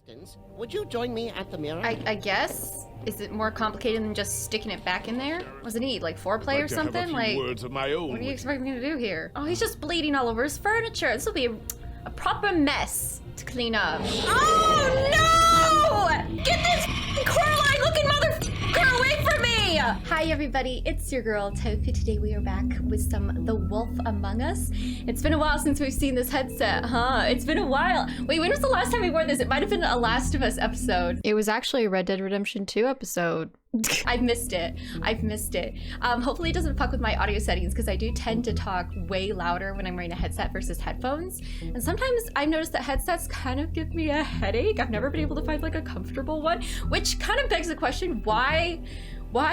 Distance. Would you join me at the mirror? I guess. Is it more complicated than just sticking it back in there? What does it need? Like foreplay or something? Have a few words of my own. What do you expect me to do here? Oh, he's just bleeding all over his furniture. This will be a proper mess to clean up. Oh no! Get this Coraline-looking motherfucker away from me! Hi everybody, it's your girl Tofu. Today we are back with some The Wolf Among Us. It's been a while since we've seen this headset, huh? It's been a while. Wait, when was the last time we wore this? It might have been a Last of Us episode. It was actually a Red Dead Redemption 2 episode. I've missed it. Hopefully it doesn't fuck with my audio settings because I do tend to talk way louder when I'm wearing a headset versus headphones. And sometimes I've noticed that headsets kind of give me a headache. I've never been able to find like a comfortable one, which kind of begs the question, why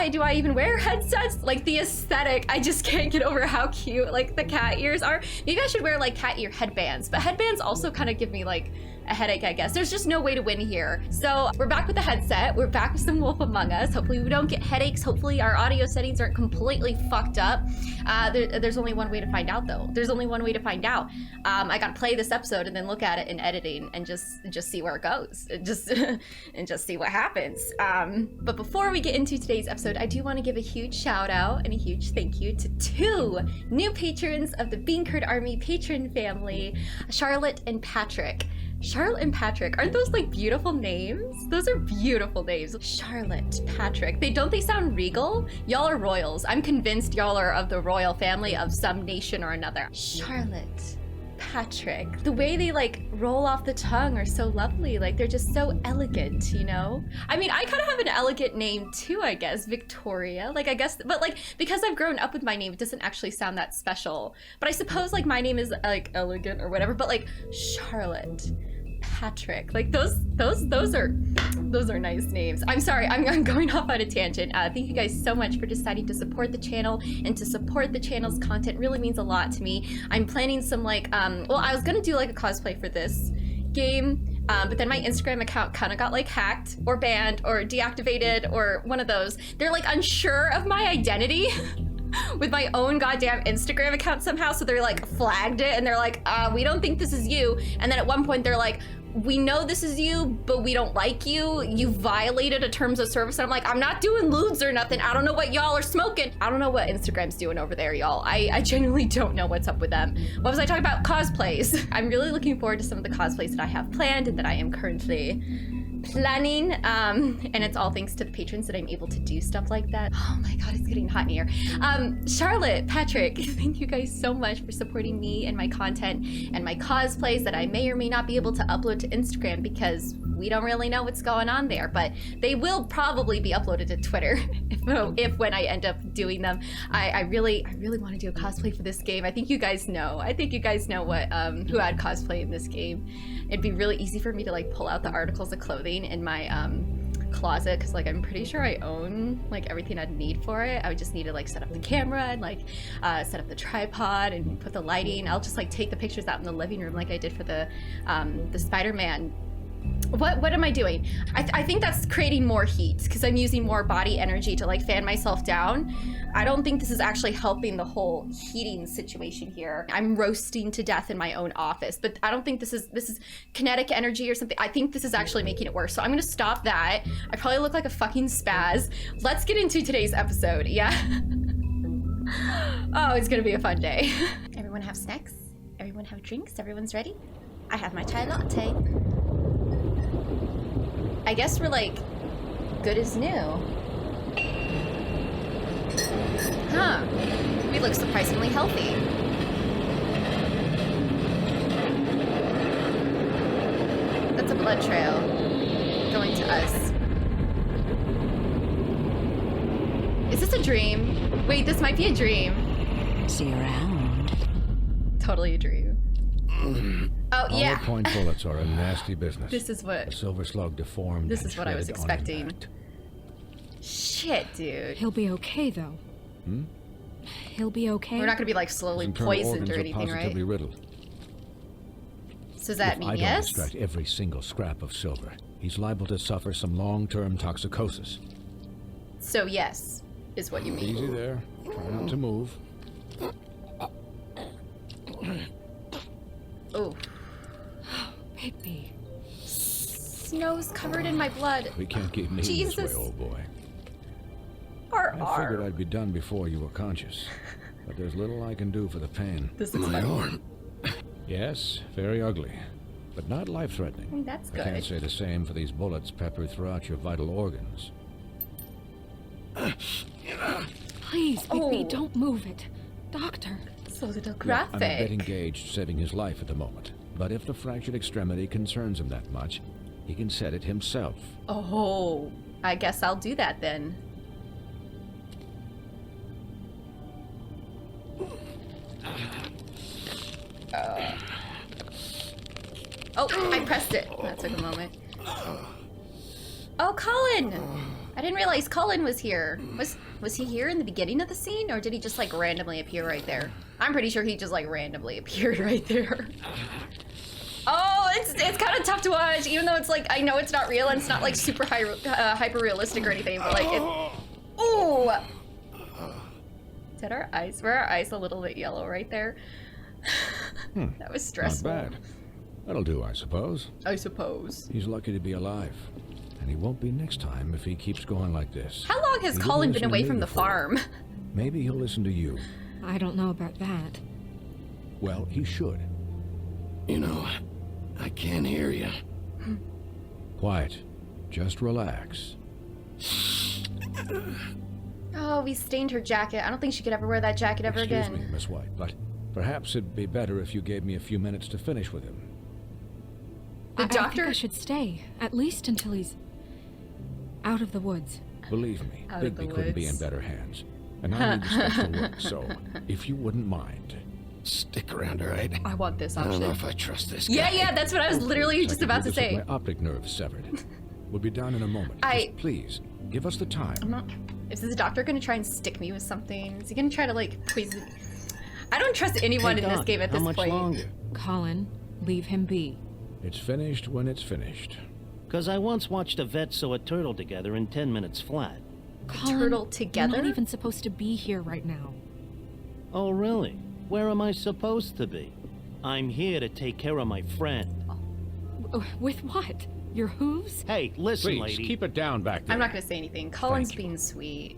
do I even wear headsets? Like the aesthetic, I just can't get over how cute like the cat ears are. Maybe I should wear like cat ear headbands, but headbands also kind of give me like a headache, I guess. There's just no way to win here. So we're back with the headset. We're back with some Wolf Among Us. Hopefully we don't get headaches. Hopefully our audio settings aren't completely fucked up. There's only one way to find out though. There's only one way to find out. I gotta play this episode and then look at it in editing and just see where it goes. And just see what happens. But before we get into today's episode, I do want to give a huge shout out and a huge thank you to 2 new patrons of the Bean Curd Army patron family, Charlotte and Patrick. Charlotte and Patrick, aren't those like beautiful names? Those are beautiful names. Charlotte, Patrick. Don't they sound regal? Y'all are royals. I'm convinced y'all are of the royal family of some nation or another. Charlotte, Patrick. The way they like roll off the tongue are so lovely. Like they're just so elegant, you know? I mean, I kind of have an elegant name too, I guess. Victoria, like I guess, but like because I've grown up with my name, it doesn't actually sound that special. But I suppose like my name is like elegant or whatever, but like Charlotte, Patrick, like those are nice names. I'm sorry, I'm going off on a tangent. Thank you guys so much for deciding to support the channel and to support the channel's content. Really means a lot to me. I'm planning some like well, I was gonna do like a cosplay for this game, but then my Instagram account kind of got like hacked or banned or deactivated or one of those. They're like unsure of my identity with my own goddamn Instagram account somehow, so they're like flagged it and they're like, we don't think this is you. And then at one point they're like, we know this is you, but we don't like you. You violated a terms of service. And I'm like, I'm not doing lewds or nothing. I don't know what y'all are smoking. I don't know what Instagram's doing over there, y'all. I genuinely don't know what's up with them. What was I talking about? Cosplays. I'm really looking forward to some of the cosplays that I have planned and that I am currently planning, and it's all thanks to the patrons that I'm able to do stuff like that. Oh my god, it's getting hot in here. Charlotte, Patrick, thank you guys so much for supporting me and my content and my cosplays that I may or may not be able to upload to Instagram because we don't really know what's going on there, but they will probably be uploaded to Twitter if when I end up doing them. I really want to do a cosplay for this game. I think you guys know. I think you guys know what who had cosplay in this game. It'd be really easy for me to like pull out the articles of clothing in my closet because like I'm pretty sure I own like everything I'd need for it. I would just need to like set up the camera and like set up the tripod and put the lighting. I'll just like take the pictures out in the living room like I did for the Spider-Man. What am I doing? I think that's creating more heat because I'm using more body energy to like fan myself down. I don't think this is actually helping the whole heating situation here. I'm roasting to death in my own office, but I don't think this is kinetic energy or something. I think this is actually making it worse. So I'm gonna stop that. I probably look like a fucking spaz. Let's get into today's episode, yeah? Oh, it's gonna be a fun day. Everyone have snacks? Everyone have drinks? Everyone's ready? I have my chai latte. I guess we're like good as new. Huh. We look surprisingly healthy. That's a blood trail going to us. Is this a dream? Wait, this might be a dream. See you around. Totally a dream. Oh yeah. Hollow point bullets are a nasty business. This is what. A silver slug deformed. This is what I was expecting. Shit, dude. He'll be okay, though. Hmm? He'll be okay. We're not gonna be like slowly poisoned or anything, right? Riddled. So does that mean if yes? I don't extract every single scrap of silver, he's liable to suffer some long-term toxicosis. So yes, is what you mean. Easy there. Try not to move. Oh. Baby. His nose covered in my blood. We can't keep me this Jesus. way, old boy. I I figured I'd be done before you were conscious. But there's little I can do for the pain. This is My funny. arm. Yes, very ugly. But not life-threatening. That's I can't good. say the same for these bullets peppered throughout your vital organs. Please, Bigby, Oh. don't move it. Doctor. So little Look, I'm a bit graphic. engaged saving his life at the moment. But if the fractured extremity concerns him that much, he can set it himself. Oh, I guess I'll do that then. Oh, I pressed it. That took a moment. Oh, Colin! I didn't realize Colin was here. Was he here in the beginning of the scene, or did he just like randomly appear right there? I'm pretty sure he just like randomly appeared right there. Oh, it's kind of tough to watch, even though it's like I know it's not real and it's not like super hyper realistic or anything, but like it. Ooh. Is that our eyes? Were our eyes a little bit yellow right there? That was Not stressful. bad. That'll do, I suppose. I suppose. He's lucky to be alive. And he won't be next time if he keeps going like this. How long has He didn't Colin been listen to away me from the before. farm? Maybe he'll listen to you. I don't know about that. Well, he should. You know, I can't hear you. Quiet. Just relax. Oh, we stained her jacket. I don't think she could ever wear that jacket ever Excuse again. me, Miss White, but perhaps it'd be better if you gave me a few minutes to finish with him. The I doctor. think I should stay, at least until he's out of the woods. Believe me, Out of the Bigby couldn't be in woods. better hands. And I need the special work, so if you wouldn't mind. Stick around, all right? I want this I don't know option. if I trust this Yeah, guy. yeah, that's what I was literally just I can about do to this with say. My optic nerve severed. We'll be done in a moment. I- Just please, give us the time. I'm not. Is this doctor gonna try and stick me with something? Is he gonna try to like poison? I don't trust anyone Hey, in this Doc, game at how this much point. longer? Colin, leave him be. It's finished when it's finished. Because I once watched a vet sew a turtle together in 10 minutes flat. Colin, Turtle you're together? not even supposed to be here right now. Oh, really? Where am I supposed to be? I'm here to take care of my friend. With what? Your hooves? Hey, listen, Please, lady. keep it down back there. I'm not gonna say anything. Colin's Thank you. being sweet.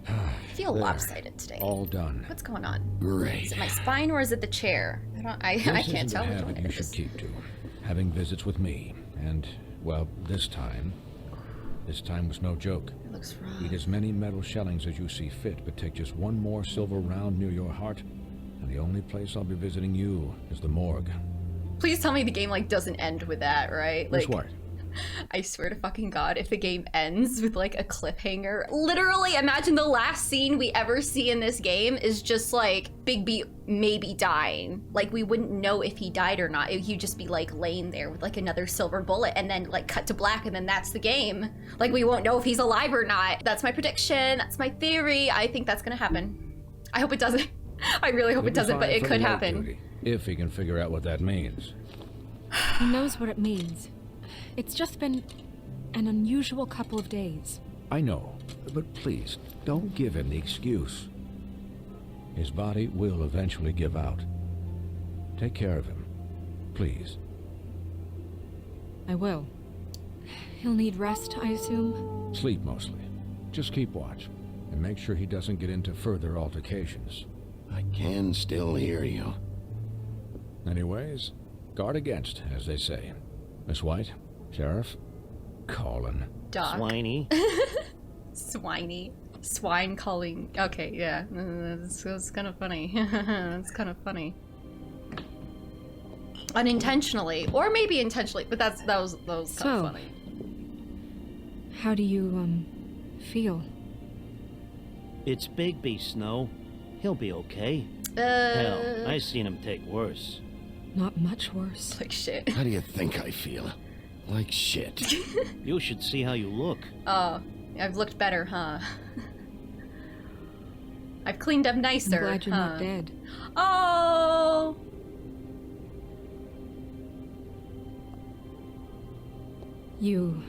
I feel There. lopsided today. All done. What's going on? Great. Is it my spine or is it the chair? I This can't isn't tell a which habit one you it should is. keep to. Having visits with me. And, well, this time was no joke. It looks Eat wrong. as many metal shellings as you see fit, but take just one more silver round near your heart, and the only place I'll be visiting you is the morgue. Please tell me the game like doesn't end with that, right? Miss Like, White, I swear to fucking God, if the game ends with like a cliffhanger, literally imagine the last scene we ever see in this game is just like Big B maybe dying. Like we wouldn't know if he died or not. He'd just be like laying there with like another silver bullet and then like cut to black and then that's the game. Like we won't know if he's alive or not. That's my prediction. That's my theory. I think that's gonna happen. I hope it doesn't. I really hope he'll it be doesn't, but fine it for could light happen. duty, if he can figure out what that means. He knows what it means. It's just been an unusual couple of days. I know, but please, don't give him the excuse. His body will eventually give out. Take care of him, please. I will. He'll need rest, I assume. Sleep mostly. Just keep watch, and make sure he doesn't get into further altercations. I can still hear you. Anyways, guard against, as they say. Miss White, Sheriff, Colin. Doc. Swiney. Swiney. Swine calling. Okay, yeah. It's kind of funny. It's kind of funny. Unintentionally. Or maybe intentionally, but that was kind of So, funny. How do you, feel? It's Big B, Snow. He'll be okay. Uh, Hell, I seen him take worse. Not much worse. like shit. How do you think I feel? Like shit. You should see how you look. Oh, I've looked better, huh? I've cleaned up I'm nicer, glad you're huh? not dead. Oh! You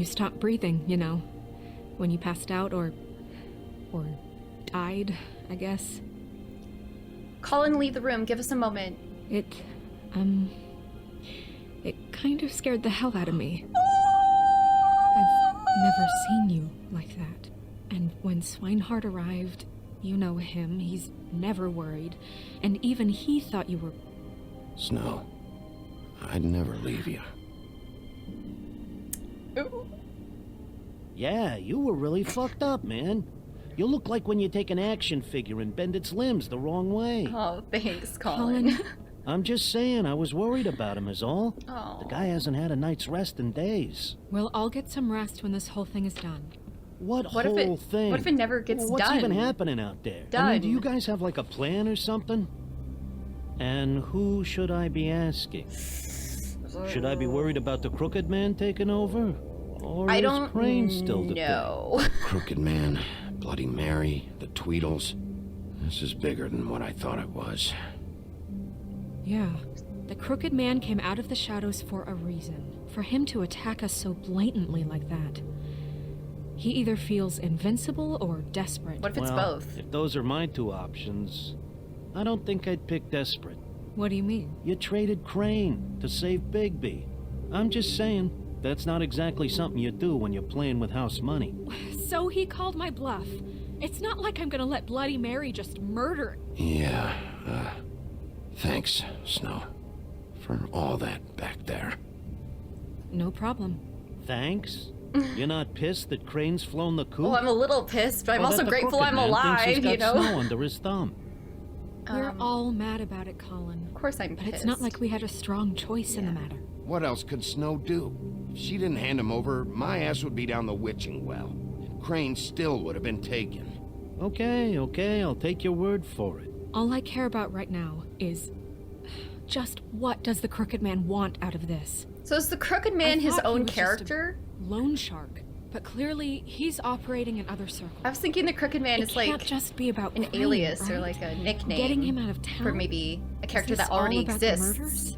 stopped breathing, you know, when you passed out or died, I guess. Colin, leave the room. Give us a moment. It It kind of scared the hell out of me. I've never seen you like that. And when Swinehart arrived, you know him, he's never worried. And even he thought you were... Snow, I'd never leave you. Yeah, you were really fucked up, man. You look like when you take an action figure and bend its limbs the wrong way. Oh, thanks, Colin. I'm just saying, I was worried about him is all. Oh. The guy hasn't had a night's rest in days. We'll all get some rest when this whole thing is done. What What if whole it- thing? what if it never gets What's done? even happening out there? I Done. mean, do you guys have like a plan or something? And who should I be asking? Should I be worried about the Crooked Man taking over? Or I is don't Crane still the know. Crooked Man, Bloody Mary, the Tweedles. This is bigger than what I thought it was. Yeah. The Crooked Man came out of the shadows for a reason. For him to attack us so blatantly like that. He either feels invincible or desperate. What if it's Well, both? if those are my two options, I don't think I'd pick desperate. What do you mean? You traded Crane to save Bigby. I'm just saying, that's not exactly something you do when you're playing with house money. So he called my bluff. It's not like I'm gonna let Bloody Mary just murder... Yeah, thanks, Snow, for all that back there. No problem. Thanks? You're not pissed that Crane's flown the coop? Oh, I'm a little pissed, but I'm Or also that the grateful Crooked I'm Man thinks alive, he's got you know? snow under his thumb. We're all mad about it, Colin. Of course I'm But pissed. it's not like we had a strong choice in the matter. What else could Snow do? If she didn't hand him over, my ass would be down the witching well. And Crane still would have been taken. Okay, I'll take your word for it. All I care about right now is... just what does the Crooked Man want out of this? So is the Crooked Man I his thought he own was just a character? Loan shark. But clearly, he's operating in other circles. I was thinking the Crooked Man It is can't like just be about an Crane, alias or right? like a nickname. Getting him out of town? For maybe a character Is this that already all about the exists. murders?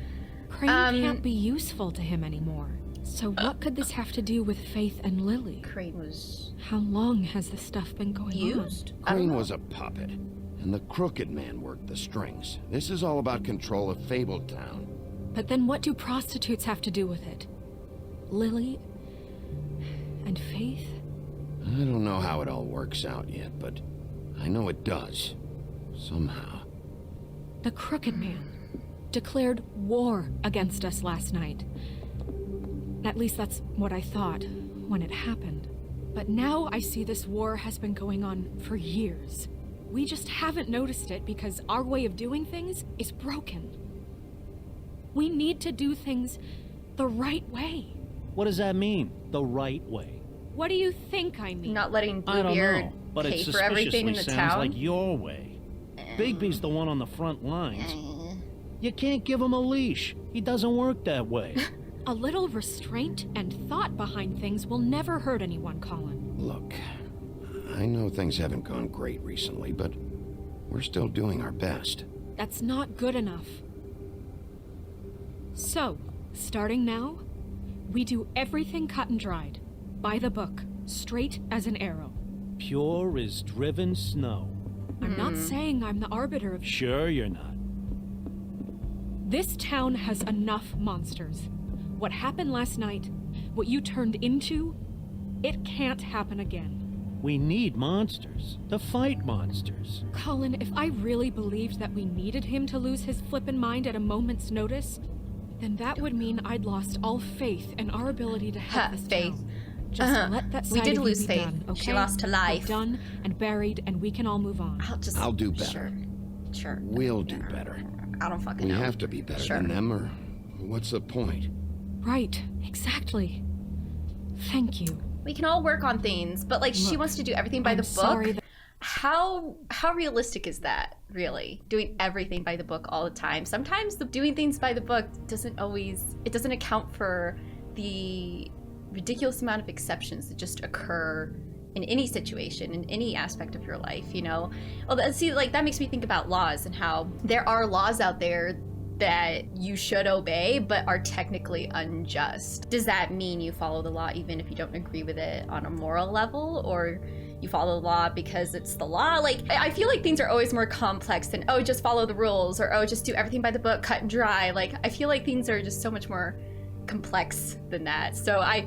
Crane can't be useful to him anymore. So what could this have to do with Faith and Lily? Crane was How long has this stuff been going used. I don't Crane know. was a puppet, and the Crooked Man worked the strings. This is all about control of Fabletown. on? But then what do prostitutes have to do with it? Lily? And Faith? I don't know how it all works out yet, but I know it does. Somehow. The Crooked Man declared war against us last night. At least that's what I thought when it happened. But now I see this war has been going on for years. We just haven't noticed it because our way of doing things is broken. We need to do things the right way. What does that mean, the right way? What do you think I mean? Not letting I don't Bluebeard know, but pay it for everything in the suspiciously sounds town. like your way. Bigby's the one on the front lines. You can't give him a leash. He doesn't work that way. A little restraint and thought behind things will never hurt anyone, Colin. Look, I know things haven't gone great recently, but we're still doing our best. That's not good enough. So, starting now, we do everything cut and dried. By the book, straight as an arrow. Pure as driven snow. I'm not saying I'm the arbiter of... Sure you're not. This town has enough monsters. What happened last night, what you turned into, it can't happen again. We need monsters to fight monsters. Colin, if I really believed that we needed him to lose his flippin' mind at a moment's notice, then that would mean I'd lost all faith in our ability to help this Faith. town. Just let that We side did of you lose be faith. done, okay? She lost her life. We're done and buried, and we can all move on. I'll do better. Sure. We'll do better. I don't fucking We know. have to be better Sure. than them, or what's the point? Right, exactly. Thank you. We can all work on things, but like she Look, wants to do everything by I'm the sorry book. How realistic is that, really? Doing everything by the book all the time. Sometimes doing things by the book doesn't account for the ridiculous amount of exceptions that just occur in any situation, in any aspect of your life, you know? Well, see, like that makes me think about laws and how there are laws out there that you should obey but are technically unjust. Does that mean you follow the law even if you don't agree with it on a moral level, or you follow the law because it's the law. Like, I feel like things are always more complex than, oh, just follow the rules, or oh, just do everything by the book, cut and dry. Like, I feel like things are just so much more complex than that. So I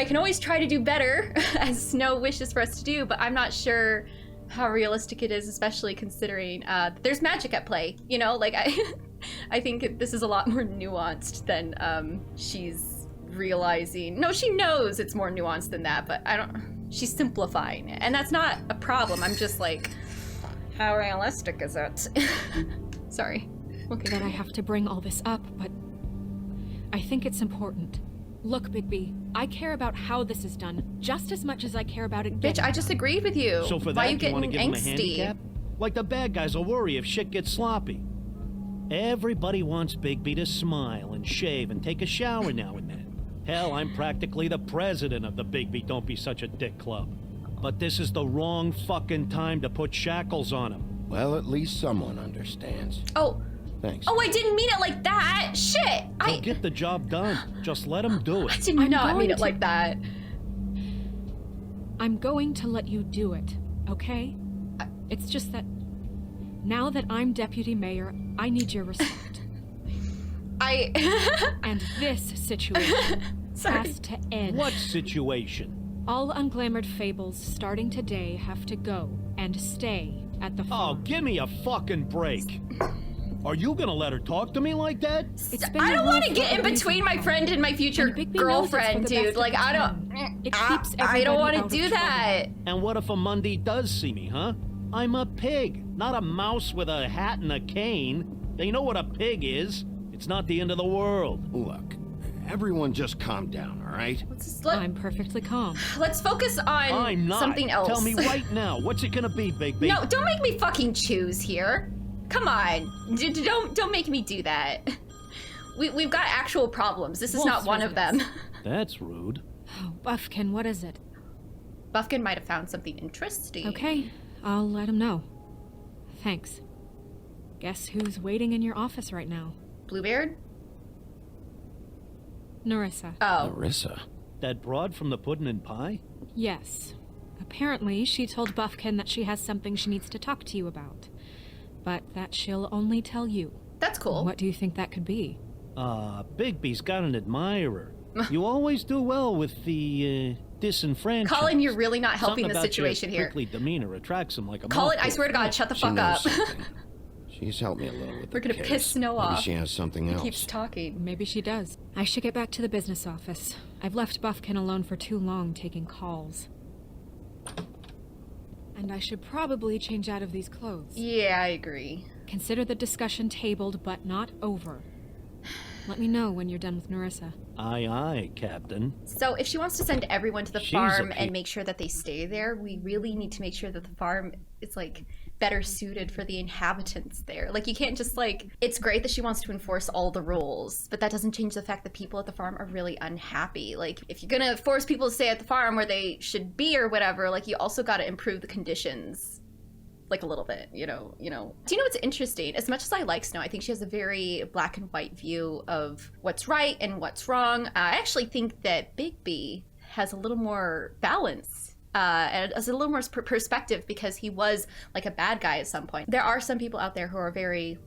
can always try to do better, as Snow wishes for us to do, but I'm not sure how realistic it is, especially considering there's magic at play, you know? Like, I think this is a lot more nuanced than she's realizing. No, she knows it's more nuanced than that, but she's simplifying it, and that's not a problem. I'm just like, how realistic is it? Sorry. Okay. That I have to bring all this up, but I think it's important. Look, Bigby, I care about how this is done just as much as I care about it getting Bitch, I just agreed with you. So for Why that, you you want to getting give him a angsty? handicap? Like the bad guys will worry if shit gets sloppy. Everybody wants Bigby to smile and shave and take a shower now and then. Hell, I'm practically the president of the Bigby Don't Be Such a Dick Club. But this is the wrong fucking time to put shackles on him. Well, at least someone understands. Oh. Thanks. Oh, I didn't mean it like that. Shit. He'll get the job done. Just let him do I it. did not mean it like that. I'm going to let you do it, okay? It's just that now that I'm deputy mayor, I need your respect. And this situation has to end. What situation? All unglamored fables starting today have to go and stay at the farm. Oh, give me a fucking break. Are you gonna let her talk to me like that? I don't want to get in between my friend and my future girlfriend, dude. Like, I don't want to do that. And what if a Monday does see me, huh? I'm a pig, not a mouse with a hat and a cane. They know what a pig is. It's not the end of the world. Look, everyone just calm down, all right? I'm perfectly calm. Let's focus on I'm not. something else. Tell me right now, what's it gonna be, Bigby? No, don't make me fucking choose here. Come on, don't make me do that. We've got actual problems. This is not one of them. That's rude. Oh, Buffkin, what is it? Buffkin might have found something interesting. Okay, I'll let him know. Thanks. Guess who's waiting in your office right now? Bluebeard? Nerissa. Oh. Nerissa? That broad from the puddin' and pie? Yes. Apparently, she told Buffkin that she has something she needs to talk to you about. But that she'll only tell you. That's cool. What do you think that could be? Bigby's got an admirer. You always do well with the, disenfranchised. Colin, you're really not helping the situation here. Prickly demeanor attracts him like a Colin, moth. I swear to God, shut the fuck up. She's helped me a little with We're gonna the case. piss Snow off. Maybe she has something else. He keeps talking. Maybe she does. I should get back to the business office. I've left Buffkin alone for too long taking calls. And I should probably change out of these clothes. Yeah, I agree. Consider the discussion tabled, but not over. Let me know when you're done with Nerissa. Aye, aye, Captain. So if she wants to send everyone to the She's farm a and make sure that they stay there, we really need to make sure that the farm is, like, better suited for the inhabitants there. Like, you can't just, like... It's great that she wants to enforce all the rules, but that doesn't change the fact that people at the farm are really unhappy. Like, if you're gonna force people to stay at the farm where they should be or whatever, like, you also gotta improve the conditions. Like, a little bit, you know. Do you know what's interesting? As much as I like Snow, I think she has a very black and white view of what's right and what's wrong. I actually think that Bigby has a little more balance and has a little more perspective because he was like a bad guy at some point. There are some people out there who are very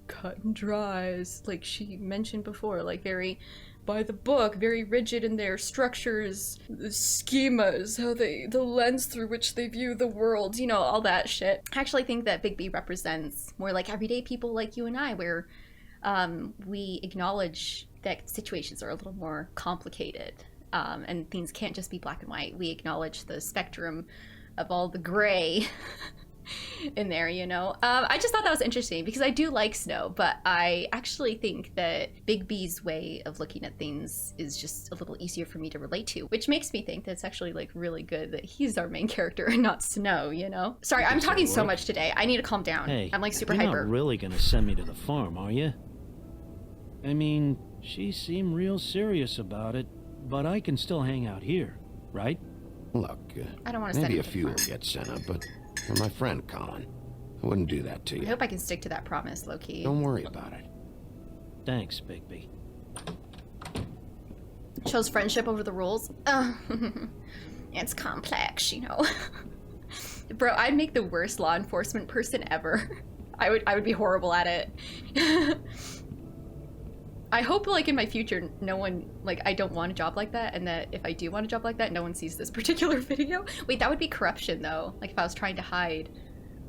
cut and dry, like she mentioned before, like very by the book, very rigid in their structures, the schemas, the lens through which they view the world, you know, all that shit. I actually think that Bigby represents more like everyday people like you and I, where we acknowledge that situations are a little more complicated and things can't just be black and white. We acknowledge the spectrum of all the gray in there, you know. I just thought that was interesting because I do like Snow, but I actually think that Bigby's way of looking at things is just a little easier for me to relate to, which makes me think that it's actually like really good that he's our main character and not Snow, you know. Sorry, I'm talking so much today. I need to calm down. Hey, I'm like super you're hyper. not really gonna send me to the farm, are you? I mean, she seemed real serious about it, but I can still hang out here, right? Look, I don't want to send maybe him a to the few will farm. get sent up, but you're my friend, Colin. I wouldn't do that to I you. hope I can stick to that promise, low-key. Don't worry about it. Thanks, Bigby. Chose friendship over the rules. It's complex, you know. Bro, I'd make the worst law enforcement person ever. I would be horrible at it. I hope, like, in my future, no one, like, I don't want a job like that, and that if I do want a job like that, no one sees this particular video. Wait, that would be corruption, though. Like, if I was trying to hide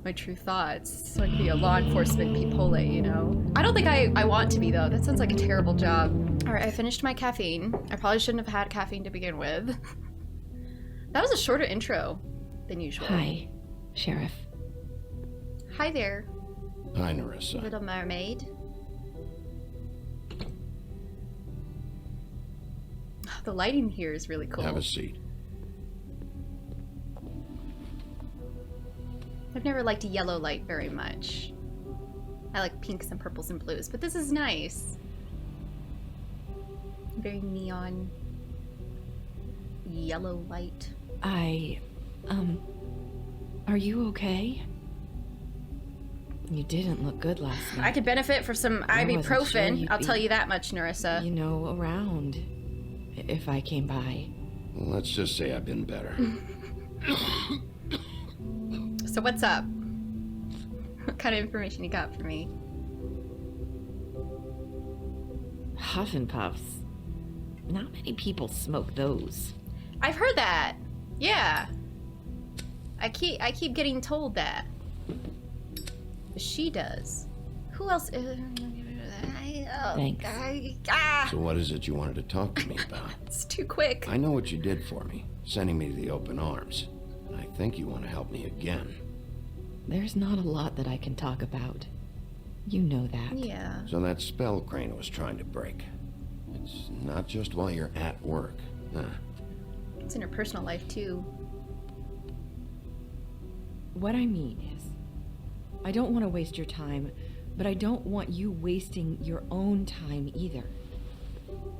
my true thoughts, so I could be a law enforcement people, you know? I don't think I want to be, though. That sounds like a terrible job. All right, I finished my caffeine. I probably shouldn't have had caffeine to begin with. That was a shorter intro than usual. Hi, Sheriff. Hi there, Hi, Nerissa. little mermaid. The lighting here is really cool. Have a seat. I've never liked yellow light very much. I like pinks and purples and blues, but this is nice. Very neon yellow light. Are you okay? You didn't look good last night. I could benefit from some I wasn't sure ibuprofen. you'd I'll be, tell you that much, Nerissa. You know, around. If I came by. Well, let's just say I've been better. So what's up? What kind of information you got for me? Huff and puffs. Not many people smoke those. I've heard that. Yeah. I keep getting told that. She does. Who else? Thanks. So what is it you wanted to talk to me about? It's too quick. I know what you did for me, sending me to the open arms. And I think you want to help me again. There's not a lot that I can talk about. You know that. Yeah. So that spell Crane was trying to break. It's not just while you're at work. Huh. It's in her personal life too. What I mean is, I don't want to waste your time, but I don't want you wasting your own time either.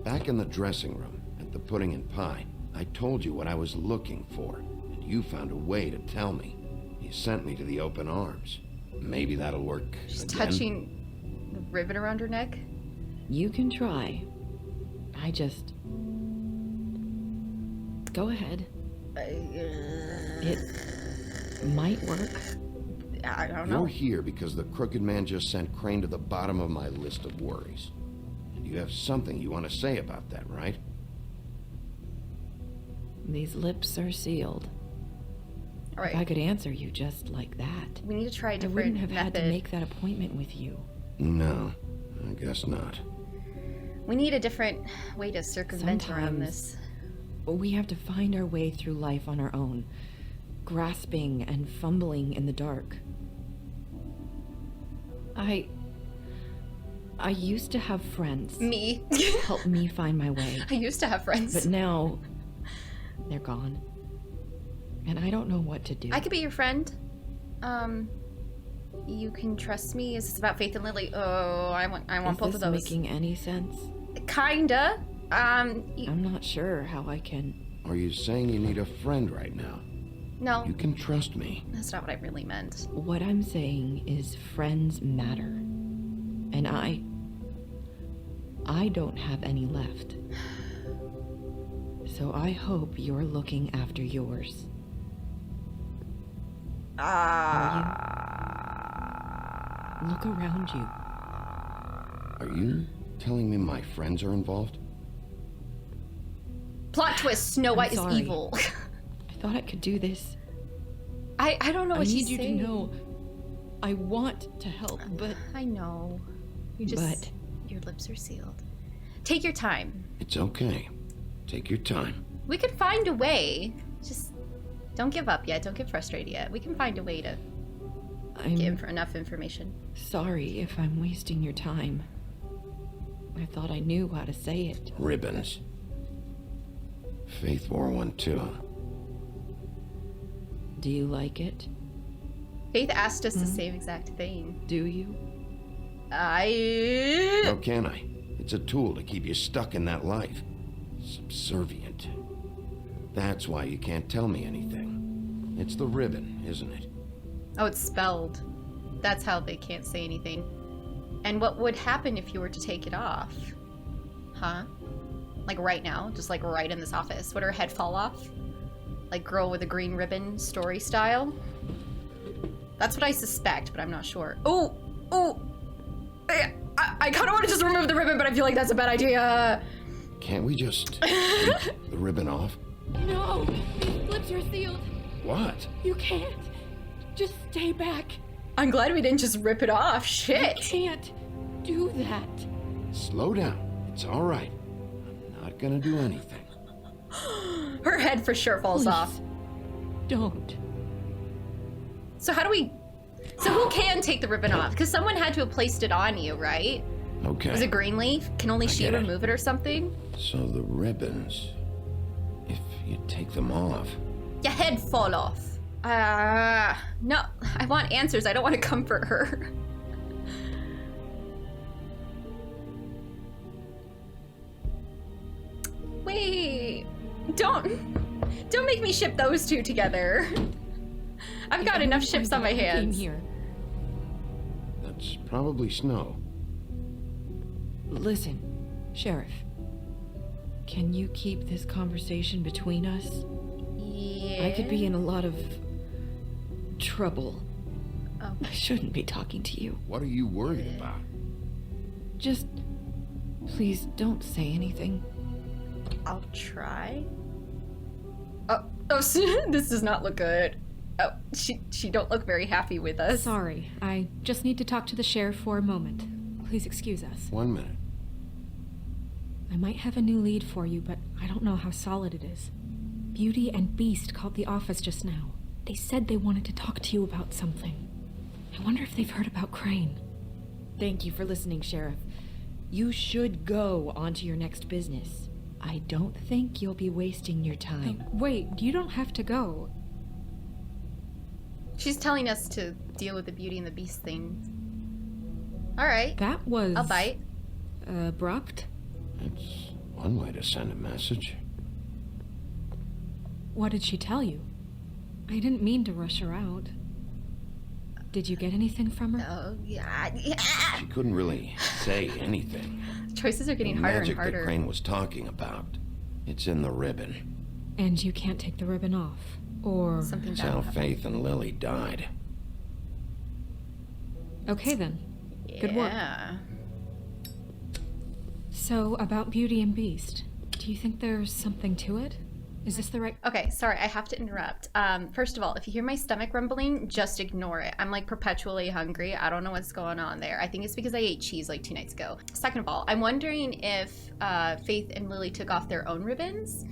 Back in the dressing room, at the pudding and pie, I told you what I was looking for, and you found a way to tell me. You sent me to the open arms. Maybe that'll work She's again. touching the ribbon around her neck. You can try. I just... Go ahead. It might work. I don't You're know. here because the crooked man just sent Crane to the bottom of my list of worries. And you have something you want to say about that, right? These lips are sealed. All If I right. could answer you just like that, We need to try a I different wouldn't have method. had to make that appointment with you. No, I guess not. We need a different way to circumvent around Sometimes- this. We have to find our way through life on our own, grasping and fumbling in the dark. I used to have friends. Me. Help me find my way. I used to have friends. But now, they're gone. And I don't know what to do. I could be your friend. You can trust me. Is this about Faith and Lily? Oh, I want both Is of this those. making any sense? Kinda. I'm not sure how I can... Are you saying you need a friend right now? No, You can trust me. that's not what I really meant. What I'm saying is friends matter. And I don't have any left. So I hope you're looking after yours. Look around you. Are you telling me my friends are involved? Plot twist, Snow White is sorry. evil. I thought I could do this. I don't know I what need she's you saying. to know. I want to help, but I know. You just... Your lips are sealed. Take your time. It's okay. Take your time. We could find a way. Just don't give up yet. Don't get frustrated yet. We can find a way to I'm give enough information. sorry if I'm wasting your time. I thought I knew how to say it. Ribbons. Faith wore one too. Do you like it? Faith asked us the same exact thing. Do you? How can I? It's a tool to keep you stuck in that life. Subservient. That's why you can't tell me anything. It's the ribbon, isn't it? Oh, it's spelled. That's how they can't say anything. And what would happen if you were to take it off? Huh? Like right now? Just like right in this office? Would her head fall off? Like Girl with a Green Ribbon story style? That's what I suspect, but I'm not sure. Oh! I kind of want to just remove the ribbon, but I feel like that's a bad idea. Can't we just take the ribbon off? No! These lips are sealed. What? You can't. Just stay back. I'm glad we didn't just rip it off. Shit. You can't do that. Slow down. It's all right. I'm not gonna do anything. Her head for sure falls Please. off. Don't. So how do we... So who can take the ribbon off? Because someone had to have placed it on you, right? Okay. Was it Greenleaf? Can only she get it. remove it or something? So the ribbons, if you take them off, Your head fall off. No. I want answers. I don't want to comfort her. Wait. Don't make me ship those two together. I've got enough ships on my hands. Here. that's probably snow. Listen, Sheriff. Can you keep this conversation between us? Yeah. I could be in a lot of trouble. Oh. I shouldn't be talking to you. What are you worried about? Just please don't say anything. I'll try. Oh, this does not look good. Oh, she don't look very happy with us. Sorry, I just need to talk to the sheriff for a moment. Please excuse us. 1 minute. I might have a new lead for you, but I don't know how solid it is. Beauty and Beast called the office just now. They said they wanted to talk to you about something. I wonder if they've heard about Crane. Thank you for listening, Sheriff. You should go on to your next business. I don't think you'll be wasting your time. Wait, you don't have to go. She's telling us to deal with the Beauty and the Beast thing. All right. That was... I'll bite. Abrupt? It's one way to send a message. What did she tell you? I didn't mean to rush her out. Did you get anything from her? Oh, yeah. She couldn't really say anything. Choices are getting The harder magic and harder. that Crane was talking about. It's in the ribbon. And you can't take the ribbon off? Or... Something It's bad how will happen. Faith and Lily died. Okay then. Good work. Yeah. So, about Beauty and Beast, do you think there's something to it? Is this the right... Okay, sorry, I have to interrupt. First of all, if you hear my stomach rumbling, just ignore it. I'm like perpetually hungry. I don't know what's going on there. I think it's because I ate cheese like 2 nights ago. Second of all, I'm wondering if Faith and Lily took off their own ribbons,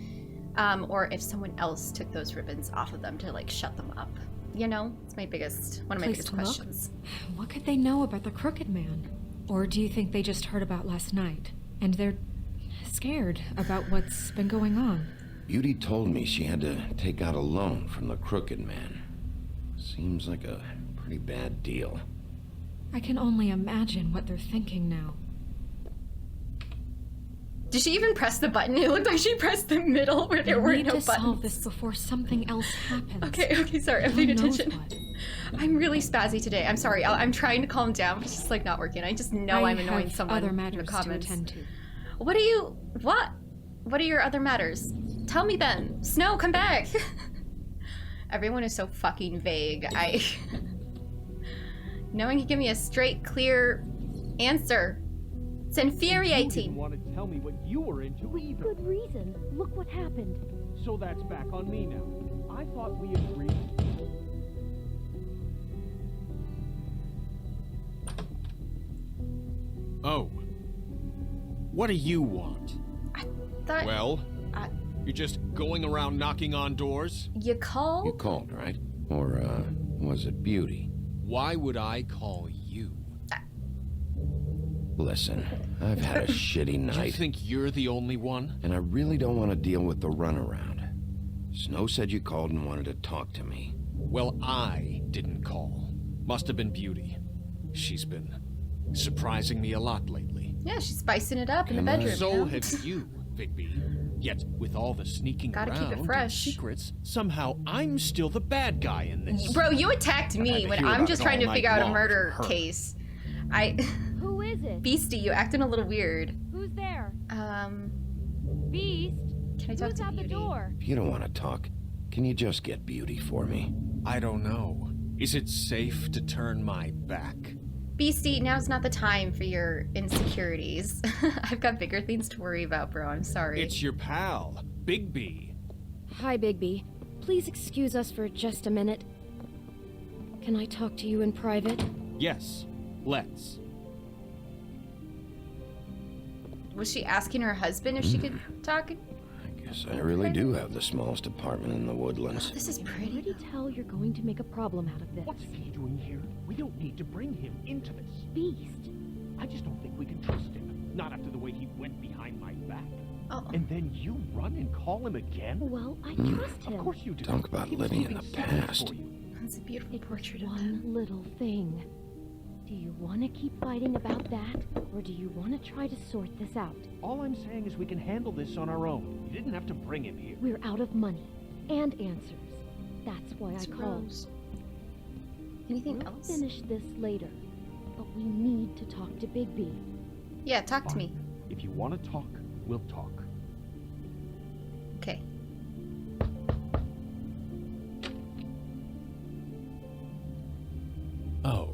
or if someone else took those ribbons off of them to like shut them up. You know, it's one of my biggest Place to look? questions. What could they know about the Crooked Man? Or do you think they just heard about last night, and they're scared about what's been going on? Beauty told me she had to take out a loan from the Crooked Man. Seems like a pretty bad deal. I can only imagine what they're thinking now. Did she even press the button? It looked like she pressed the middle where there We were need no to solve buttons. this before something else happens. Okay, sorry, I'm Who paying knows attention. what? I'm really spazzy today. I'm sorry. I'm trying to calm down, but it's just like not working. I just know I'm annoying have someone other in matters the comments. to attend to. What are your other matters? Tell me then. Snow, come back. Everyone is so fucking vague. No one can give me a straight, clear answer. It's You didn't infuriating. want to tell me what you were into either. Good reason. Look what happened. So that's back on me now. I thought we agreed. Oh. What do you want? Thought Well, I- you're just going around knocking on doors? you call? You called, right? Or, was it Beauty? Why would I call you? Listen, I've had a shitty Do you night, think you're the only one? and I really don't want to deal with the runaround. Snow said you called and wanted to talk to me. Well, I didn't call. Must have been Beauty. She's been surprising me a lot lately. Yeah, she's spicing it up in the Come on. bedroom. So you know? have you, Bigby. Yet, with all the sneaking Gotta around keep it and fresh. secrets, somehow I'm still the bad guy in this. Bro, you attacked I've me had to when hear I'm about just it trying all to figure night out a long murder from her. case. Who is it? Beastie, you acting a little weird. Who's there? Can Beast? I talk Who's to at the Beauty? door? If you don't want to talk, can you just get Beauty for me? I don't know. Is it safe to turn my back? Beastie, now's not the time for your insecurities. I've got bigger things to worry about, bro. I'm sorry. It's your pal, Bigby. Hi, Bigby. Please excuse us for just a minute. Can I talk to you in private? Yes, let's. Was she asking her husband if she could talk? I guess I really do have the smallest apartment in the woodlands. This is I can pretty. already tell you're going to make a problem out of this. What's he doing here? We don't need to bring him into this. Beast. I just don't think we can trust him. Not after the way he went behind my back. Oh. And then you run and call him again? Well, I trust him. Of course you do. Talk about He was living in moving the secrets past. for you. That's a beautiful It's portrait of one him. little thing. Do you want to keep fighting about that, or do you want to try to sort this out? All I'm saying is we can handle this on our own. You didn't have to bring him here. We're out of money and answers. That's why I called. Rose. Anything We'll else? finish this later, but we need to talk to Bigby. Yeah, talk to me. If you want to talk, we'll talk. Okay. Oh,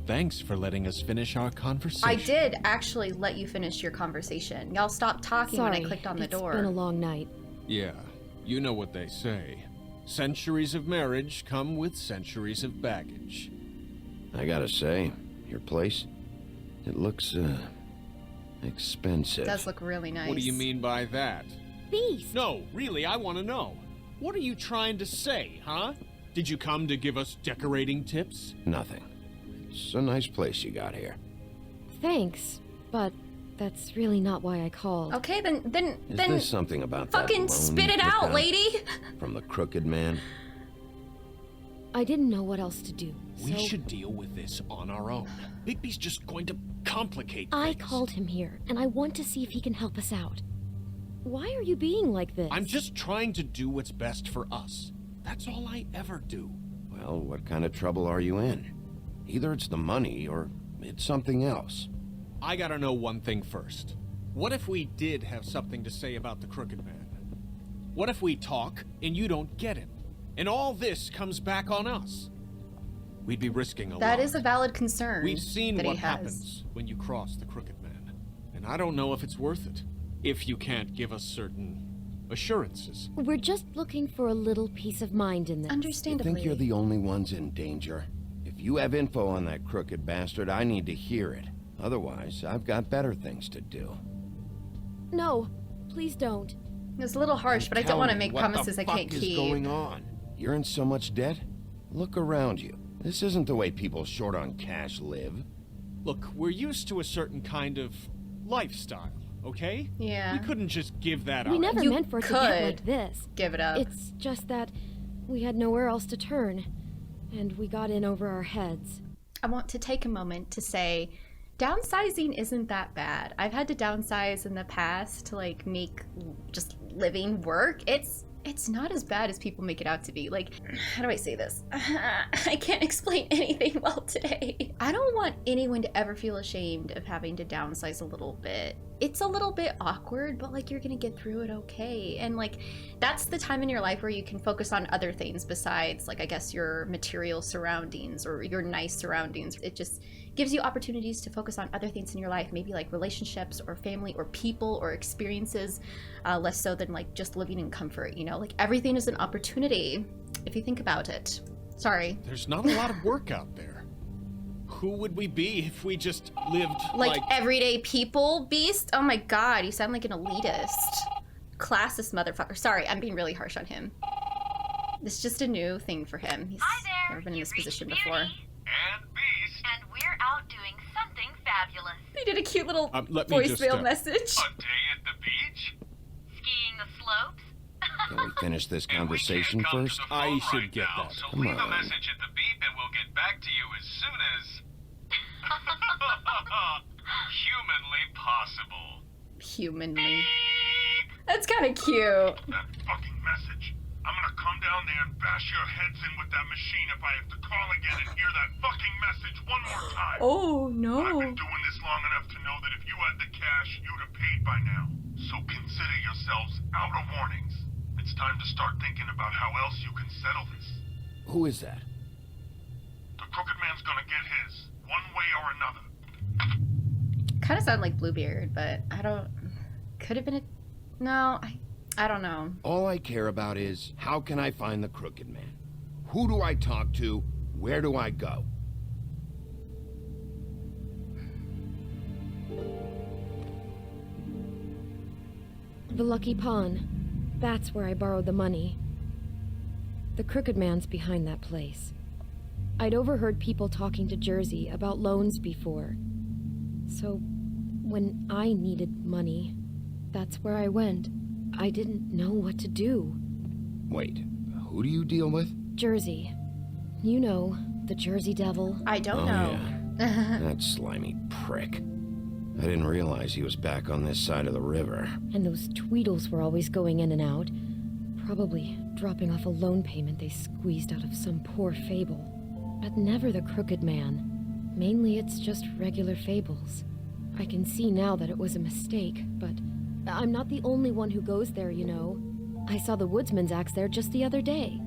thanks for letting us finish our conversation. I did actually let you finish your conversation. Y'all stopped talking Sorry, when I clicked on the door. It's been a long night. Yeah, you know what they say. Centuries of marriage come with centuries of baggage. I gotta say, your place, it looks, expensive. It does look really nice. What do you mean by that? Beast! No, really, I want to know. What are you trying to say, huh? Did you come to give us decorating tips? Nothing. It's a nice place you got here. Thanks, but that's really not why I called. Okay, then Is this something about that fucking loan spit you it took out, out lady. from the crooked man? I didn't know what else to do, We so should deal with this on our own. Bigby's just going to complicate I things. called him here, and I want to see if he can help us out. Why are you being like this? I'm just trying to do what's best for us. That's all I ever do. Well, what kind of trouble are you in? Either it's the money or it's something else. I gotta know one thing first. What if we did have something to say about the Crooked Man? What if we talk and you don't get him? And all this comes back on us? We'd be risking a lot. That is a valid concern. We've seen that what he has. happens when you cross the Crooked Man. And I don't know if it's worth it. If you can't give us certain assurances. We're just looking for a little peace of mind in this. You Understandably. think you're the only ones in danger? If you have info on that crooked bastard, I need to hear it. Otherwise, I've got better things to do. No, please don't. It's a little harsh, but I don't Tell want to me, make what promises the I can't fuck is keep. going on? You're in so much debt? Look around you. This isn't the way people short on cash live. Look, we're used to a certain kind of lifestyle, okay? Yeah. We couldn't just give that We up. never You meant for it to get could like this. Give it up. It's just that we had nowhere else to turn, and we got in over our heads. I want to take a moment to say downsizing isn't that bad. I've had to downsize in the past to like make just living work. It's not as bad as people make it out to be. Like, how do I say this? I can't explain anything well today. I don't want anyone to ever feel ashamed of having to downsize a little bit. It's a little bit awkward, but like you're gonna get through it okay. And like that's the time in your life where you can focus on other things besides like I guess your material surroundings or your nice surroundings. It just gives you opportunities to focus on other things in your life, maybe like relationships or family or people or experiences, less so than like just living in comfort, you know? Like everything is an opportunity if you think about it. Sorry. There's not a lot of work out there. Who would we be if we just lived Like everyday people, Beast? Oh my god, you sound like an elitist. Classist motherfucker. Sorry, I'm being really harsh on him. This is just a new thing for him. He's Hi there. never been in this You've position reached before. Beauty. And Beast. And we're out doing something fabulous. He did a cute little let me just, voicemail message. A day at the beach? Skiing the slopes? Can we finish this conversation first? I should get that. So Come leave a on. message at the beep and we'll get back to you as soon as... humanly possible. Humanly. That's kind of cute. That fucking message. I'm gonna come down there and bash your heads in with that machine if I have to call again and hear that fucking message one more time. Oh, I've no. been doing this long enough to know that if you had the cash, you'd have paid by now. So consider yourselves out of warnings. It's time to start thinking about how else you can settle this. Who is that? Crooked Man's gonna get his, one way or another. Kind of sound like Bluebeard, but I don't. Could have been a. No, I don't know. All I care about is, how can I find the Crooked Man? Who do I talk to? Where do I go? The Lucky Pawn. That's where I borrowed the money. The Crooked Man's behind that place. I'd overheard people talking to Jersey about loans before. So, when I needed money, that's where I went. I didn't know what to do. Wait, who do you deal with? Jersey. You know, the Jersey Devil. I don't know. Yeah. That slimy prick. I didn't realize he was back on this side of the river. And those Tweedles were always going in and out. Probably dropping off a loan payment they squeezed out of some poor fable. But never the Crooked Man. Mainly it's just regular fables. I can see now that it was a mistake, but I'm not the only one who goes there, you know. I saw the woodsman's axe there just the other day.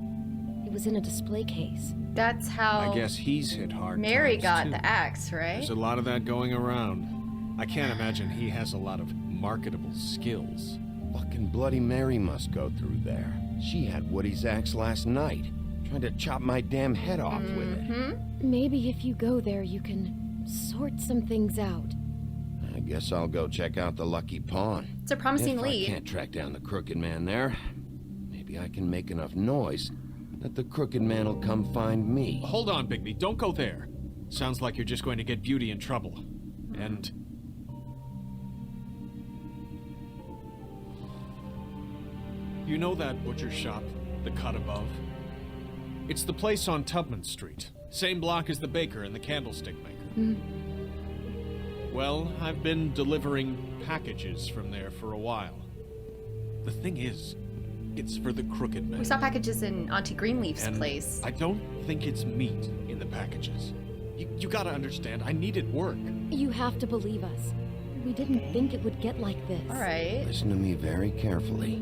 It was in a display case. That's how I guess he's hit hard Mary times, got too. the axe, right? There's a lot of that going around. I can't imagine he has a lot of marketable skills. Fucking Bloody Mary must go through there. She had Woody's axe last night. Tried to chop my damn head off with it. Maybe if you go there, you can sort some things out. I guess I'll go check out the Lucky Pawn. It's a promising If lead. I can't track down the Crooked Man there, maybe I can make enough noise that the Crooked Man will come find me. Hold on, Bigby. Don't go there. Sounds like you're just going to get Beauty in trouble. And... you know that butcher shop, the cut above? It's the place on Tubman Street. Same block as the baker and the candlestick maker. Well, I've been delivering packages from there for a while. The thing is, it's for the Crooked Man. We saw packages in Auntie Greenleaf's And place. I don't think it's meat in the packages. You gotta understand, I needed work. You have to believe us. We didn't think it would get like this. Alright. Listen to me very carefully.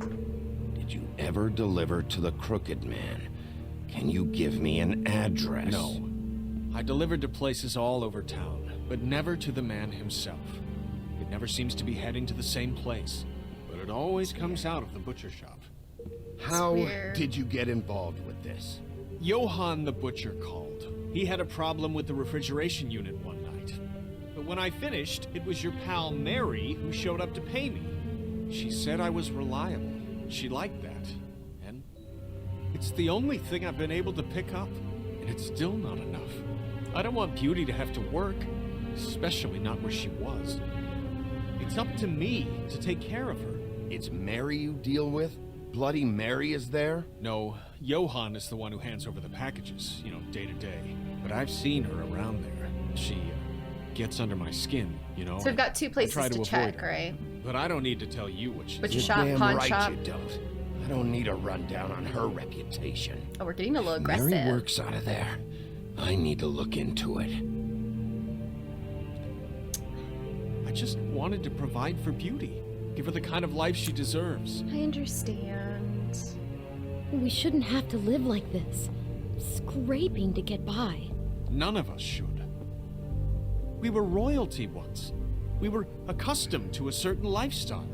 Did you ever deliver to the Crooked Man? Can you give me an address? No. I delivered to places all over town, but never to the man himself. It never seems to be heading to the same place, but it always comes out of the butcher shop. How weird. did you get involved with this? Johann the butcher called. He had a problem with the refrigeration unit one night. But when I finished, it was your pal Mary who showed up to pay me. She said I was reliable. She liked that. And it's the only thing I've been able to pick up, and it's still not enough. I don't want Beauty to have to work, especially not where she was. It's up to me to take care of her. It's Mary you deal with? Bloody Mary is there? No, Johann is the one who hands over the packages, day to day. But I've seen her around there. She gets under my skin, So we've got two places try to to avoid check, her. right? But I don't need to tell you what she's Butcher You're shop, damn pawn right shop. you don't. I don't need a rundown on her reputation. Oh, we're getting a little aggressive. Mary works out of there. I need to look into it. I just wanted to provide for Beauty. Give her the kind of life she deserves. I understand. We shouldn't have to live like this. Scraping to get by. None of us should. We were royalty once. We were accustomed to a certain lifestyle.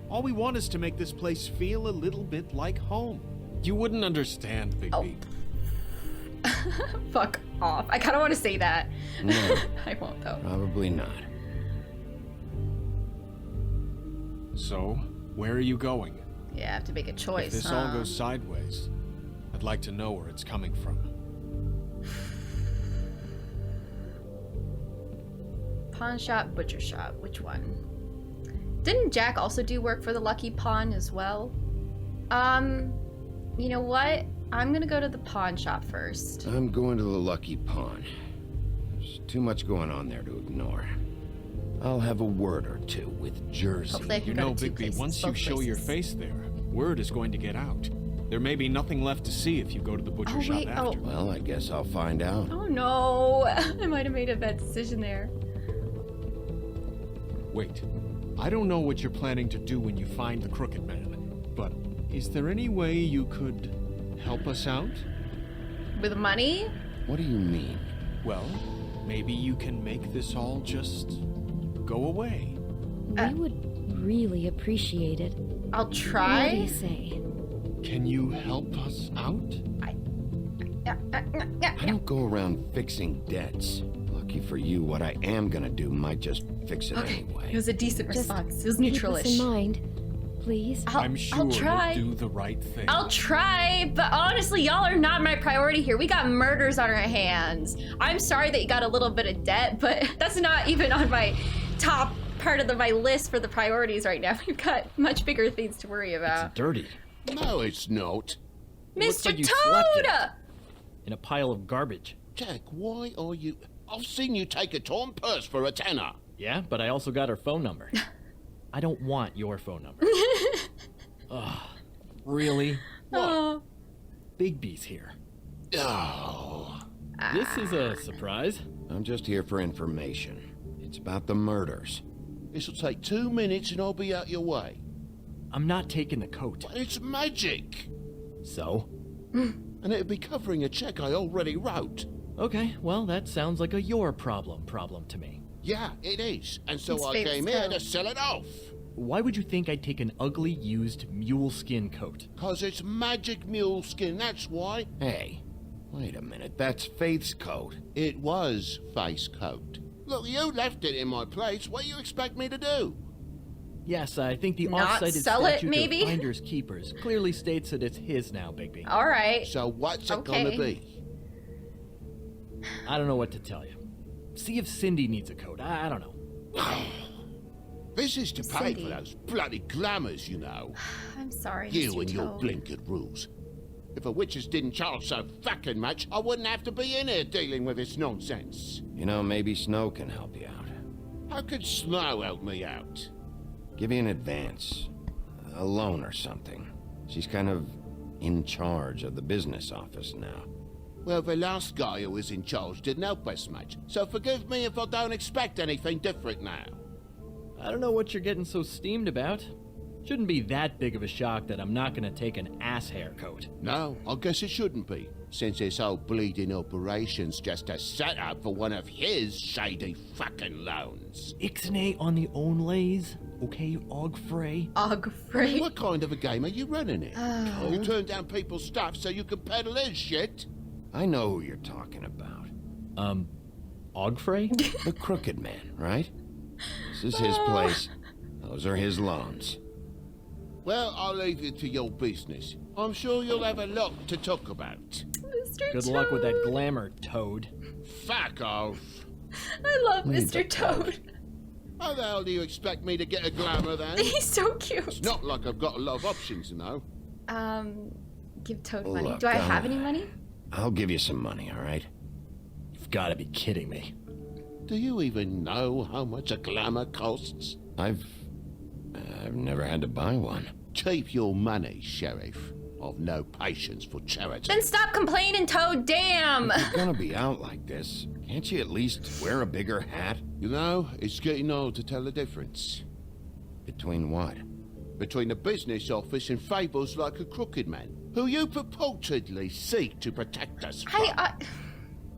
All we want is to make this place feel a little bit like home. You wouldn't understand, Bigby. Fuck off. I kind of want to say that. No. I won't, though. Probably not. So, where are you going? Yeah, I have to make a choice, If this huh? all goes sideways, I'd like to know where it's coming from. Pawn shop, butcher shop. Which one? Didn't Jack also do work for the Lucky Pawn as well? You know what? I'm gonna go to the pawn shop first. I'm going to the Lucky Pawn. There's too much going on there to ignore. I'll have a word or two with Jersey. Hopefully I can You go know, to two Bigby, places, once you both show your places. face there, word is going to get out. There may be nothing left to see if you go to the butcher shop wait, after. Well, I guess I'll find out. Oh no! I might have made a bad decision there. Wait, I don't know what you're planning to do when you find the Crooked Man, but is there any way you could help us out? With money? What do you mean? Well, maybe you can make this all just go away. We would really appreciate it. I'll What do try. you say? Can you help us out? I don't go around fixing debts. Lucky for you, what I am gonna do might just fix it Okay, anyway. it was a decent Just response. It was Keep this neutralish. in mind, please. I'm sure I'll try. you'll do the right thing. I'll try, but honestly, y'all are not my priority here. We got murders on our hands. I'm sorry that you got a little bit of debt, but that's not even on my top part of my list for the priorities right now. We've got much bigger things to worry about. It's dirty. No, it's not. Looks Mr. like you slept in it. Toad! In a pile of garbage. Jack, why are you... I've seen you take a torn purse for a tenner. Yeah, but I also got her phone number. I don't want your phone number. Ugh. Really? Oh. Bigby's here. Oh. This is a surprise. I'm just here for information. It's about the murders. This'll take 2 minutes and I'll be out your way. I'm not taking the coat. But it's magic. So? And it'll be covering a check I already wrote. Okay, well, that sounds like a your problem to me. Yeah, it is. And so It's I Felix came here coat. to sell it off. Why would you think I'd take an ugly, used mule skin coat? 'Cause it's magic mule skin, that's why. Hey, wait a minute, that's Faith's coat. It was face coat. Look, you left it in my place. What do you expect me to do? Yes, I think the Not off-cited sell it, statute maybe? of Finders Keepers clearly states that it's his now, Bigby. All right. So what's it Okay. gonna be? I don't know what to tell you. See if Cindy needs a coat. I don't know. This is to pay Cindy. for those bloody glamours, you know. I'm sorry, You Mr. and your Toad. blinkered rules. If the witches didn't charge so fucking much, I wouldn't have to be in here dealing with this nonsense. You know, maybe Snow can help you out. How could Snow help me out? Give you an advance. A loan or something. She's kind of in charge of the business office now. Well, the last guy who was in charge didn't help us much, so forgive me if I don't expect anything different now. I don't know what you're getting so steamed about. Shouldn't be that big of a shock that I'm not gonna take an ass hair coat. No, I guess it shouldn't be, since this whole bleeding operation's just a setup for one of his shady fucking loans. Ixnay on the own lays, okay, Og Frey? Og Frey. What kind of a game are you running it? Oh. You turn down people's stuff so you can peddle his shit? I know who you're talking about. Og Frey? The Crooked Man, right? This is his place. Those are his loans. Well, I'll leave it to your business. I'm sure you'll have a lot to talk about. Mr. Good Toad. luck with that glamour, Toad. Fuck off. I love Leave the Mr. Toad. How the hell do you expect me to get a glamour then? He's so cute. It's not like I've got a lot of options, you know. Give Toad money. Look, Do I have any money? I'll give you some money, all right? You've gotta be kidding me. Do you even know how much a glamour costs? I've never had to buy one. Keep your money, Sheriff. I've no patience for charity. Then stop complaining, Toad. Damn. If you're gonna be out like this, can't you at least wear a bigger hat? You know, it's getting old to tell the difference. Between what? Between the business office and fables like a crooked man, who you purportedly seek to protect us from.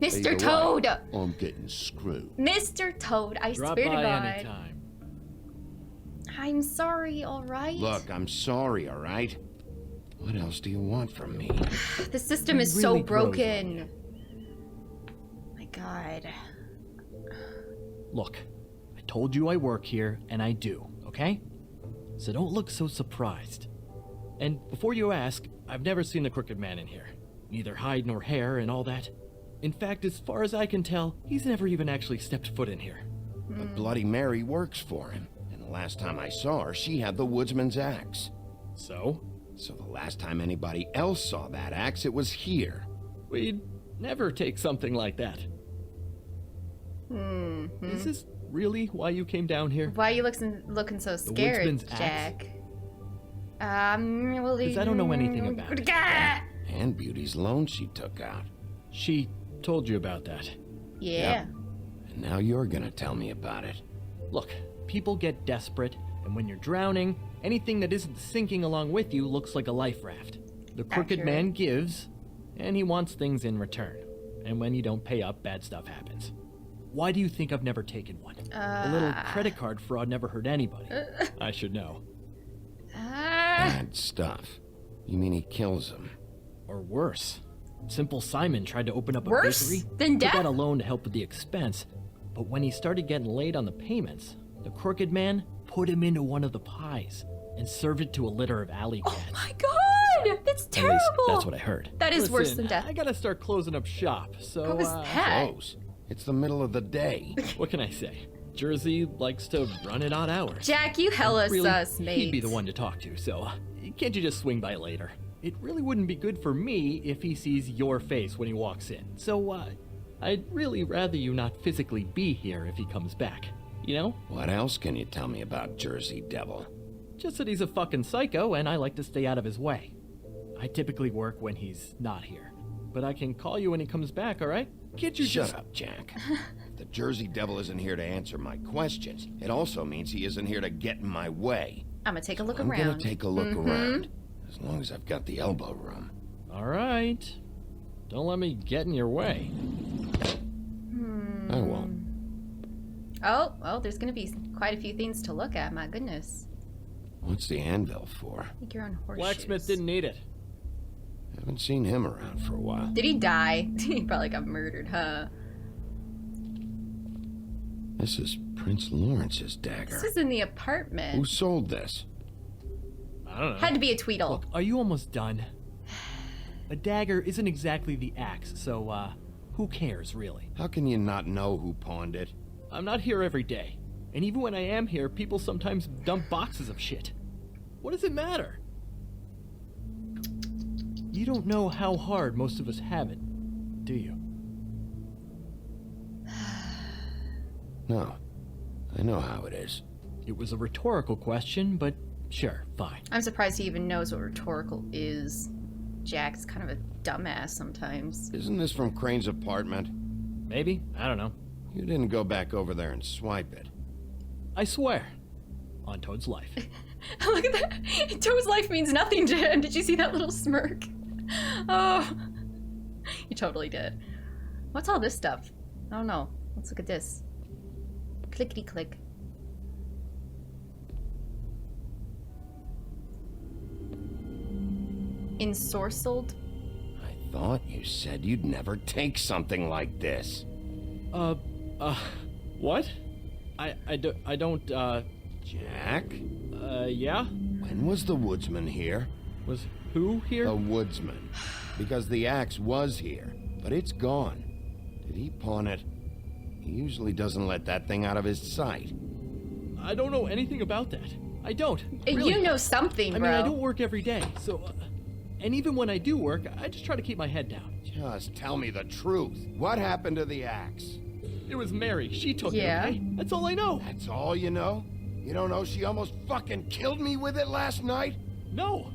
Mr. Either way, Toad. I'm getting screwed. Mr. Toad, I Drop swear to by God. anytime. I'm sorry, alright? Look, I'm sorry, all right? What else do you want from me? The system is Really so grows on broken. My God. Look, I told you I work here, and I do, okay? So don't look so surprised. And before you ask, I've never seen the Crooked Man in here. Neither hide nor hair and all that. In fact, as far as I can tell, he's never even actually stepped foot in here. But Bloody Mary works for him. And the last time I saw her, she had the woodsman's axe. So? So the last time anybody else saw that axe, it was here. We'd never take something like that. Is this really why you came down here? Why are you looking so scared, woodsman's axe? Jack? Well, 'Cause I don't know anything about it. And Beauty's loan she took out. She told you about that. Yeah. And now you're gonna tell me about it. Look, people get desperate, and when you're drowning, anything that isn't sinking along with you looks like a life raft. The Crooked Accurate. Man gives, and he wants things in return. And when you don't pay up, bad stuff happens. Why do you think I've never taken one? A little credit card fraud never hurt anybody. I should know. Bad stuff. You mean he kills him? Or worse. Simple Simon tried to open up a Worse bakery. than death? Took out a loan to help with the expense. But when he started getting late on the payments, the crooked man put him into one of the pies and served it to a litter of alley cats. Oh my god! That's terrible! At least that's what I heard. That is worse Listen, than death. I gotta start closing up shop, so... How was that? Close. It's the middle of the day. What can I say? Jersey likes to run at odd hours. Jack, you hella Really, sus, mate. He'd be the one to talk to, so can't you just swing by later? It really wouldn't be good for me if he sees your face when he walks in. So, I'd really rather you not physically be here if he comes back. You know? What else can you tell me about Jersey Devil? Just that he's a fucking psycho and I like to stay out of his way. I typically work when he's not here. But I can call you when he comes back, alright? Can't you Shut up, Jack. If the Jersey Devil isn't here to answer my questions, it also means he isn't here to get in my way. I'm gonna take a look I'm around. gonna take a look around. As long as I've got the elbow room. Alright. Don't let me get in your way. I won't. Oh, well, there's gonna be quite a few things to look at, my goodness. What's the anvil for? Make your own horseshoes. Blacksmith didn't need it. Haven't seen him around for a while. Did he die? He probably got murdered, huh? This is Prince Lawrence's dagger. This is in the apartment. Who sold this? I don't know. Had to be a Tweedle. Look, are you almost done? A dagger isn't exactly the axe, so, who cares, really? How can you not know who pawned it? I'm not here every day. And even when I am here, people sometimes dump boxes of shit. What does it matter? You don't know how hard most of us have it, do you? No. I know how it is. It was a rhetorical question, but sure, fine. I'm surprised he even knows what rhetorical is. Jack's kind of a dumbass sometimes. Isn't this from Crane's apartment? Maybe? I don't know. You didn't go back over there and swipe it. I swear. On Toad's life. Look at that. Toad's life means nothing to him. Did you see that little smirk? Oh. You totally did. What's all this stuff? I don't know. Let's look at this. Clickety click. Ensorcelled? I thought you said you'd never take something like this. What? I don't, Jack? Yeah? When was the woodsman here? Was who here? The woodsman. Because the axe was here, but it's gone. Did he pawn it? He usually doesn't let that thing out of his sight. I don't know anything about that. I don't. You Really. know something, bro. I mean, I don't work every day, so... and even when I do work, I just try to keep my head down. Just tell me the truth. What happened to the axe? It was Mary. She took Yeah. it, okay? That's all I know. That's all you know? You don't know she almost fucking killed me with it last night? No.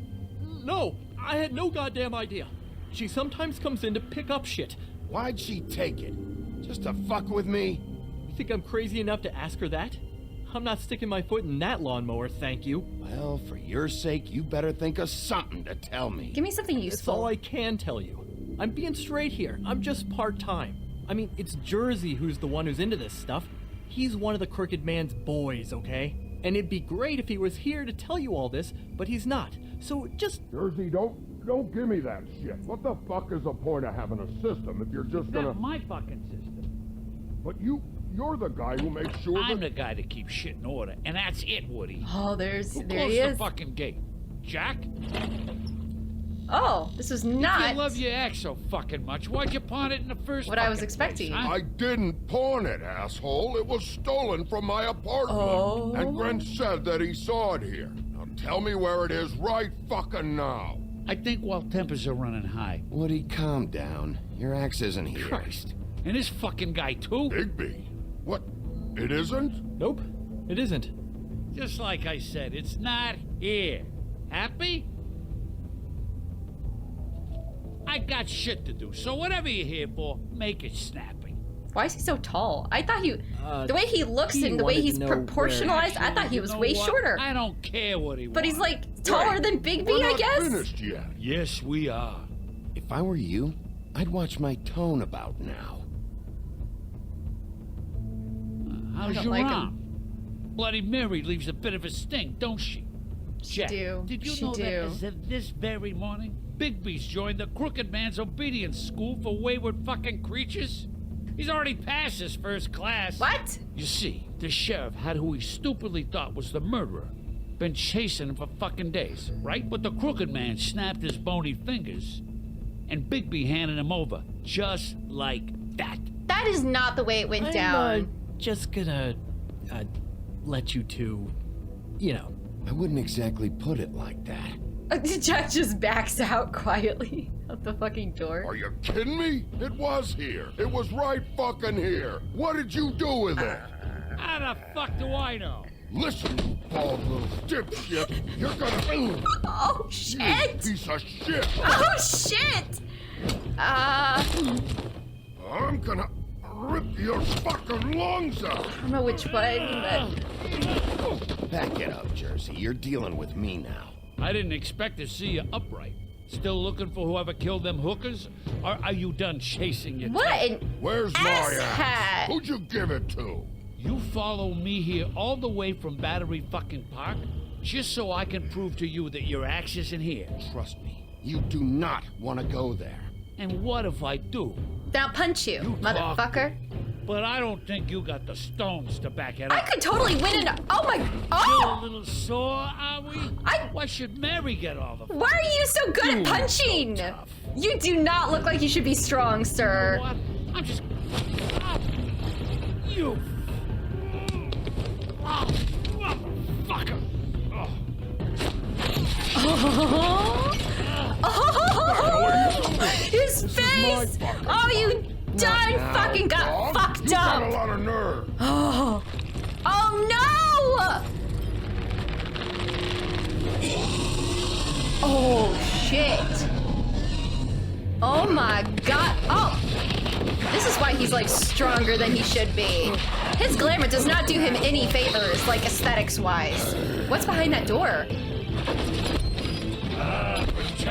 No. I had no goddamn idea. She sometimes comes in to pick up shit. Why'd she take it? Just to fuck with me? You think I'm crazy enough to ask her that? I'm not sticking my foot in that lawnmower, thank you. Well, for your sake, you better think of something to tell me. Give me something That's useful. all I can tell you. I'm being straight here. I'm just part-time. I mean, it's Jersey who's the one who's into this stuff. He's one of the crooked man's boys, okay? And it'd be great if he was here to tell you all this, but he's not. So just... Jersey, don't give me that shit. What the fuck is the point of having a system if you're just gonna... Not my fucking system. But you're the guy who makes sure I'm that... the guy that keeps shit in order, and that's it, Woody. Oh, there Who he closed is. the fucking gate? Jack? Oh, this was If not you love your ex so fucking much, why'd you pawn it in the first what I was fucking expecting. place, huh? I didn't pawn it, asshole. It was stolen from my apartment. Oh. And Gren said that he saw it here. Now tell me where it is right fucking now. I think while tempers are running high. Woody, calm down. Your axe isn't here. Christ. And this fucking guy, too? Bigby? What? It isn't? Nope, it isn't. Just like I said, it's not here. Happy? I got shit to do, so whatever you're here for, make it snappy. Why is he so tall? I thought he... the way he looks he and the way wanted to he's know where- proportionalized, I thought he You was know way what? shorter. I don't care what he But he's wants. like taller than Bigby, We're I not guess? finished yet. Yes, we are. If I were you, I'd watch my tone about now. How's don't your like arm? Bloody Mary leaves a bit of a sting, don't she? Jack, do. did you She know do. that as of this very morning, Bigby's joined the Crooked Man's obedience school for wayward fucking creatures? He's already passed his first class. What? You see, the sheriff had who he stupidly thought was the murderer. Been chasing him for fucking days, right? But the Crooked Man snapped his bony fingers, and Bigby handed him over, just like that. That is not the way it went down. Just gonna let you two, you know. I wouldn't exactly put it like that. Jack just backs out quietly out the fucking door. Are you kidding me? It was here. It was right fucking here. What did you do with it? How the fuck do I know? Listen, you bald little dipshit. You're gonna... Oh, shit! You piece of shit! Oh, shit! I'm gonna rip your fucking lungs out! I don't know which one, but... Back it up, Jersey. You're dealing with me now. I didn't expect to see you upright. Still looking for whoever killed them hookers? Or are you done chasing your What tail? an Where's my asshat. ass? Who'd you give it to? You follow me here all the way from Battery fucking Park just so I can prove to you that your axe isn't here. Trust me, you do not want to go there. And what if I do? Then I'll punch you, motherfucker. But I don't think you got the stones to back it I up. could totally win an... Oh my... Still Oh! a little sore, are we? Why should Mary get all the... Why are you so good at punching? You do not look like you should be strong, sir. What? I'm just... You... Oh, motherfucker! His face! Oh, you done fucking got fucked You got a up! lot of nerve. Oh! Oh no! Oh shit! Oh my god! Oh! This is why he's like stronger than he should be. His glamour does not do him any favors, like aesthetics-wise. What's behind that door?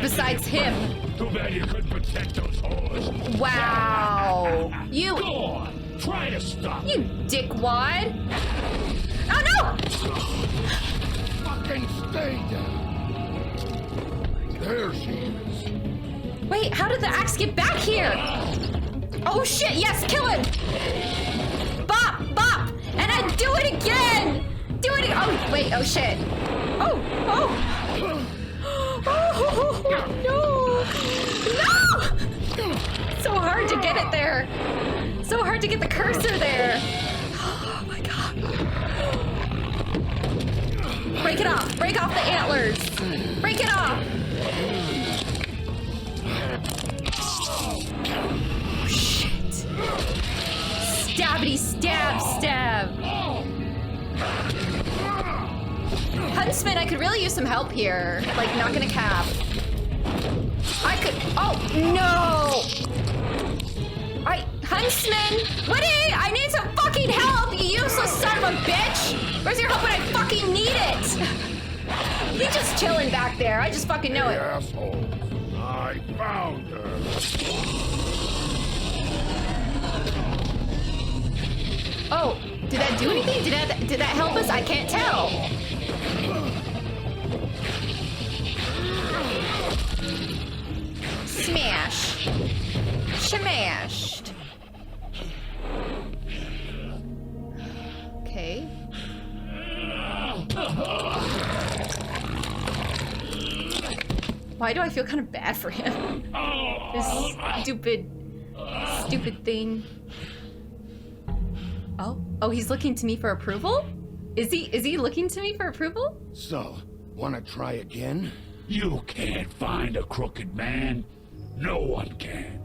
Besides him. Too bad you couldn't protect those whores. Wow. You. Go on. Try to stop. You dickwad. Oh no! Fucking stay down. There she is. Wait, how did the axe get back here? Oh shit, yes, kill him! Bop, bop! And then do it again! Do it again! Oh, wait, oh shit. Oh, oh! Oh, no! No! So hard to get it there. So hard to get the cursor there. Oh my god. Break it off. Break off the antlers. Break it off. Oh, shit. Stabbity stab stab. Huntsman, I could really use some help here. Like, knocking a cab. I could... Oh, no! Huntsman! Woody! I need some fucking help, you useless son of a bitch! Where's your help when I fucking need it? He's just chilling back there. I just fucking know it. Asshole. I found her. Oh, did that do anything? Did that help us? I can't tell. Smash. Smashed. Okay. Why do I feel kind of bad for him? This stupid thing. Oh, he's looking to me for approval? Is he looking to me for approval? So, wanna try again? You can't find a crooked man. No one can.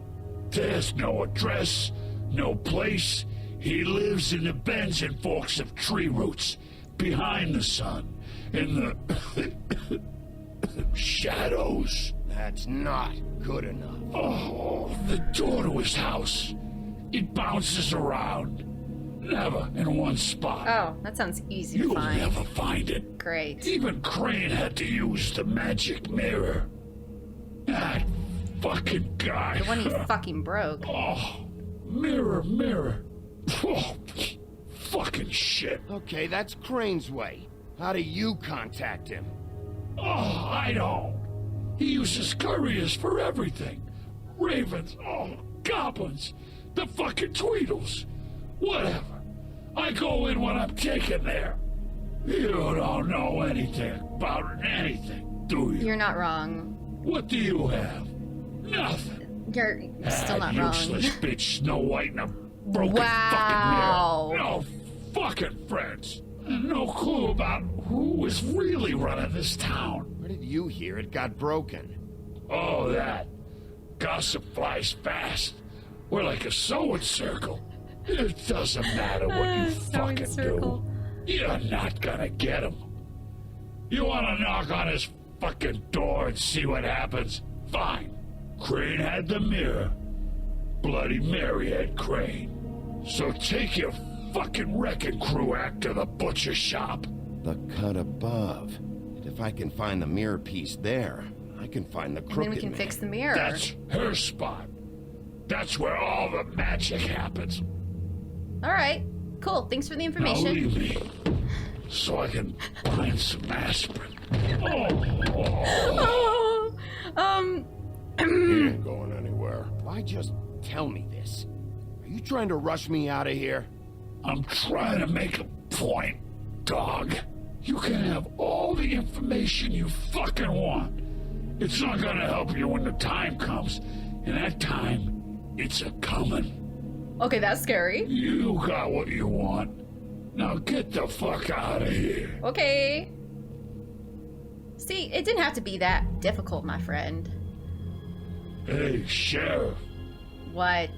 There's no address, no place. He lives in the bends and forks of tree roots, behind the sun, in the shadows. That's not good enough. Oh, the door to his house. It bounces around. Never in one spot. Oh, that sounds easy to You'll find. never find it. Great. Even Crane had to use the magic mirror. That fucking guy. The one he fucking broke. Oh, mirror, mirror. Oh, fucking shit. Okay, that's Crane's way. How do you contact him? Oh, I don't. He uses couriers for everything. Ravens, goblins, the fucking Tweedles. Whatever. I go in when I'm taken there. You don't know anything about anything, do you? You're not wrong. What do you have? Nothing. You're still not wrong. Useless bitch Snow White and a broken Wow. fucking mirror. No fucking friends. And no clue about who is really running this town. Where did you hear it got broken? Oh, that. Gossip flies fast. We're like a sewing circle. It doesn't matter what you fucking circle. do. You're not gonna get him. You wanna knock on his fucking door and see what happens? Fine. Crane had the mirror. Bloody Mary had Crane. So take your fucking wrecking crew act to the butcher shop. The cut above. And if I can find the mirror piece there, I can find the crooked And then we can man. fix the mirror. That's her spot. That's where all the magic happens. Alright. Cool. Thanks for the Now information. leave me, so I can find some aspirin. He ain't going anywhere. Why just tell me this? Are you trying to rush me out of here? I'm trying to make a point, dog. You can have all the information you fucking want. It's not gonna help you when the time comes, and that time, it's a-coming. Okay, that's scary. You got what you want. Now get the fuck out of here. Okay. See, it didn't have to be that difficult, my friend. Hey, Sheriff. What?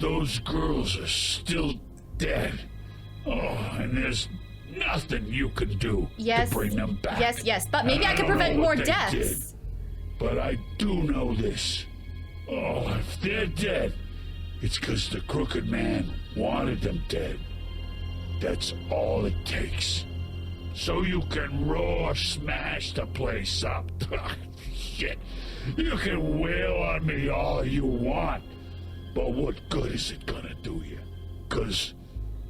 Those girls are still dead. Oh, and there's nothing you can do Yes. to bring them back. Yes, but maybe I And could don't prevent know more what they deaths. did, but I do know this. Oh, if they're dead, it's because the Crooked Man wanted them dead. That's all it takes. So you can roar smash the place up. Shit. You can wail on me all you want. But what good is it gonna do you? 'Cause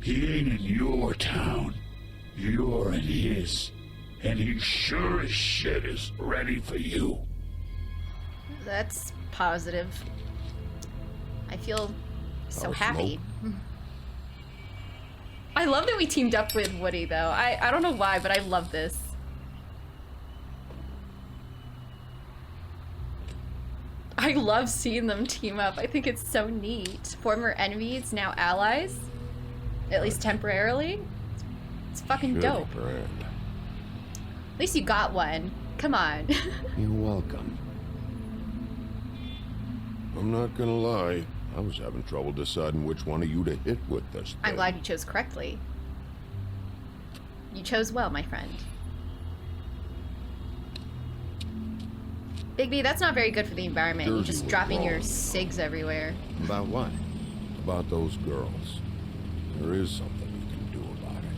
he ain't in your town. You're in his. And he sure as shit is ready for you. That's positive. I feel so happy. I love that we teamed up with Woody, though. I don't know why, but I love this. I love seeing them team up. I think it's so neat. Former enemies, now allies. At least temporarily. It's fucking dope. At least you got one. Come on. You're welcome. I'm not gonna lie. I was having trouble deciding which one of you to hit with this thing. I'm glad you chose correctly. You chose well, my friend. Bigby, that's not very good for the environment. You're just dropping your cigs everywhere. About what? About those girls. There is something you can do about it.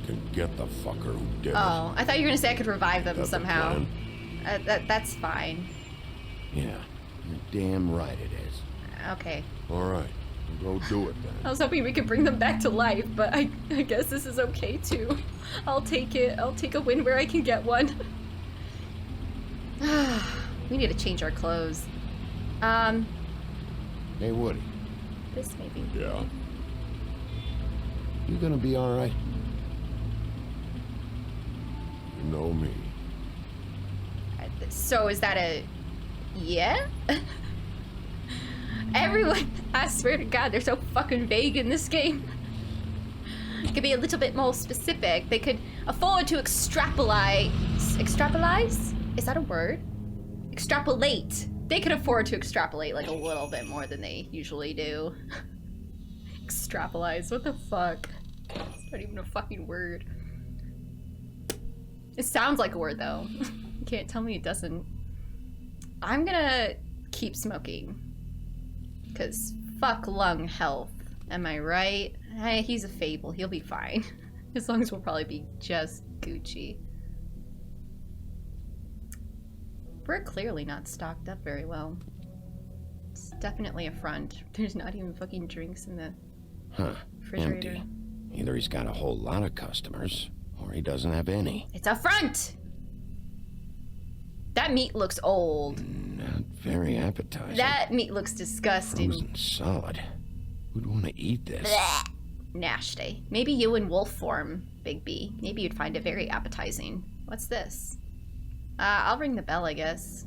You can get the fucker who did it. Oh, I thought you were gonna say I could revive them Got the somehow. plan? That's fine. Yeah, you're damn right it is. Okay. All right, go do it then. I was hoping we could bring them back to life, but I guess this is okay too. I'll take it. I'll take a win where I can get one. We need to change our clothes. Hey, Woody. This maybe. Yeah? You gonna be all right? You know me. So is that a yeah? Everyone, I swear to God, they're so fucking vague in this game. It could be a little bit more specific. They could afford to extrapolate. Extrapolate? Is that a word? Extrapolate. They could afford to extrapolate like a little bit more than they usually do. Extrapolate. What the fuck? It's not even a fucking word. It sounds like a word though. You can't tell me it doesn't. I'm gonna keep smoking. Because fuck lung health. Am I right? Hey, he's a fable. He'll be fine. As long as we'll probably be just Gucci. We're clearly not stocked up very well. It's definitely a front. There's not even fucking drinks in the Huh. refrigerator. Empty. Either he's got a whole lot of customers, or he doesn't have any. It's a front! That meat looks old. Not very appetizing. That meat looks disgusting. Frozen solid. Who'd want to eat this? Blech. Nasty. Maybe you in wolf form, Big B. Maybe you'd find it very appetizing. What's this? I'll ring the bell, I guess.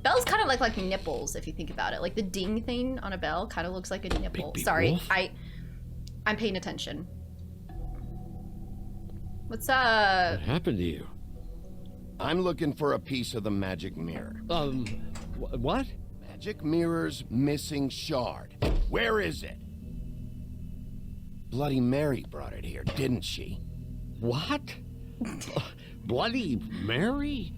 Bells kind of look like nipples, if you think about it. Like the ding thing on a bell kind of looks like a nipple. Sorry, wolf? I'm paying attention. What's What happened to you? I'm looking for a piece of the magic mirror. What? Magic mirror's missing shard. Where is it? Bloody Mary brought it here, didn't she? What? Bloody Mary?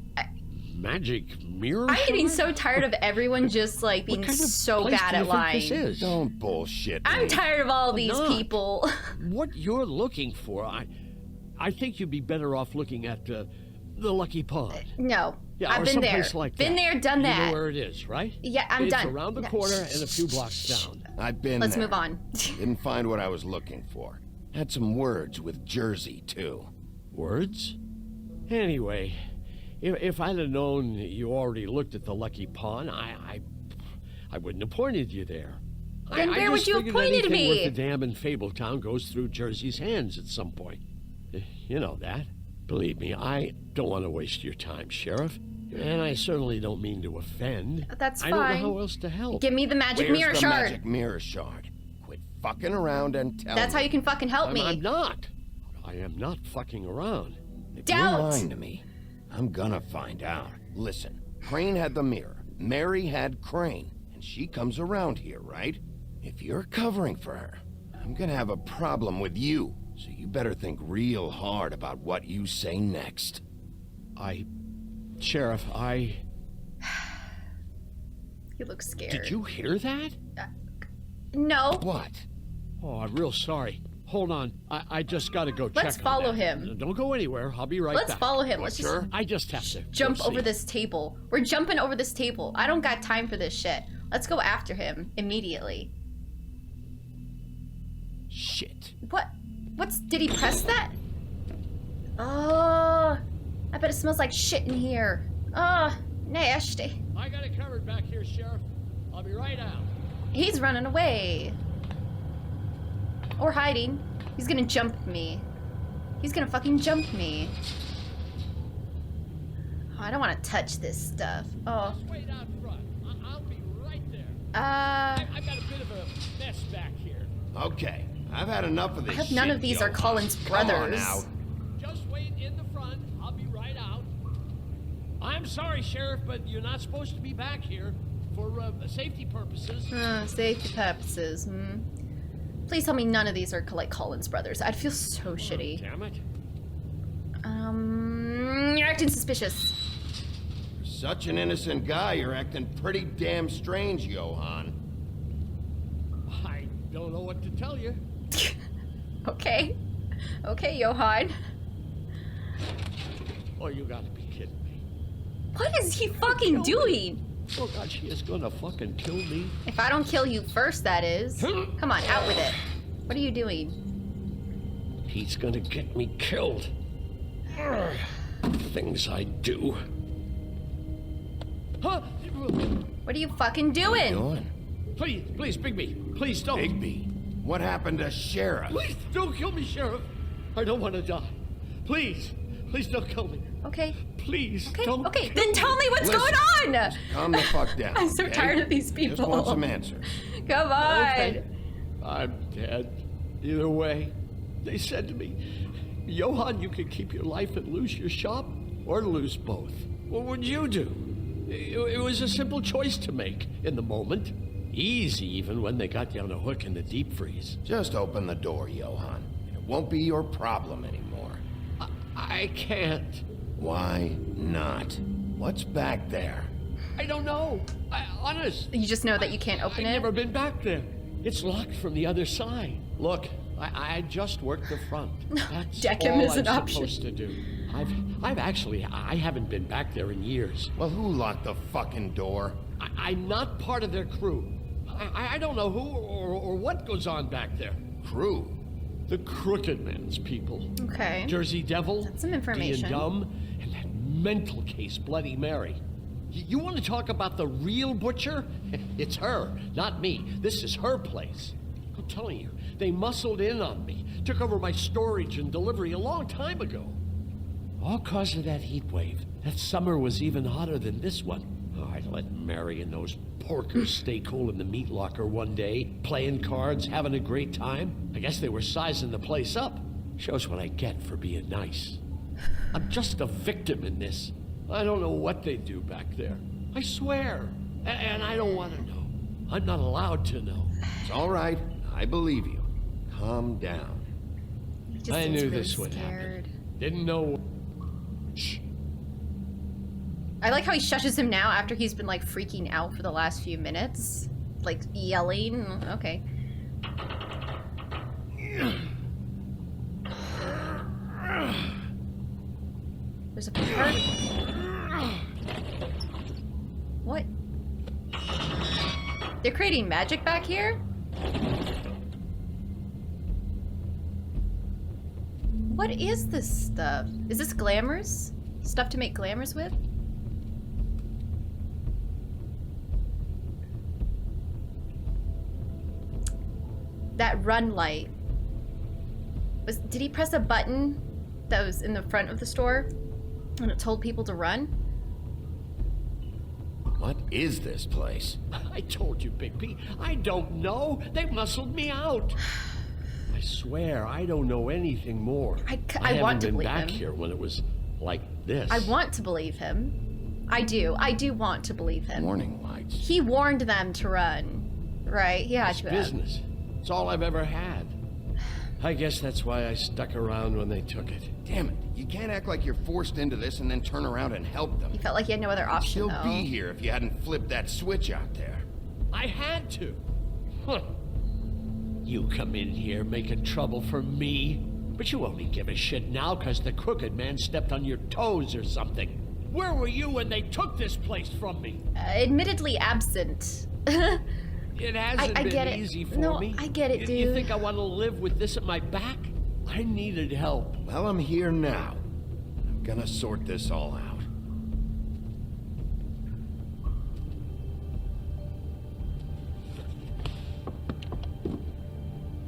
Magic mirror? I'm getting so tired of everyone just like being so bad at lying. Don't bullshit I'm me. tired of all these people. What you're looking for, I think you'd be better off looking at the Lucky Pond. No, Yeah, I've or been there. someplace like Been that. there, done You that. know where it is, right? Yeah, I'm done. It's around the No, corner and a few blocks down. I've been Let's there. move on. Didn't find what I was looking for. Had some words with Jersey, too. Words? Anyway, if I'd have known you already looked at the Lucky Pond, I wouldn't have pointed you there. Then where I would just you have figured pointed anything me? worth a damn in Fabletown goes through Jersey's hands at some point. You know that. Believe me, I don't want to waste your time, Sheriff. And I certainly don't mean to offend. That's I don't know fine. how else to help. Give me the magic Where's mirror the shard. magic mirror shard? Quit fucking around and tell That's me. how you can fucking help me. I'm not. I am not fucking around. If Doubt. you're lying to me, I'm gonna find out. Listen, Crane had the mirror. Mary had Crane. And she comes around here, right? If you're covering for her, I'm gonna have a problem with you. So you better think real hard about what you say next. Sheriff, You look scared. Did you hear that? No. What? Oh, I'm real sorry. Hold on. I just gotta go check Let's on follow that. him. Don't go anywhere. I'll be right back. Let's follow him. Let's just I just have to jump go over see. this table. We're jumping over this table. I don't got time for this shit. Let's go after him immediately. Shit. What? Did he press that? Oh, I bet it smells like shit in here. Oh, nasty. I got it covered back here, Sheriff. I'll be right out. He's running away. Or hiding. He's gonna jump me. He's gonna fucking jump me. Oh, I don't want to touch this stuff. Oh. Just wait out front. I'll be right there. I've got a bit of a mess back here. Okay, I've had enough of this I hope none shit, of these yo. are Colin's Come on brothers. now. Just wait in the front. I'll be right out. I'm sorry, Sheriff, but you're not supposed to be back here for safety purposes. Safety purposes. Please tell me none of these are like Colin's brothers. I'd feel so shitty. Damn it. You're acting suspicious. For such an innocent guy, you're acting pretty damn strange, Johan. I don't know what to tell you. Okay. Okay, Johan. Oh, you gotta be kidding me. What is he fucking doing? Oh God, she is gonna fucking kill me. If I don't kill you first, that is. Come on, out with it. What are you doing? He's gonna get me killed. Things I do. Huh? What are you fucking doing? Please, Bigby, please don't. Bigby, what happened to Sheriff? Please don't kill me, Sheriff. I don't want to die. Please don't kill me. Okay. Please Okay, don't. okay, then tell me what's Listen, going on! Calm the fuck down. I'm so okay? tired of these people. Just want some answers. Come on! Okay. I'm dead. Either way, they said to me, Johan, you could keep your life and lose your shop, or lose both. What would you do? It was a simple choice to make in the moment. Easy, even when they got you on a hook in the deep freeze. Just open the door, Johan. It won't be your problem anymore. I can't. Why not? What's back there? I don't know. Honest. You just know that you can't open I've it? never been back there. It's locked from the other side. Look, I just worked the front. That's Deck him all is I'm an option. supposed to do. I haven't been back there in years. Well, who locked the fucking door? I'm not part of their crew. I don't know who or what goes on back there. Crew? The Crooked Man's people. Okay. Jersey Devil. That's some information. D and Dumb, and that mental case, Bloody Mary. You want to talk about the real butcher? It's her, not me. This is her place. I'm telling you, they muscled in on me, took over my storage and delivery a long time ago. All cause of that heat wave. That summer was even hotter than this one. Oh, I let Mary and those porkers stay cool in the meat locker one day, playing cards, having a great time. I guess they were sizing the place up. Shows what I get for being nice. I'm just a victim in this. I don't know what they do back there. I swear. And I don't want to know. I'm not allowed to know. It's all right. I believe you. Calm down. I knew this would happen. Didn't know. Shh. I like how he shushes him now after he's been like freaking out for the last few minutes. Like yelling. Okay. There's a part. What? They're creating magic back here? What is this stuff? Is this glamours? Stuff to make glamours with? That run light. Did he press a button that was in the front of the store and it told people to run? What is this place? I told you, Bigby. I don't know. They muscled me out. I swear, I don't know anything more. I want to haven't been believe back him. here when it was like this. I want to believe him. I do. I do want to believe him. Warning lights. He warned them to run, right? He had It's to have. business. It's all I've ever had. I guess that's why I stuck around when they took it. Damn it. You can't act like you're forced into this and then turn around and help them. He felt like he had no other You'd option, still though. be here if you hadn't flipped that switch out there. I had to. Huh. You come in here making trouble for me, but you only give a shit now because the Crooked Man stepped on your toes or something. Where were you when they took this place from me? Admittedly absent. It hasn't I been get it. easy for No, me. I get it, dude. You think I want to live with this at my back? I needed help. Well, I'm here now. I'm gonna sort this all out.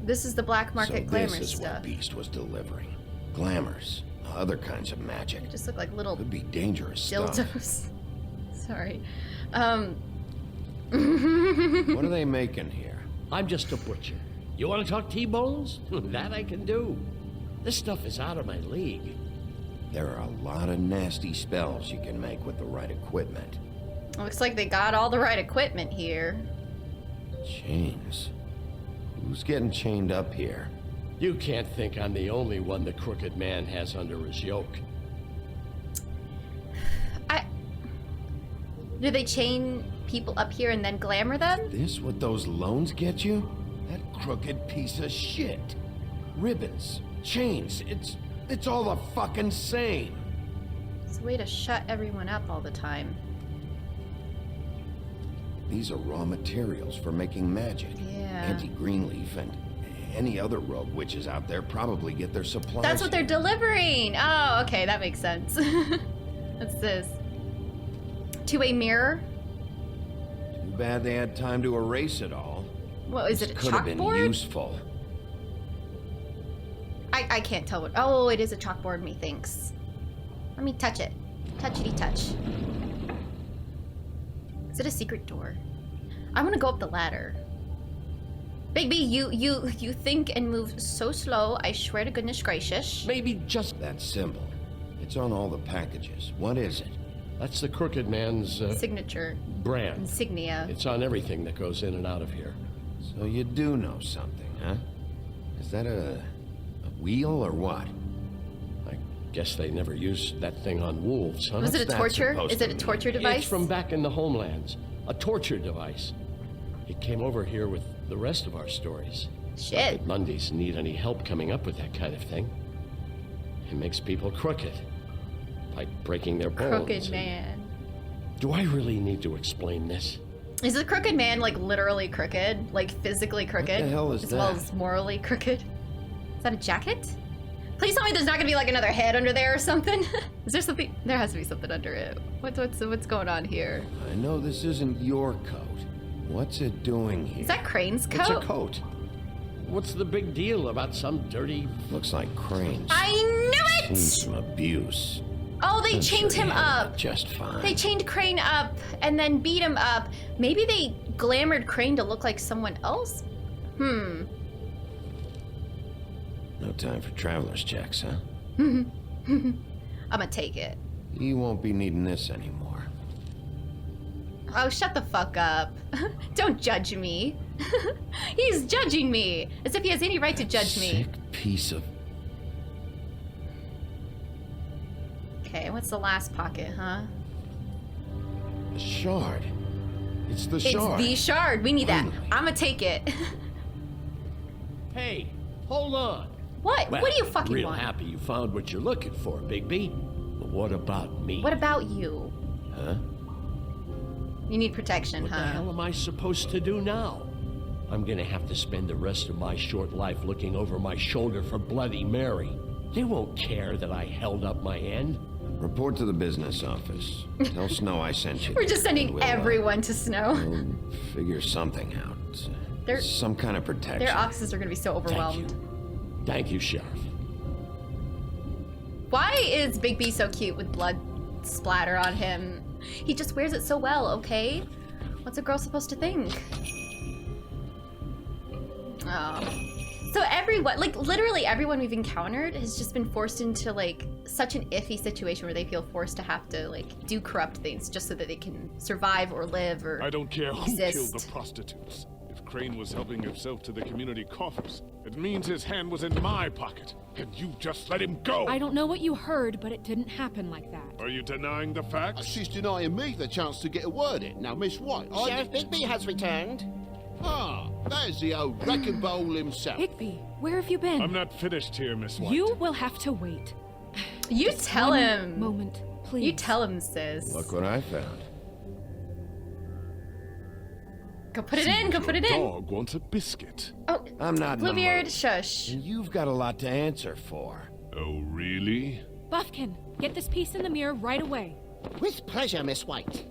This is the black market so glamour this is stuff. what Beast was delivering. Glamours, other kinds of magic. Just look like little Could be dangerous stuff. dildos. Sorry. What are they making here? I'm just a butcher. You want to talk T-bones? That I can do. This stuff is out of my league. There are a lot of nasty spells you can make with the right equipment. Looks like they got all the right equipment here. Chains. Who's getting chained up here? You can't think I'm the only one the Crooked Man has under his yoke. Do they chain people up here and then glamour them? This what those loans get you? That crooked piece of shit. Ribbons, chains, it's all the fucking same. It's a way to shut everyone up all the time. These are raw materials for making magic. Yeah. Auntie Greenleaf and any other rogue witches out there probably get their supplies. That's what they're delivering! Oh, okay, that makes sense. What's this? Two-way mirror? Too bad they had time to erase it all. What, is it a Could have been chalkboard? useful. I can't tell what... Oh, it is a chalkboard, methinks. Let me touch it. Touchity touch. Is it a secret door? I'm gonna go up the ladder. Bigby, you think and move so slow, I swear to goodness gracious. Maybe just that symbol. It's on all the packages. What is it? That's the Crooked Man's signature. Brand. Insignia. It's on everything that goes in and out of here. So you do know something, huh? Is that a wheel or what? I guess they never used that thing on wolves, huh? Was it a torture? Is it a torture device? It's from back in the homelands. A torture device. It came over here with the rest of our stories. Shit. Not that Mondays need any help coming up with that kind of thing. It makes people crooked. By breaking their bones. Crooked Man. Do I really need to explain this? Is the crooked man like literally crooked? Like physically crooked? What the hell is as well that? as morally crooked? Is that a jacket? Please tell me there's not gonna be like another head under there or something. Is there something? There has to be something under it. What's going on here? I know this isn't your coat. What's it doing here? Is that Crane's It's coat? a coat. What's the big deal about some dirty... Looks like Crane's. I knew it! Seen some abuse. Oh, they I'm chained sure him he handled up. it just fine. They chained Crane up and then beat him up. Maybe they glamored Crane to look like someone else? No time for traveler's checks, huh? I'ma take it. You won't be needing this anymore. Oh, shut the fuck up. Don't judge me. He's judging me. As if he has any right to judge me. Sick piece of... Okay, what's the last pocket, huh? A shard. It's the It's shard. the shard. We need that. I'ma take it. Hey, hold on. What? Well, What do you fucking real want? happy you found what you're looking for, Bigby. But what about me? What about you? Huh? You need protection, What the huh? hell am I supposed to do now? I'm gonna have to spend the rest of my short life looking over my shoulder for Bloody Mary. They won't care that I held up my end. Report to the business office. Tell Snow I sent you. We're just sending We'll, everyone to Snow. We'll figure something out. They're- Some kind of protection. Their offices are gonna be so overwhelmed. Thank you, Sheriff. Why is Big B so cute with blood splatter on him? He just wears it so well, okay? What's a girl supposed to think? Oh. So everyone, like literally everyone we've encountered has just been forced into like such an iffy situation where they feel forced to have to like do corrupt things just so that they can survive or live or I don't care who exist. killed the prostitutes. If Crane was helping himself to the community coffers, it means his hand was in my pocket, and you just let him go! I don't know what you heard, but it didn't happen like that. Are you denying the facts? She's denying me the chance to get a word in. Now, Miss White, Sheriff Bigby has returned. Ah, there's the old wrecking ball himself. Bigby, where have you been? I'm not finished here, Miss White. You will have to wait. You Just tell one him. Moment, please. You tell him, sis. Look what I found. Go put it in. Go put it in. Dog wants a biscuit. Oh, I'm not in the Bluebeard, mood. shush. And you've got a lot to answer for. Oh, really? Buffkin, get this piece in the mirror right away. With pleasure, Miss White.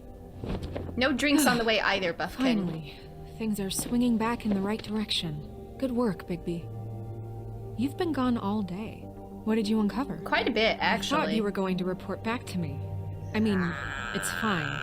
No drinks on the way either, Buffkin. Finally, things are swinging back in the right direction. Good work, Bigby. You've been gone all day. What did you uncover? Quite a bit, actually. I thought you were going to report back to me. I mean, it's fine.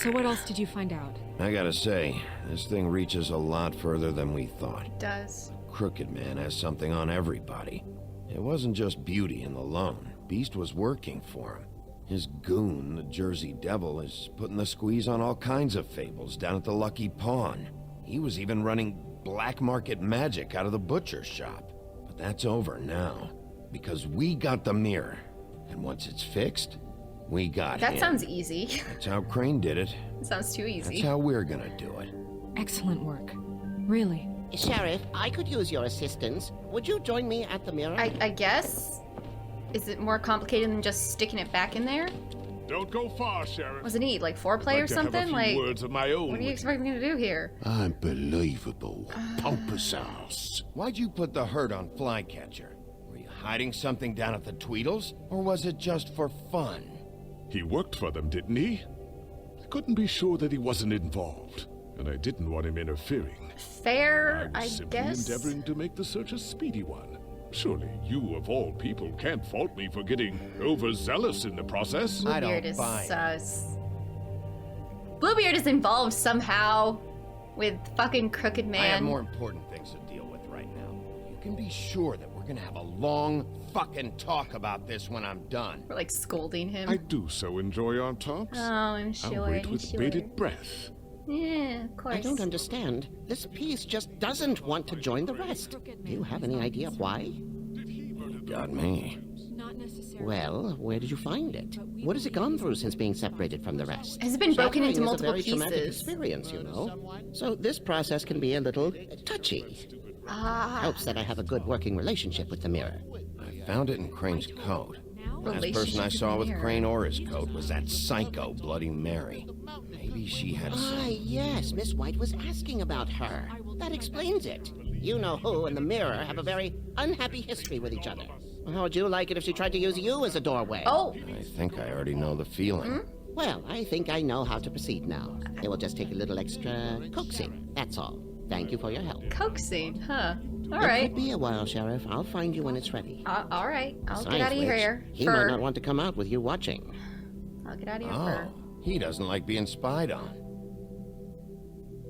So what else did you find out? I gotta say, this thing reaches a lot further than we thought. It does. Crooked Man has something on everybody. It wasn't just Beauty and the Lone. Beast was working for him. His goon, the Jersey Devil, is putting the squeeze on all kinds of fables down at the Lucky Pawn. He was even running black market magic out of the butcher shop. But that's over now, because we got the mirror. And once it's fixed, we got That him. sounds easy. That's how Crane did it. It sounds too easy. That's how we're gonna do it. Excellent work. Really. Sheriff, I could use your assistance. Would you join me at the mirror? I guess. Is it more complicated than just sticking it back in there? Don't go far, Sheriff. What's it need? Like foreplay or something? Have a few words of my own. What are you expecting me to do here? Unbelievable. Pompous ass. Why'd you put the hurt on Flycatcher? Were you hiding something down at the Tweedles? Or was it just for fun? He worked for them, didn't he? I couldn't be sure that he wasn't involved, and I didn't want him interfering. Fair, I I was simply guess. endeavoring to make the search a speedy one. Surely you, of all people, can't fault me for getting overzealous in the process. Bluebeard is sus. Bluebeard is involved somehow with fucking Crooked Man. I have more important things to deal with right now. You can be sure that we're gonna have a long fucking talk about this when I'm done. We're like scolding him. I do so enjoy our talks. Oh, I'm sure. I'll wait I'm with sure. bated breath. Yeah, of course. I don't understand. This piece just doesn't want to join the rest. Do you have any idea why? Got me. Not necessarily. Well, where did you find it? What has it gone through since being separated from the rest? Has it been broken into Shattering multiple is a very traumatic pieces? experience, you know. So this process can be a little touchy. Ah. Helps that I have a good working relationship with the mirror. I found it in Crane's coat. Last person I saw with Crane or his coat was that psycho Bloody Mary. Maybe she had Ah, yes, Miss White was asking about her. That explains it. You know who and the mirror have a very unhappy history with each other. How would you like it if she tried to use you as a doorway? Oh. I think I already know the feeling. Well, I think I know how to proceed now. It will just take a little extra coaxing, that's all. Thank you for your help. Coaxing, huh? All It right. could be a while, Sheriff. I'll find you when it's ready. All right. I'll get Besides out of which, here. He might not want to come out with you watching. I'll get out of here. Oh, he doesn't like being spied on.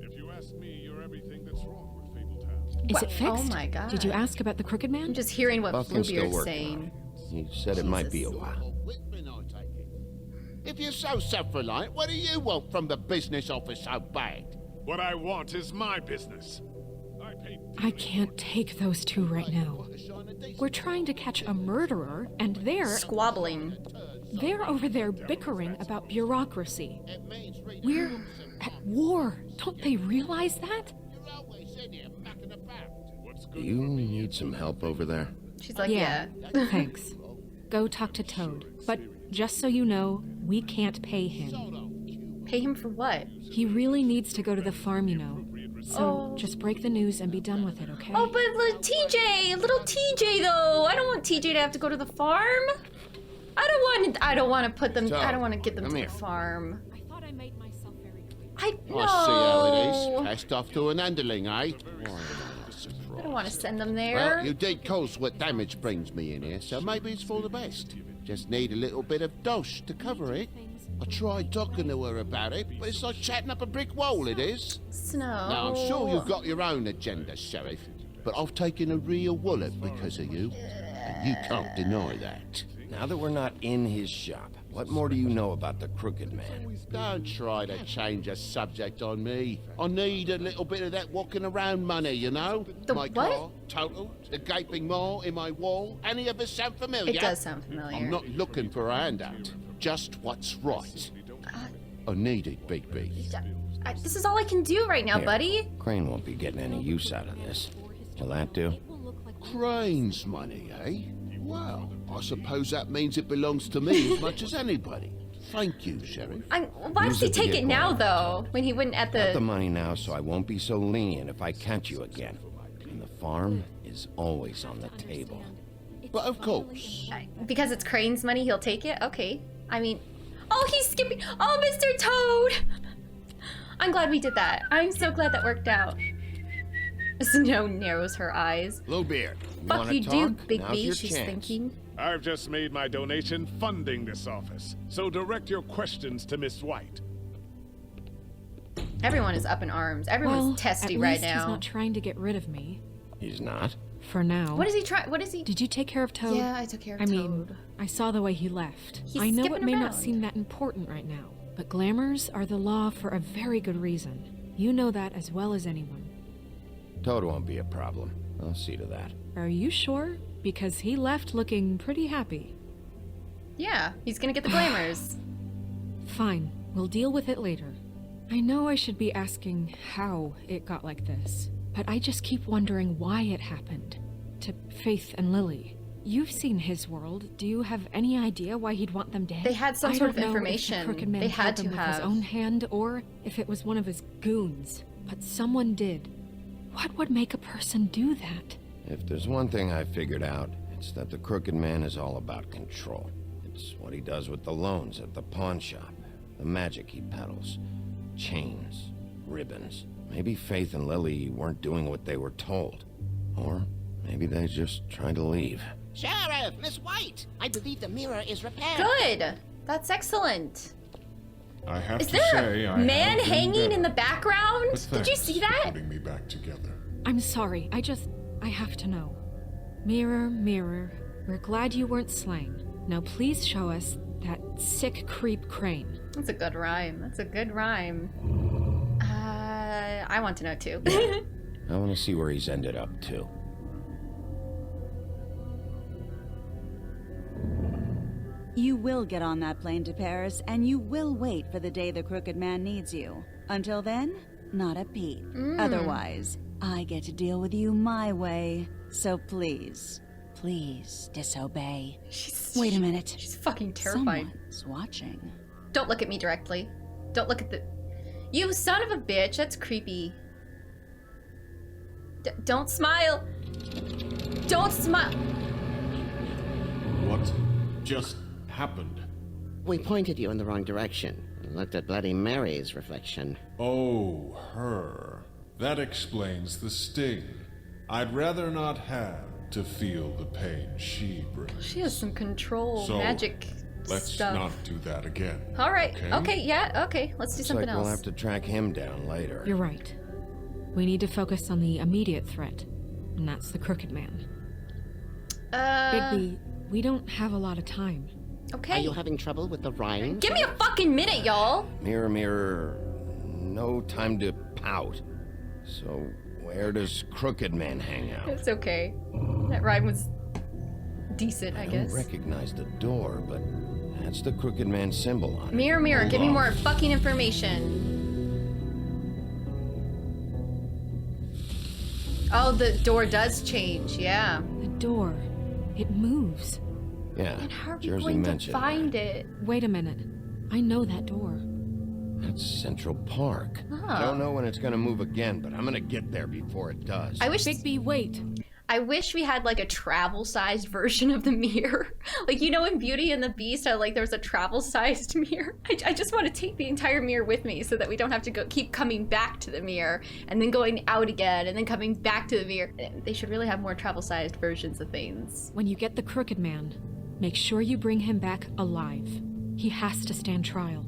If you ask me, you're everything that's wrong with Fabletown. Is it fixed? Oh my god. Did you ask about the Crooked Man? I'm just hearing what Buffkin's still Bluebeard's working saying. He said it might be a while. If you're so self-reliant, what do you want from the business office so bad? What I want is my business. I can't take those two right now. We're trying to catch a murderer, and they're... Squabbling. They're over there bickering about bureaucracy. We're at war. Don't they realize that? Do you need some help over there? She's like, yeah. Thanks. Go talk to Toad. But just so you know, we can't pay him. Pay him for what? He really needs to go to the farm, you know. So Oh. just break the news and be done with it, okay? Oh, but little TJ though. I don't want TJ to have to go to the farm. I don't want to put them. I don't want to get them to the farm. I thought I made myself very clear. I know. I see how it is. Passed off to an underling, eh? I don't want to send them there. Well, you did cause what damage brings me in here, so maybe it's for the best. Just need a little bit of dosh to cover it. I tried talking to her about it, but it's like chatting up a brick wall, it is. Snow. Now, I'm sure you've got your own agenda, Sheriff, but I've taken a real wallet because of you, and you can't deny that. Now that we're not in his shop, what more do you know about the Crooked Man? Don't try to change a subject on me. I need a little bit of that walking around money, you know? The my what? car, total, the gaping maw in my wall. Any of us sound familiar? It does sound familiar. I'm not looking for a handout. Just what's right. I need it, Big B. This is all I can do right now, Here, buddy. Crane won't be getting any use out of this. Will that do? Crane's money, eh? Well, I suppose that means it belongs to me as much as anybody. Thank you, Sheriff. Why does Use he it to take get it now, going. though? When he wouldn't at Got the the... money now, so I won't be so lenient if I catch you again. And the farm is always on the table. But of course. Because it's Crane's money, he'll take it? Okay. I mean... Oh, he's skipping... Oh, Mr. Toad! I'm glad we did that. I'm so glad that worked out. Snow narrows her eyes. Bluebeard, Fuck you do, Big Now's B, your she's chance. thinking. I've just made my donation funding this office, so direct your questions to Miss White. Everyone is up in arms. Everyone's Well, testy at right least now. he's not trying to get rid of me. He's not? For now. What is he trying? What is he? Did you take care of Toad? Yeah, I took care of I Toad. mean, I saw the way he left. He's I know it skipping may around. not seem that important right now, but glamours are the law for a very good reason. You know that as well as anyone. Toad won't be a problem. I'll see to that. Are you sure? Because he left looking pretty happy. Yeah, he's gonna get the glamours. Fine, we'll deal with it later. I know I should be asking how it got like this, but I just keep wondering why it happened. To Faith and Lily. You've seen his world. Do you have any idea why he'd want them dead? They had some I sort of don't know if the information. Crooked Man They had killed them to with his have. own hand, or if it was one of his goons. But someone did. What would make a person do that? If there's one thing I figured out, it's that the Crooked Man is all about control. It's what he does with the loans at the pawn shop, the magic he peddles, chains, ribbons. Maybe Faith and Lily weren't doing what they were told. Or maybe they just tried to leave. Sheriff, Miss White! I believe the mirror is repaired. Good. That's excellent. I have Is to there say, a I man have been hanging better, in the background? but Did you thanks see for that? putting me back together. I'm sorry, I have to know. Mirror, mirror, we're glad you weren't slain. Now please show us that sick creep Crane. That's a good rhyme. That's a good rhyme. I want to know too. I want to see where he's ended up, too. You will get on that plane to Paris, and you will wait for the day the Crooked Man needs you. Until then, not a peep. Otherwise, I get to deal with you my way. So please, please disobey. Wait a minute. She's fucking terrified. Someone's watching. Don't look at me directly. Don't look at the... You son of a bitch, that's creepy. Don't smile. Don't smile. What just happened? We pointed you in the wrong direction and looked at Bloody Mary's reflection. Oh, her. That explains the sting. I'd rather not have to feel the pain she brings. She has some control magic let's stuff. not do that again. All right. Okay, yeah, okay. Let's do something like else. We'll have to track him down later. You're right. We need to focus on the immediate threat, and that's the Crooked Man. Bigby, we don't have a lot of time. Okay. Are you having trouble with the rhyme? Give me a fucking minute, y'all. Mirror, mirror, no time to pout. So, where does Crooked Man hang out? It's okay. That rhyme was decent, I guess. I don't recognize the door, but that's the Crooked Man symbol on it. Mirror, mirror, Hold give me on. more fucking information. Oh, the door does change, yeah. The door, it moves. Yeah, And how are we Jersey going to mentioned find it? Wait a minute. I know that door. That's Central Park. Oh. I don't know when it's gonna move again, but I'm gonna get there before it does. I wish Bigby, wait. I wish we had like a travel-sized version of the mirror. Like, you know, in Beauty and the Beast, how like there's a travel-sized mirror. I just want to take the entire mirror with me so that we don't have to keep coming back to the mirror and then going out again and then coming back to the mirror. They should really have more travel-sized versions of things. When you get the Crooked Man, make sure you bring him back alive. He has to stand trial.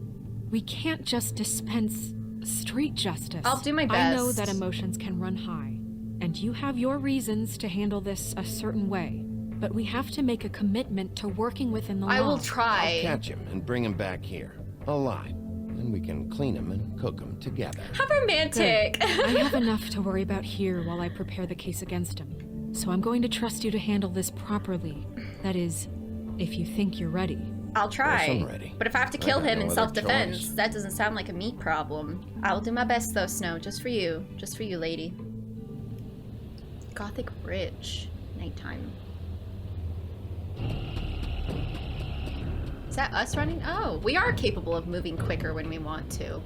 We can't just dispense street justice. I'll do my I know best. that emotions can run high, and you have your reasons to handle this a certain way, but we have to make a commitment to working within the law. I will try. I'll catch him and bring him back here, alive. Then we can clean him and cook him together. How romantic. Good. I have enough to worry about here while I prepare the case against him. So I'm going to trust you to handle this properly. That is, if you think you're ready. I'll try. Yes, I'm ready. But if I have to kill got him no in other self-defense, choice. that doesn't sound like a me problem. I will do my best though, Snow. Just for you. Just for you, lady. Gothic Ridge. Nighttime. Is that us running? Oh, we are capable of moving quicker when we want to.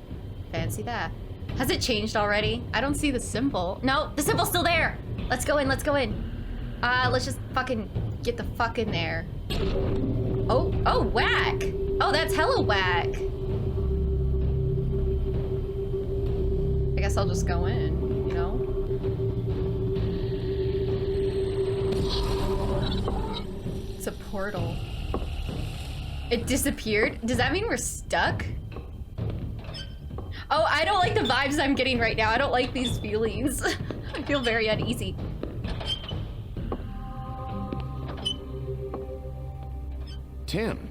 Fancy that. Has it changed already? I don't see the symbol. No, the symbol's still there. Let's go in, let's go in. Let's just fucking get the fuck in there. Oh, whack. Oh, that's hella whack. I guess I'll just go in, you know? It's a portal. It disappeared? Does that mean we're stuck? Oh, I don't like the vibes I'm getting right now. I don't like these feelings. I feel very uneasy. Tim,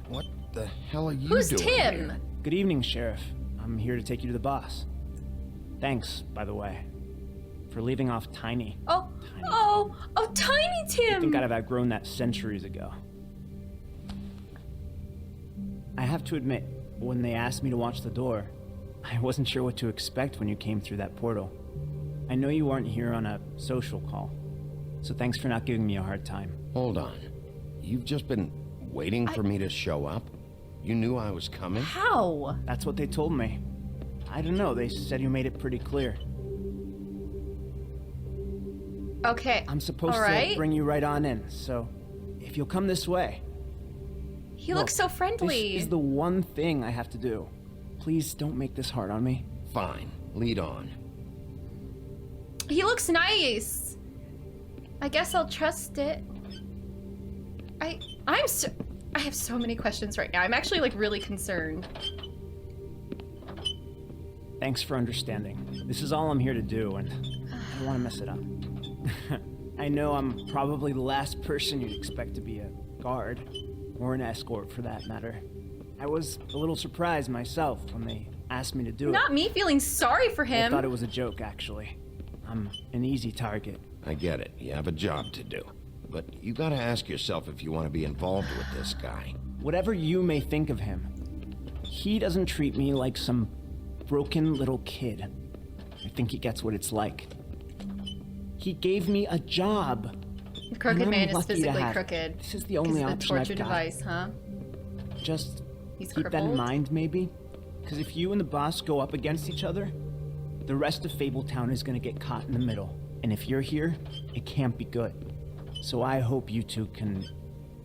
what the hell are you Who's doing Tim? here? Good evening, Sheriff. I'm here to take you to the boss. Thanks, by the way, for leaving off Tiny. Tiny Tim! I think I'd have outgrown that centuries ago. I have to admit, when they asked me to watch the door, I wasn't sure what to expect when you came through that portal. I know you weren't here on a social call, so thanks for not giving me a hard time. Hold on. You've just been waiting for me to show up? You knew I was coming? How? That's what they told me. I don't know, they said you made it pretty clear. Okay. I'm supposed to bring you right on in, so if you'll come this way. He looks so friendly. This is the one thing I have to do. Please don't make this hard on me. Fine. Lead on. He looks nice. I guess I'll trust it. I have so many questions right now. I'm actually like really concerned. Thanks for understanding. This is all I'm here to do, and I don't want to mess it up. I know I'm probably the last person you'd expect to be a guard, or an escort for that matter. I was a little surprised myself when they asked me to do it. Not me feeling sorry for I him. thought it was a joke, actually. I'm an easy target. I get it. You have a job to do. But you gotta ask yourself if you want to be involved with this guy. Whatever you may think of him, he doesn't treat me like some broken little kid. I think he gets what it's like. He gave me a job. The Crooked and I'm Man is lucky to physically have it. crooked. This is the only Because of option I've the torture got. device, huh? Just He's keep that in crippled? mind, maybe. Because if you and the boss go up against each other, the rest of Fabletown is gonna get caught in the middle. And if you're here, it can't be good. So I hope you two can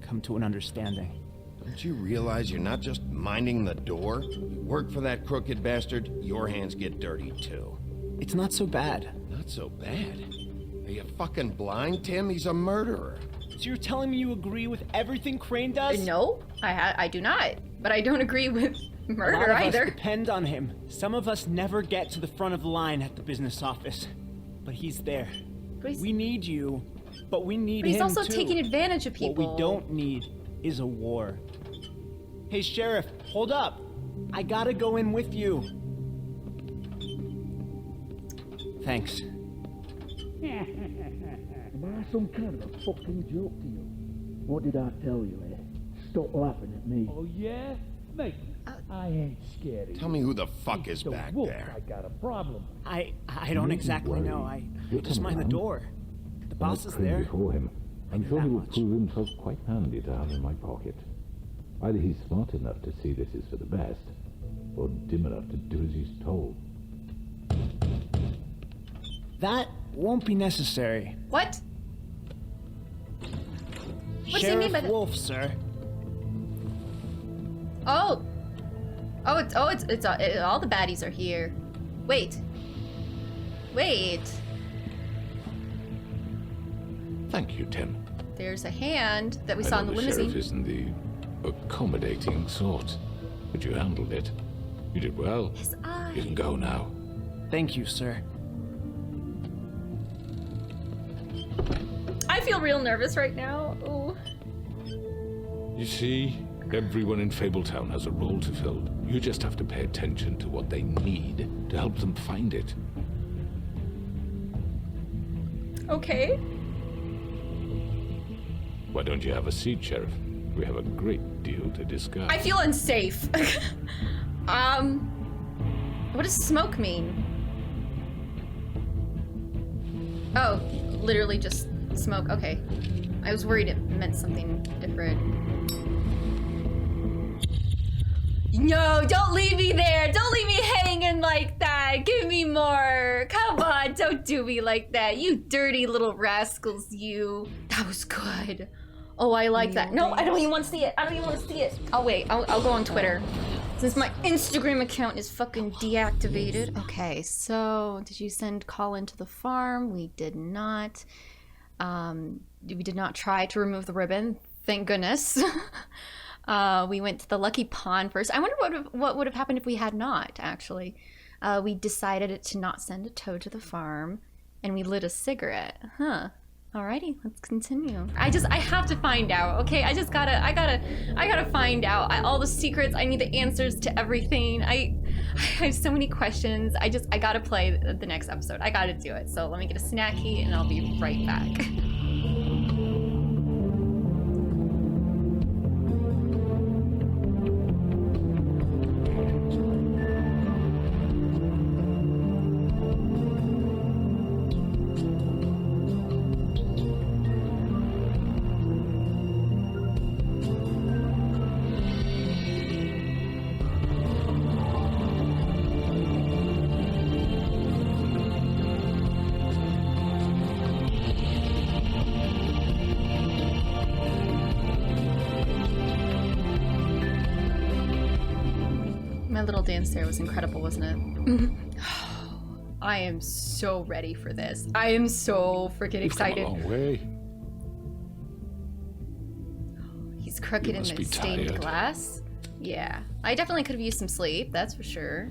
come to an understanding. Don't you realize you're not just minding the door? You work for that crooked bastard, your hands get dirty too. It's not so bad. Not so bad? Are you fucking blind, Tim? He's a murderer. So you're telling me you agree with everything Crane does? No, I do not. But I don't agree with murder A lot of either. us depend on him. Some of us never get to the front of the line at the business office. But he's there. We need you, but we need him too. But he's also taking advantage of people. What we don't need is a war. Hey, Sheriff, hold up. I gotta go in with you. Thanks. Am I some kind of a fucking joke to you? What did I tell you, eh? Stop laughing at me. Oh, yeah? Mate, I ain't scared of you. Tell me who the fuck is back there. I got a problem. I don't exactly know. I just mind the door. The boss is there. Before him. I'm sure he will prove himself quite handy to have in my pocket. Either he's smart enough to see this is for the best, or dim enough to do as he's told. That won't be necessary. What? What does he Sheriff mean by that? Wolf, sir. Oh, it's all the baddies are here. Wait. Thank you, Tim. There's a hand that we I saw know in the the limousine. sheriff isn't the accommodating sort, but you handled it. You did well. His eye. You can go now. Thank you, sir. I feel real nervous right now. Ooh. You see, everyone in Fabletown has a role to fill. You just have to pay attention to what they need to help them find it. Okay. Why don't you have a seat, Sheriff? We have a great deal to discuss. I feel unsafe. What does smoke mean? Oh, literally just smoke. Okay. I was worried it meant something different. No, don't leave me there. Don't leave me hanging like that. Give me more. Come on, don't do me like that. You dirty little rascals, you. That was good. Oh, I like that. No, I don't even want to see it. I don't even want to see it. I'll wait. I'll go on Twitter. Since my Instagram account is fucking deactivated. Okay, so did you send Colin to the farm? We did not. We did not try to remove the ribbon. Thank goodness. We went to the Lucky Pond first. I wonder what would have happened if we had not, actually. We decided to not send a toad to the farm, and we lit a cigarette. Huh. Alrighty, let's continue. I have to find out, okay? I gotta find out. All the secrets, I need the answers to everything. I have so many questions. I gotta play the next episode. I gotta do it. So let me get a snacky and I'll be right back. My little dance there was incredible, wasn't it? I am so ready for this. I am so freaking excited. You've come a long way. He's crooked in the stained glass. Yeah, I definitely could have used some sleep, that's for sure.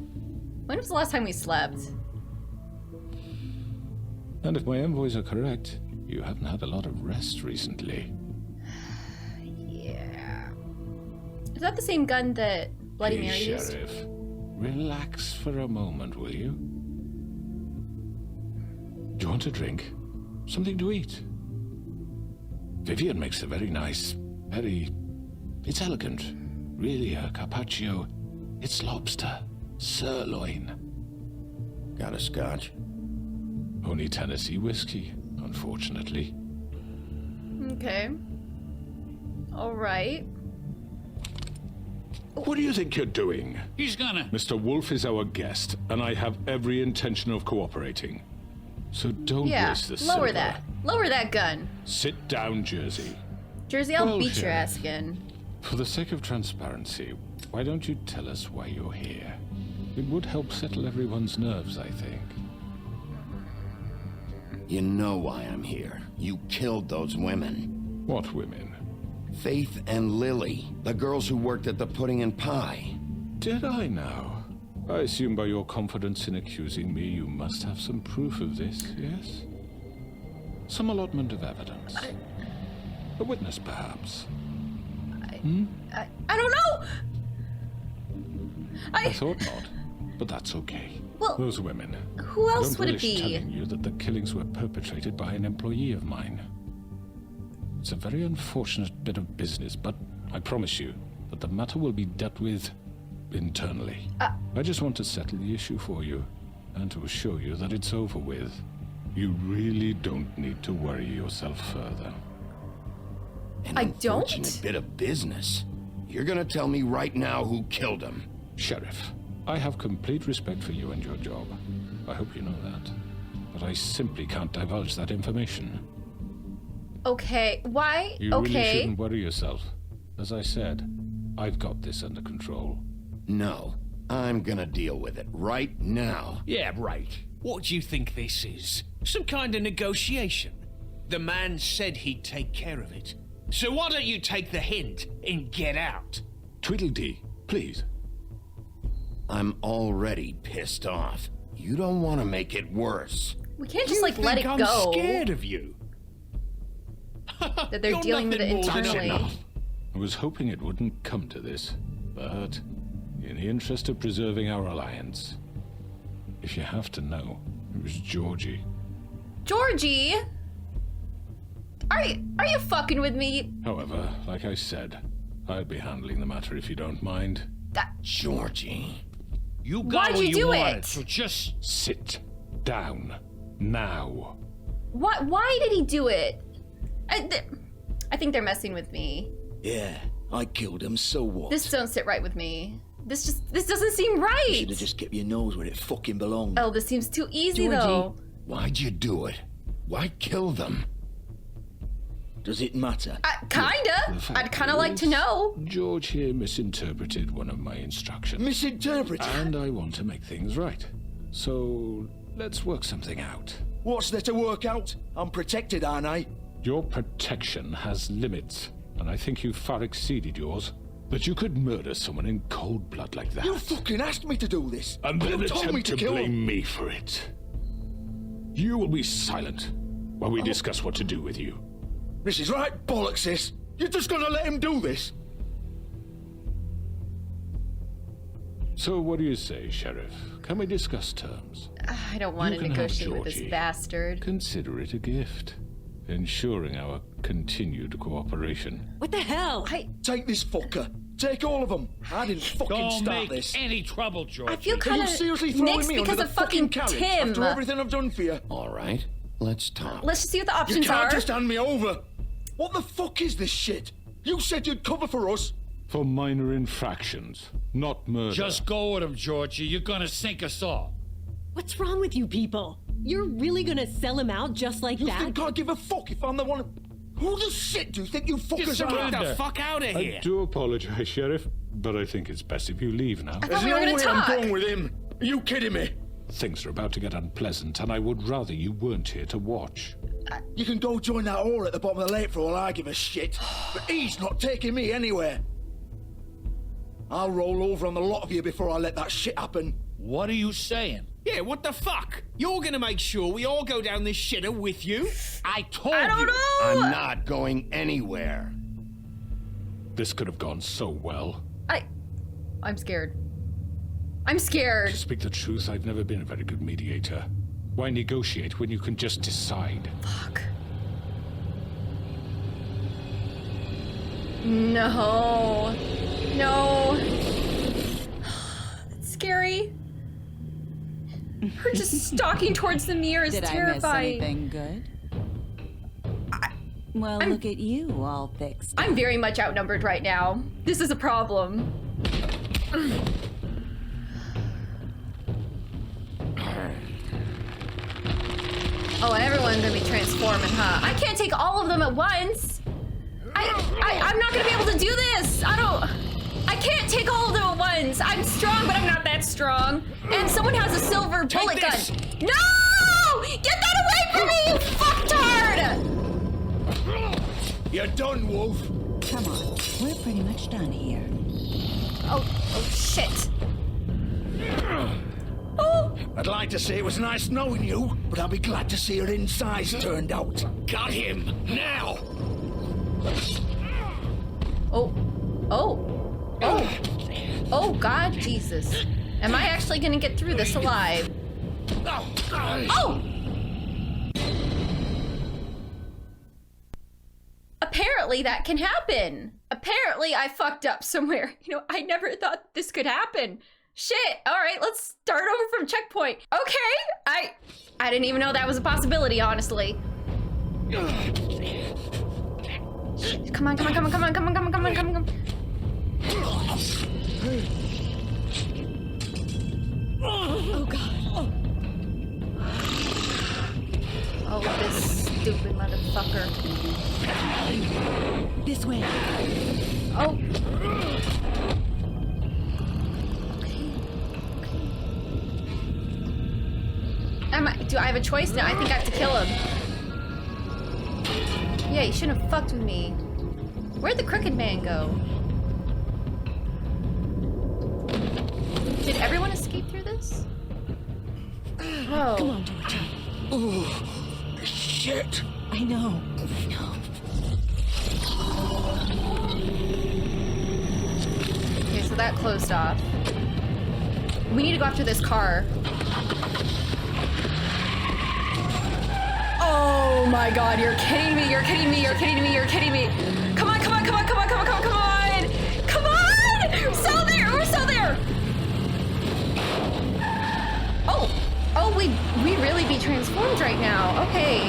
When was the last time we slept? And if my envoys are correct, you haven't had a lot of rest recently. Yeah. Is that the same gun that Bloody Mary used? Sheriff, relax for a moment, will you? Do you want a drink? Something to eat? Vivian makes a very nice, it's elegant. Really a carpaccio. It's lobster. Sirloin. Got a scotch? Only Tennessee whiskey, unfortunately. Okay. Alright. What do you think you're doing? He's gonna... Mr. Wolf is our guest, and I have every intention of cooperating. So don't waste the lower silver. that. Lower that gun. Sit down, Jersey. Jersey, I'll Well, beat your Sheriff, ass again. For the sake of transparency, why don't you tell us why you're here? It would help settle everyone's nerves, I think. You know why I'm here. You killed those women. What women? Faith and Lily, the girls who worked at the Pudding and Pie. Did I now? I assume by your confidence in accusing me, you must have some proof of this, yes? Some allotment of evidence. A witness, perhaps? I don't know! I thought not, but that's okay. Well, those women. who else I don't would it relish be? telling you that the killings were perpetrated by an employee of mine. It's a very unfortunate bit of business, but I promise you that the matter will be dealt with internally. I just want to settle the issue for you, and to assure you that it's over with. You really don't need to worry yourself further. An unfortunate bit of business. You're gonna tell me right now who killed him. Sheriff, I have complete respect for you and your job. I hope you know that. But I simply can't divulge that information. Okay, why? You really shouldn't worry yourself. As I said, I've got this under control. No, I'm gonna deal with it right now. Yeah, right. What do you think this is? Some kind of negotiation? The man said he'd take care of it. So why don't you take the hint and get out? Tweedledee, please. I'm already pissed off. You don't want to make it worse. We can't just like let it I'm go. scared of you. That they're You're dealing with it nothing more than internally. enough. I was hoping it wouldn't come to this, but in the interest of preserving our alliance, if you have to know, it was Georgie. Georgie? Are you fucking with me? However, like I said, I'll be handling the matter if you don't mind. Georgie. You got Why'd what you do wanted, it? so just sit down now. Why did he do it? I think they're messing with me. Yeah, I killed him, so what? This don't sit right with me. This doesn't seem right. You should have just kept your nose where it fucking belonged. Oh, this seems too easy Georgie, though. Why'd you do it? Why kill them? Does it matter? Kinda. I'd kinda like to know. George here misinterpreted one of my instructions. Misinterpreted? And I want to make things right. So, let's work something out. What's there to work out? I'm protected, aren't I? Your protection has limits, and I think you've far exceeded yours. But you could murder someone in cold blood like that. You fucking asked me to do this. And then you told me attempt to kill blame him. me for it. You will be silent while we discuss what to do with you. This is right bollocks, sis. You're just gonna let him do this? So what do you say, Sheriff? Can we discuss terms? I don't want You to can have negotiate with this Georgie. bastard. Consider it a gift, ensuring our continued cooperation. What the hell? Take this fucker. Take all of them. I didn't fucking don't start make this. any trouble, George. I feel Are kind you of seriously throwing mixed me because under of the fucking carriage Tim. after everything I've done for you? All right, let's talk. Let's just see what the You options can't are. just hand me over. What the fuck is this shit? You said you'd cover for us. For minor infractions, not murder. Just go with him, Georgie. You're gonna sink us all. What's wrong with you people? You're really gonna sell him out just like You that? think I give a fuck if I'm the one? Who the shit do you think you fuckers are? Get the fuck out of here. I do apologize, Sheriff, but I think it's best if you leave now. I There's thought we no were gonna way talk. I'm going with him. Are you kidding me? Things are about to get unpleasant, and I would rather you weren't here to watch. You can go join that whore at the bottom of the lake for all I give a shit. But he's not taking me anywhere. I'll roll over on the lot of you before I let that shit happen. What are you saying? Yeah, what the fuck? You're gonna make sure we all go down this shitter with you? I told I don't you. know. I'm not going anywhere. This could have gone so well. I'm scared. I'm scared. To speak the truth, I've never been a very good mediator. Why negotiate when you can just decide? Fuck. No. No. That's scary. Her just stalking towards the mirror is Did terrifying. I miss anything good? Well, look at you, all fixed. I'm very much outnumbered right now. This is a problem. Oh, and everyone's gonna be transforming, huh? I can't take all of them at once. I'm not gonna be able to do this. I can't take all of them at once. I'm strong, but I'm not that strong. And someone has a silver bullet gun. No! Get that away from me, you fucktard! You're done, Wolf. Come on, we're pretty much done here. Oh shit. Oh! I'd like to say it was nice knowing you, but I'll be glad to see your insides turned out. Got him! Now! Oh. Oh, God, Jesus. Am I actually gonna get through this alive? Oh! Apparently that can happen. Apparently I fucked up somewhere. You know, I never thought this could happen. Shit. All right, let's start over from checkpoint. Okay. I didn't even know that was a possibility, honestly. Come on. Oh, God. Oh, this stupid motherfucker. This way. Oh. Do I have a choice? No, I think I have to kill him. Yeah, you shouldn't have fucked with me. Where'd the crooked man go? Did everyone escape through this? Oh. Come on, Georgia. Oh, shit. I know. Okay, so that closed off. We need to go after this car. Oh my God, you're kidding me, you're kidding me. Come on. Come on! We're so there! Oh, we really be transformed right now. Okay.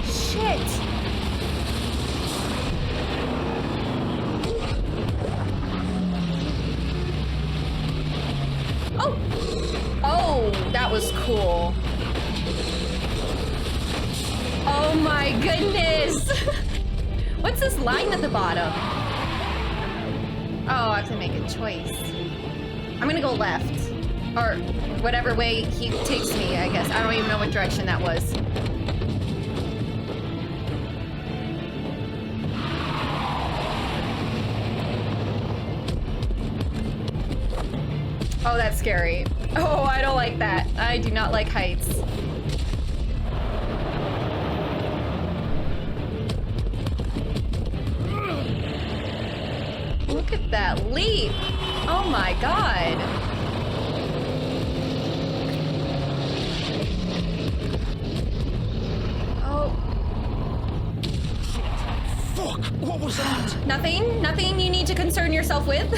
Shit. Oh, that was cool. Oh my goodness. What's this line at the bottom? Oh, I have to make a choice. I'm gonna go left. Or whatever way he takes me, I guess. I don't even know what direction that was. Oh, that's scary. Oh, I don't like that. I do not like heights. Look at that leap. Oh my God. Oh. Fuck, what was that? Nothing you need to concern yourself with.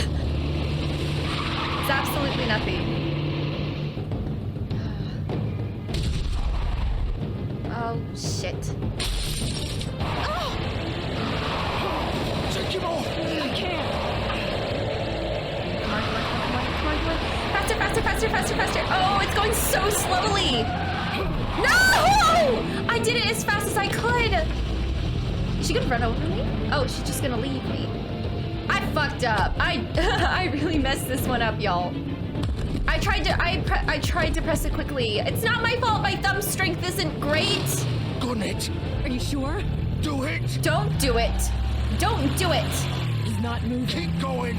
It's absolutely nothing. Oh, shit. Take him off! I can't! Come on. Faster. Oh, it's going so slowly. No! I did it as fast as I could. Is she gonna run over me? Oh, she's just gonna leave me. I fucked up. I really messed this one up, y'all. I tried to press it quickly. It's not my fault. My thumb strength isn't great. Gun it. Are you sure? Do it. Don't do it. Don't do it. He's not moving. Keep going.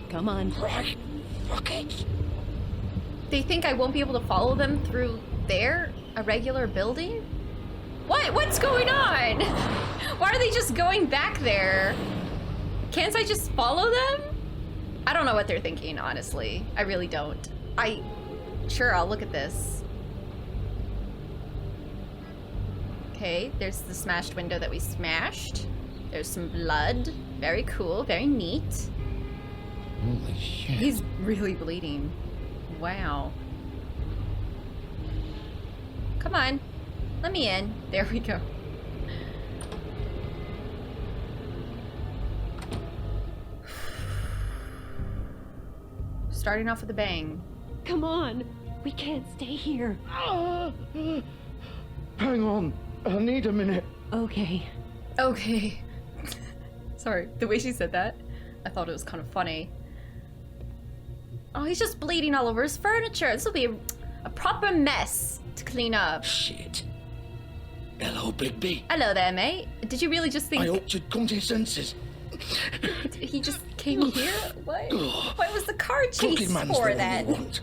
Come on. Fuck it. They think I won't be able to follow them through there? A regular building? What's going on? Why are they just going back there? Can't I just follow them? I don't know what they're thinking, honestly. I really don't. Sure, I'll look at this. Okay, there's the smashed window that we smashed. There's some blood. Very cool, very neat. Holy shit. He's really bleeding. Wow. Come on. Let me in. There we go. Starting off with a bang. Come on. We can't stay here. Hang on. I need a minute. Okay. Okay. Sorry, the way she said that, I thought it was kind of funny. Oh, he's just bleeding all over his furniture. This will be a proper mess to clean up. Shit. Hello, Bigby. Hello there, mate. Did you really just think... I hoped you'd come to your senses. He just came here? What? What was the car chase Crooked man's for the one then? you want.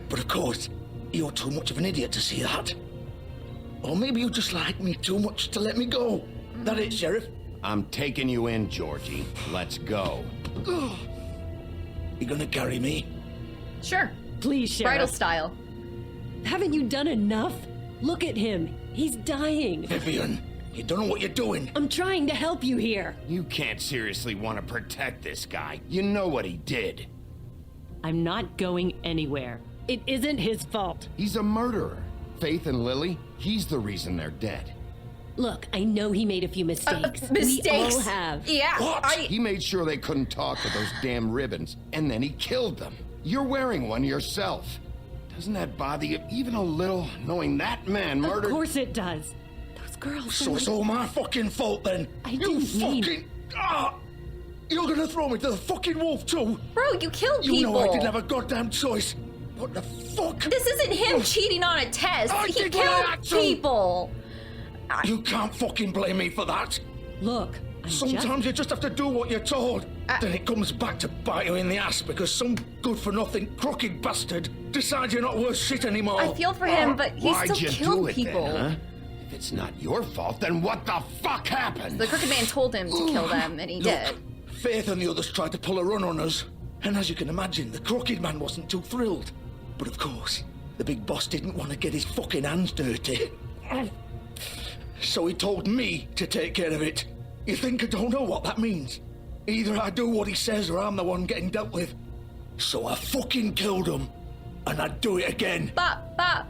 But of course, you're too much of an idiot to see that. Or maybe you just like me too much to let me go. That it, Sheriff? I'm taking you in, Georgie. Let's go. You gonna carry me? Sure. Please, Sheriff. Bridal style. Haven't you done enough? Look at him. He's dying. Vivian, you don't know what you're doing. I'm trying to help you here. You can't seriously want to protect this guy. You know what he did. I'm not going anywhere. It isn't his fault. He's a murderer. Faith and Lily, he's the reason they're dead. Look, I know he made a few mistakes. Mistakes? We all have. Yeah. What? He made sure they couldn't talk with those damn ribbons, and then he killed them. You're wearing one yourself. Doesn't that bother you even a little, knowing that man murdered... Of course it does. Those girls So it's all my fucking fault then? I didn't mean... fucking... You're gonna throw me to the fucking wolf too? Bro, you killed You people. know I didn't have a goddamn choice. What the fuck? This isn't him cheating on a test. I He did what I killed had to. people. You can't fucking blame me for that. Look, Sometimes you just have to do what you're told. Then it comes back to bite you in the ass because some good-for-nothing crooked bastard decides you're not worth shit anymore. I feel for him, but he Why'd still you killed do it people. then, huh? If it's not your fault, then what the fuck happened? The crooked man told him to kill them, and he did. Faith and the others tried to pull a run on us. And as you can imagine, the crooked man wasn't too thrilled. But of course, the big boss didn't want to get his fucking hands dirty. So he told me to take care of it. You think I don't know what that means? Either I do what he says or I'm the one getting dealt with. So I fucking killed him. And I'd do it again.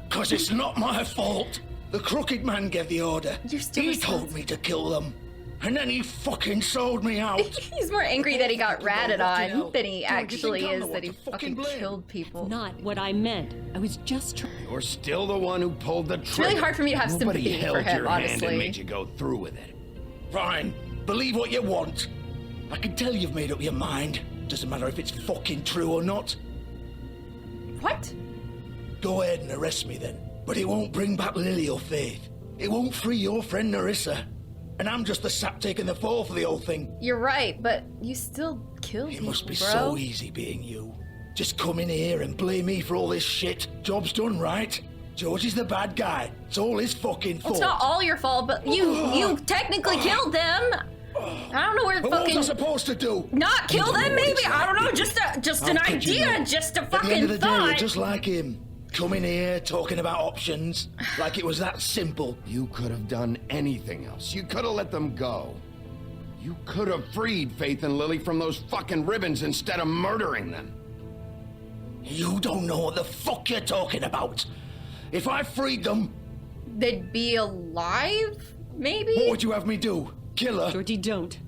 Cause it's not my fault. The crooked man gave the order. He told me to kill them. And then he fucking sold me out. He's more angry that he got ratted on than he actually is that he fucking killed people. Not what I meant. I was just trying. You're still the one who pulled the trigger. It's really hard for me to have Nobody sympathy held for him, your hand honestly. and made you go through with it. Fine. Believe what you want. I can tell you've made up your mind. Doesn't matter if it's fucking true or not. What? Go ahead and arrest me then. But it won't bring back Lily or Faith. It won't free your friend Narissa. And I'm just the sap taking the fall for the whole thing. You're right, but you still killed people, It must be bro. so easy being you. Just come in here and blame me for all this shit. Job's done, right? George is the bad guy. It's all his fucking Well, fault. it's not all your fault, but you technically killed them. I don't know where But fucking... what was I supposed to do? Not kill You don't them, know what maybe? it's I don't know, like, just How an could you idea, know? just a At the fucking end of the day, you're thought. just like him. Coming here, talking about options, like it was that simple. You could have done anything else. You could have let them go. You could have freed Faith and Lily from those fucking ribbons instead of murdering them. You don't know what the fuck you're talking about. If I freed them... They'd be alive, maybe? What would you have me do? Kill her? Georgie, don't.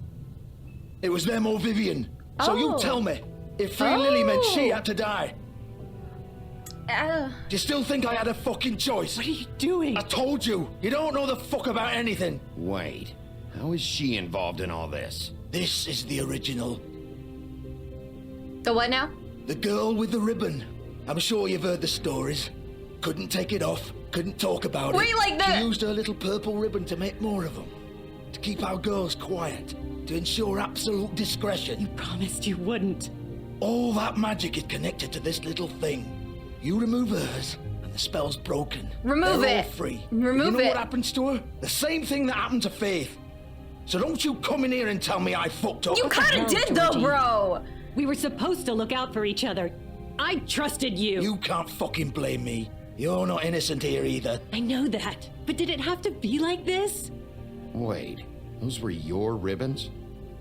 It was them or Vivian. So you Oh. tell me, if freeing Lily meant she had to die, do you still think I had a fucking choice? What are you doing? I told you, you don't know the fuck about anything. Wait, how is she involved in all this? This is the original. The what now? The girl with the ribbon. I'm sure you've heard the stories. Couldn't take it off, couldn't talk about Wait, it. like She the- used her little purple ribbon to make more of them. To keep our girls quiet. To ensure absolute discretion. You promised you wouldn't. All that magic is connected to this little thing. You remove hers, and the spell's broken. Remove They're it. all free. Remove you know it. what happens to her? The same thing that happened to Faith. So don't you come in here and tell me I fucked up. You kinda did though, bro. We were supposed to look out for each other. I trusted you. You can't fucking blame me. You're not innocent here either. I know that, but did it have to be like this? Wait, those were your ribbons?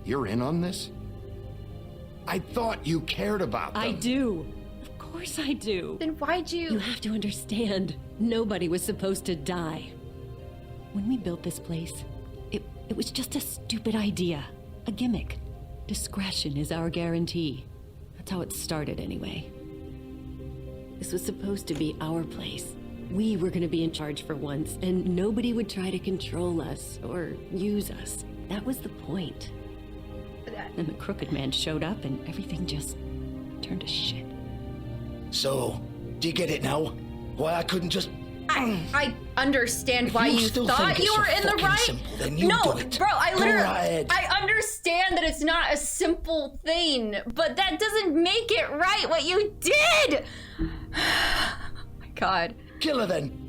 You're in on this? I thought you cared about them. I do. Of course I do. Then why'd you... You have to understand, nobody was supposed to die. When we built this place, it was just a stupid idea. A gimmick. Discretion is our guarantee. That's how it started anyway. This was supposed to be our place. We were gonna be in charge for once, and nobody would try to control us or use us. That was the point. Then the Crooked Man showed up and everything just turned to shit. So, do you get it now? Why I couldn't just... I understand why you thought you were in the right. Simple, then you no, do it. bro, I literally, right. I understand that it's not a simple thing, but that doesn't make it right what you did. Oh my God. Kill her then.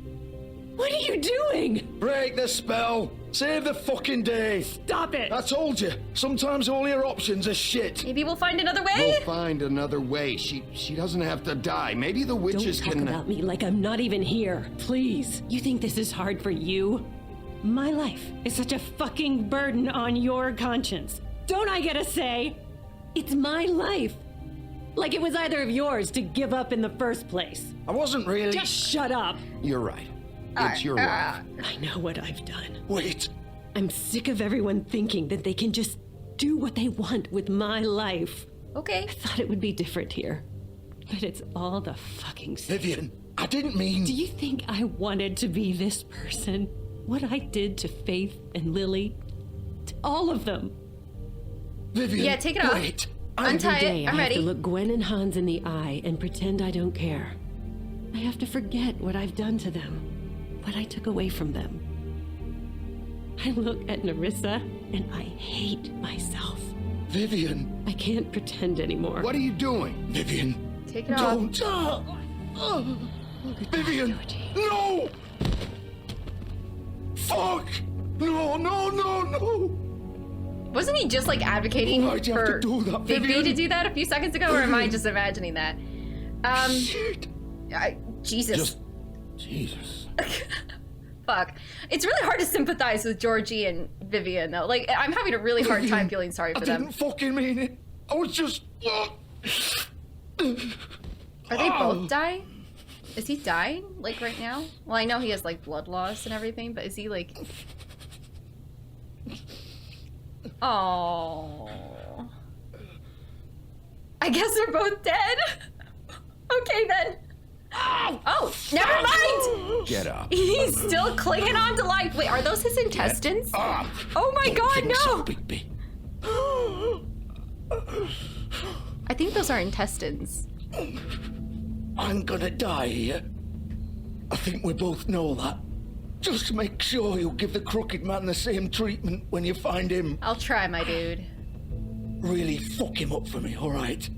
What are you doing? Break the spell. Save the fucking day. Stop it. I told you. Sometimes all your options are shit. Maybe we'll find another way. We'll find another way. She doesn't have to die. Maybe the witches Don't can... talk about me like I'm not even here. Please. You think this is hard for you? My life is such a fucking burden on your conscience. Don't I get a say? It's my life. Like it was either of yours to give up in the first place. I wasn't really... Just shut up. You're right. It's your life. I know what I've done. Wait. I'm sick of everyone thinking that they can just do what they want with my life. Okay. I thought it would be different here. But it's all the fucking same. Vivian, I didn't mean... Do you think I wanted to be this person? What I did to Faith and Lily? To all of them? Vivian, yeah, take it off. Wait. Untie Every day it. I'm I ready. have to look Gwen and Hans in the eye and pretend I don't care. I have to forget what I've done to them. What I took away from them. I look at Nerissa and I hate myself. Vivian. I can't pretend anymore. What are you doing? Vivian. Take it Don't. Vivian. No. Fuck. No. Wasn't he just like advocating Why'd you have for to do that, Big B Vivian? to do that a few seconds ago, or am I just imagining that? Shit. Jesus. Jesus. Fuck. It's really hard to sympathize with Georgie and Vivian, though. Like, I'm having a really hard time feeling sorry for I them. didn't fucking mean it. I was just... Are they both dying? Is he dying, like, right now? Well, I know he has, like, blood loss and everything, but is he, like... Oh. I guess they're both dead? Okay, then. Oh, never mind! Get up. He's still clinging on to life. Wait, are those his intestines? Oh my God, no! I think those are intestines. I'm gonna die here. I think we both know that. Just make sure you give the Crooked Man the same treatment when you find him. I'll try, my dude. Really fuck him up for me, alright?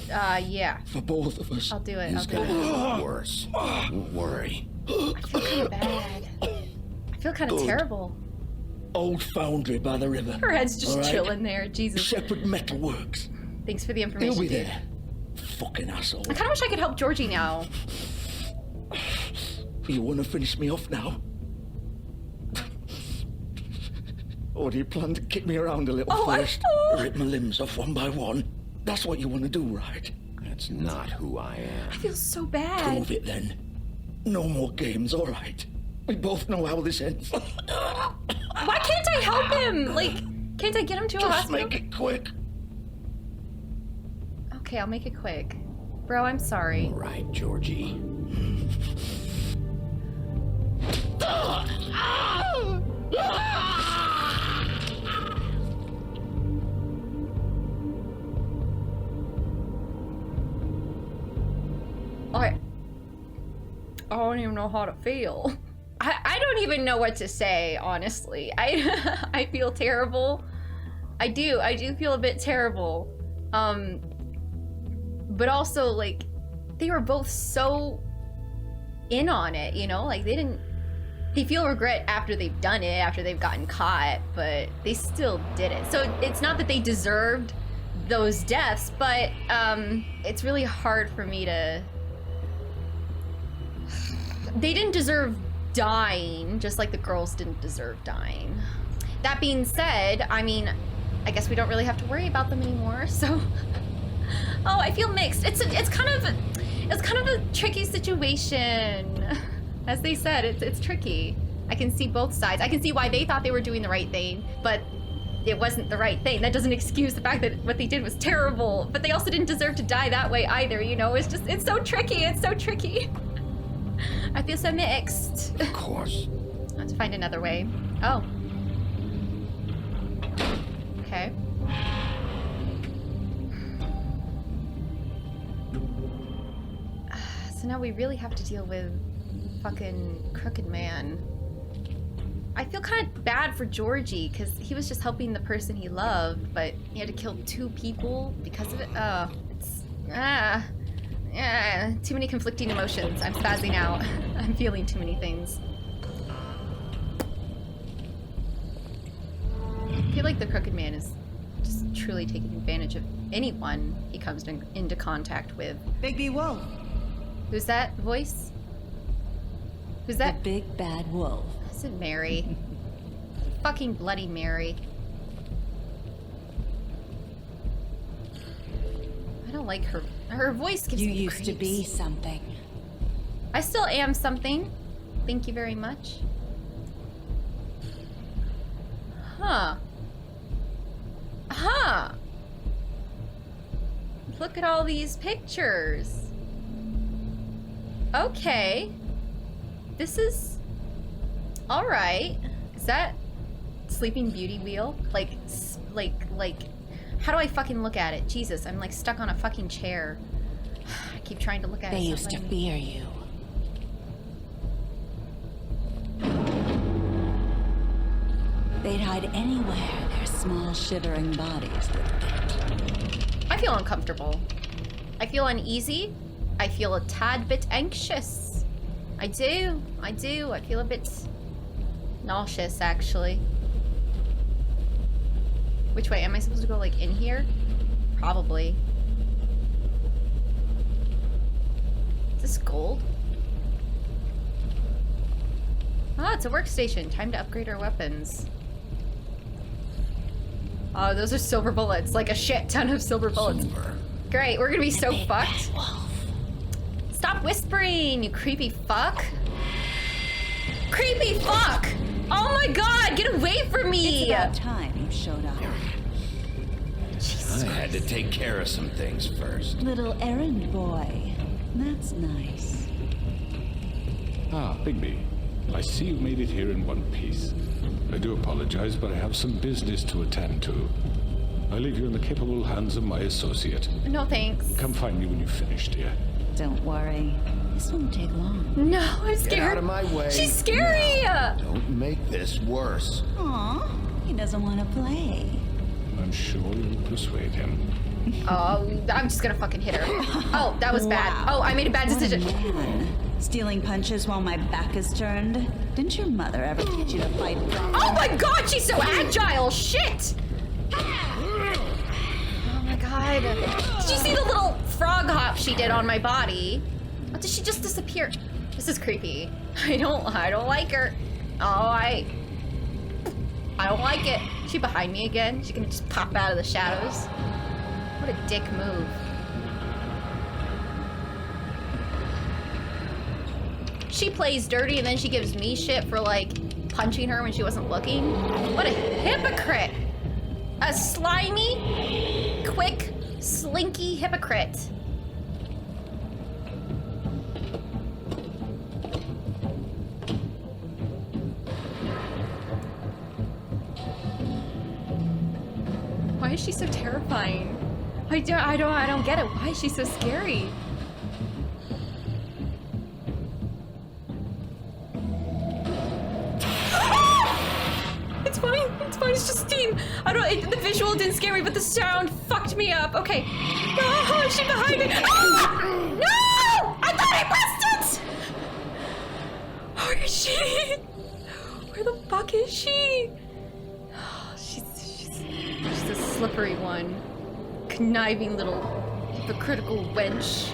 Yeah. For both of us. I'll do it. He's gonna have it worse. Don't worry. I feel kind of bad. I feel kind of Good. terrible. Old foundry by the river. Her head's just alright? chilling there. Jesus. Shepherd Metalworks. Thanks for the information, He'll be dude. there. Fucking asshole. I kind of wish I could help Georgie now. You want to finish me off now? Or do you plan to kick me around a little first? Rip my limbs off one by one? That's what you want to do, right? That's not who I am. I feel so bad. Prove it then. No more games, all right? We both know how this ends. Why can't I help him? Like, can't I get him to a Just hospital? make it quick. Okay, I'll make it quick. Bro, I'm sorry. All right, Georgie. I don't even know how to feel. I don't even know what to say, honestly. I feel terrible. I do feel a bit terrible. But also, like, they were both so in on it, you know? Like, they feel regret after they've done it, after they've gotten caught, but they still did it. So it's not that they deserved those deaths, but it's really hard for me to they didn't deserve dying, just like the girls didn't deserve dying. That being said, I mean, I guess we don't really have to worry about them anymore, so... Oh, I feel mixed. It's kind of a tricky situation. As they said, it's tricky. I can see both sides. I can see why they thought they were doing the right thing, but it wasn't the right thing. That doesn't excuse the fact that what they did was terrible, but they also didn't deserve to die that way either, you know? It's so tricky. It's so tricky. I feel so mixed. Of course. I have to find another way. Oh. Okay. So now we really have to deal with fucking Crooked Man. I feel kind of bad for Georgie because he was just helping the person he loved, but he had to kill 2 people because of it. Too many conflicting emotions. I'm spazzing out. I'm feeling too many things. I feel like the Crooked Man is just truly taking advantage of anyone he comes into contact with. Big Wolf. Who's that voice? Who's that? The big bad wolf. Is it Mary? Fucking bloody Mary. I don't like her. Her voice gives me You used to be something. I still am something. Thank you very much. Huh. Huh. Look at all these pictures. Okay. This is... Alright. Is that Sleeping Beauty wheel? Like, how do I fucking look at it? Jesus, I'm like stuck on a fucking chair. I keep trying to look at it. They used to fear you. They'd hide anywhere their small shivering bodies would get. I feel uncomfortable. I feel uneasy. I feel a tad bit anxious. I do. I feel a bit nauseous, actually. Which way? Am I supposed to go, like, in here? Probably. Is this gold? Ah, it's a workstation. Time to upgrade our weapons. Oh, those are silver bullets. Like a shit ton of silver bullets. Great, we're gonna be so fucked. Stop whispering, you creepy fuck. Creepy fuck! Oh my god, get away from me! It's about time you showed up. I had to take care of some things first. Little errand boy. That's nice. Ah, Bigby. I see you made it here in one piece. I do apologize, but I have some business to attend to. I leave you in the capable hands of my associate. No thanks. Come find me when you've finished, dear. Don't worry. This won't take long. No, I'm scared. Get out of my way. She's scary! Now, don't make this worse. Aw, he doesn't want to play. I'm sure you'll persuade him. Oh, I'm just gonna fucking hit her. Oh, that was bad. Wow. Oh, I made a bad decision. What a man. Stealing punches while my back is turned? Didn't your mother ever teach you to fight? Oh my god, she's so agile! Shit! Oh my god. Did you see the little frog hop she did on my body? Or did she just disappear? This is creepy. I don't like her. Oh, I don't like it. Is she behind me again? She can just pop out of the shadows. What a dick move. She plays dirty and then she gives me shit for like punching her when she wasn't looking. What a hypocrite. A slimy, quick, slinky hypocrite. Why is she so terrifying? I don't get it. Why is she so scary? It's fine. It's fine. It's just steam. The visual didn't scare me, but the sound fucked me up. Okay. Oh, is she behind me? Oh! No! I thought I missed it! Where is she? Where the fuck is she? She's a slippery one. Conniving little hypocritical wench.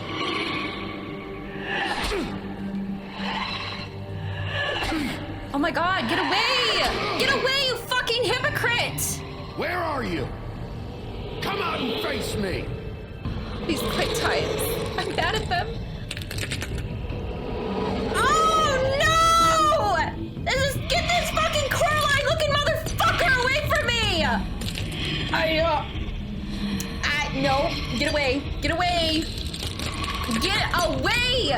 Oh my god, get away! Get away, you fucking hypocrite! Where are you? Come out and face me! These quick times. I'm bad at them. Oh no! Get this fucking Coraline looking motherfucker away from me! No. Get away. Get away. Get away!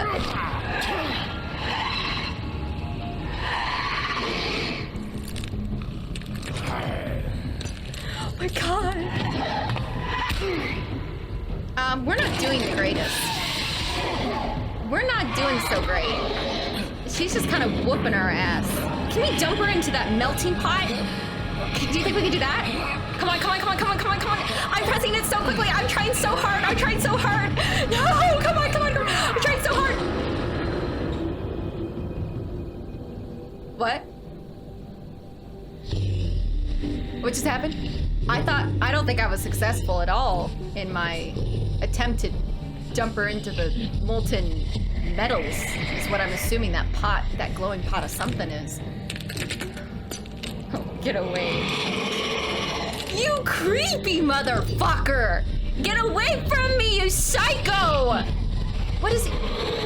Oh my god. We're not doing the greatest. We're not doing so great. She's just kind of whooping our ass. Can we dump her into that melting pot? Do you think we can do that? Come on, come on, come on, come on, come on, come on. I'm pressing it so quickly. I'm trying so hard. I'm trying so hard. No, come on, come on, come on. I'm trying so hard. What? What just happened? I don't think I was successful at all in my attempt to dump her into the molten metals, is what I'm assuming that pot, that glowing pot of something is. Oh, get away. You creepy motherfucker! Get away from me, you psycho! What is he?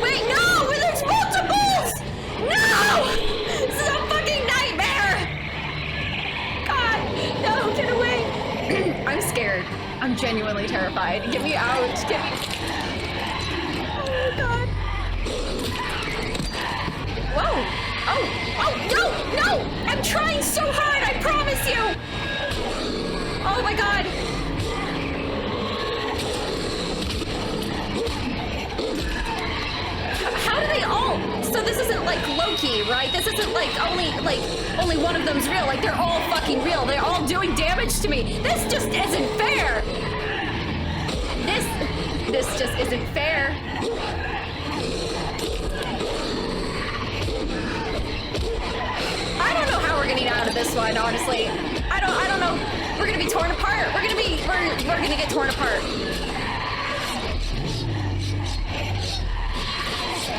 Wait, no! There's multiples! No! This is a fucking nightmare! God, no, get away! I'm scared. I'm genuinely terrified. Get me out. Get me... Oh, God. Whoa! Oh, no, no! I'm trying so hard, I promise you! Oh my god! How do they all? So this isn't like Loki, right? This isn't like only one of them's real. Like they're all fucking real. They're all doing damage to me. This just isn't fair. This just isn't fair. I don't know how we're gonna get out of this one, honestly. I don't know. We're gonna be torn apart. We're gonna get torn apart.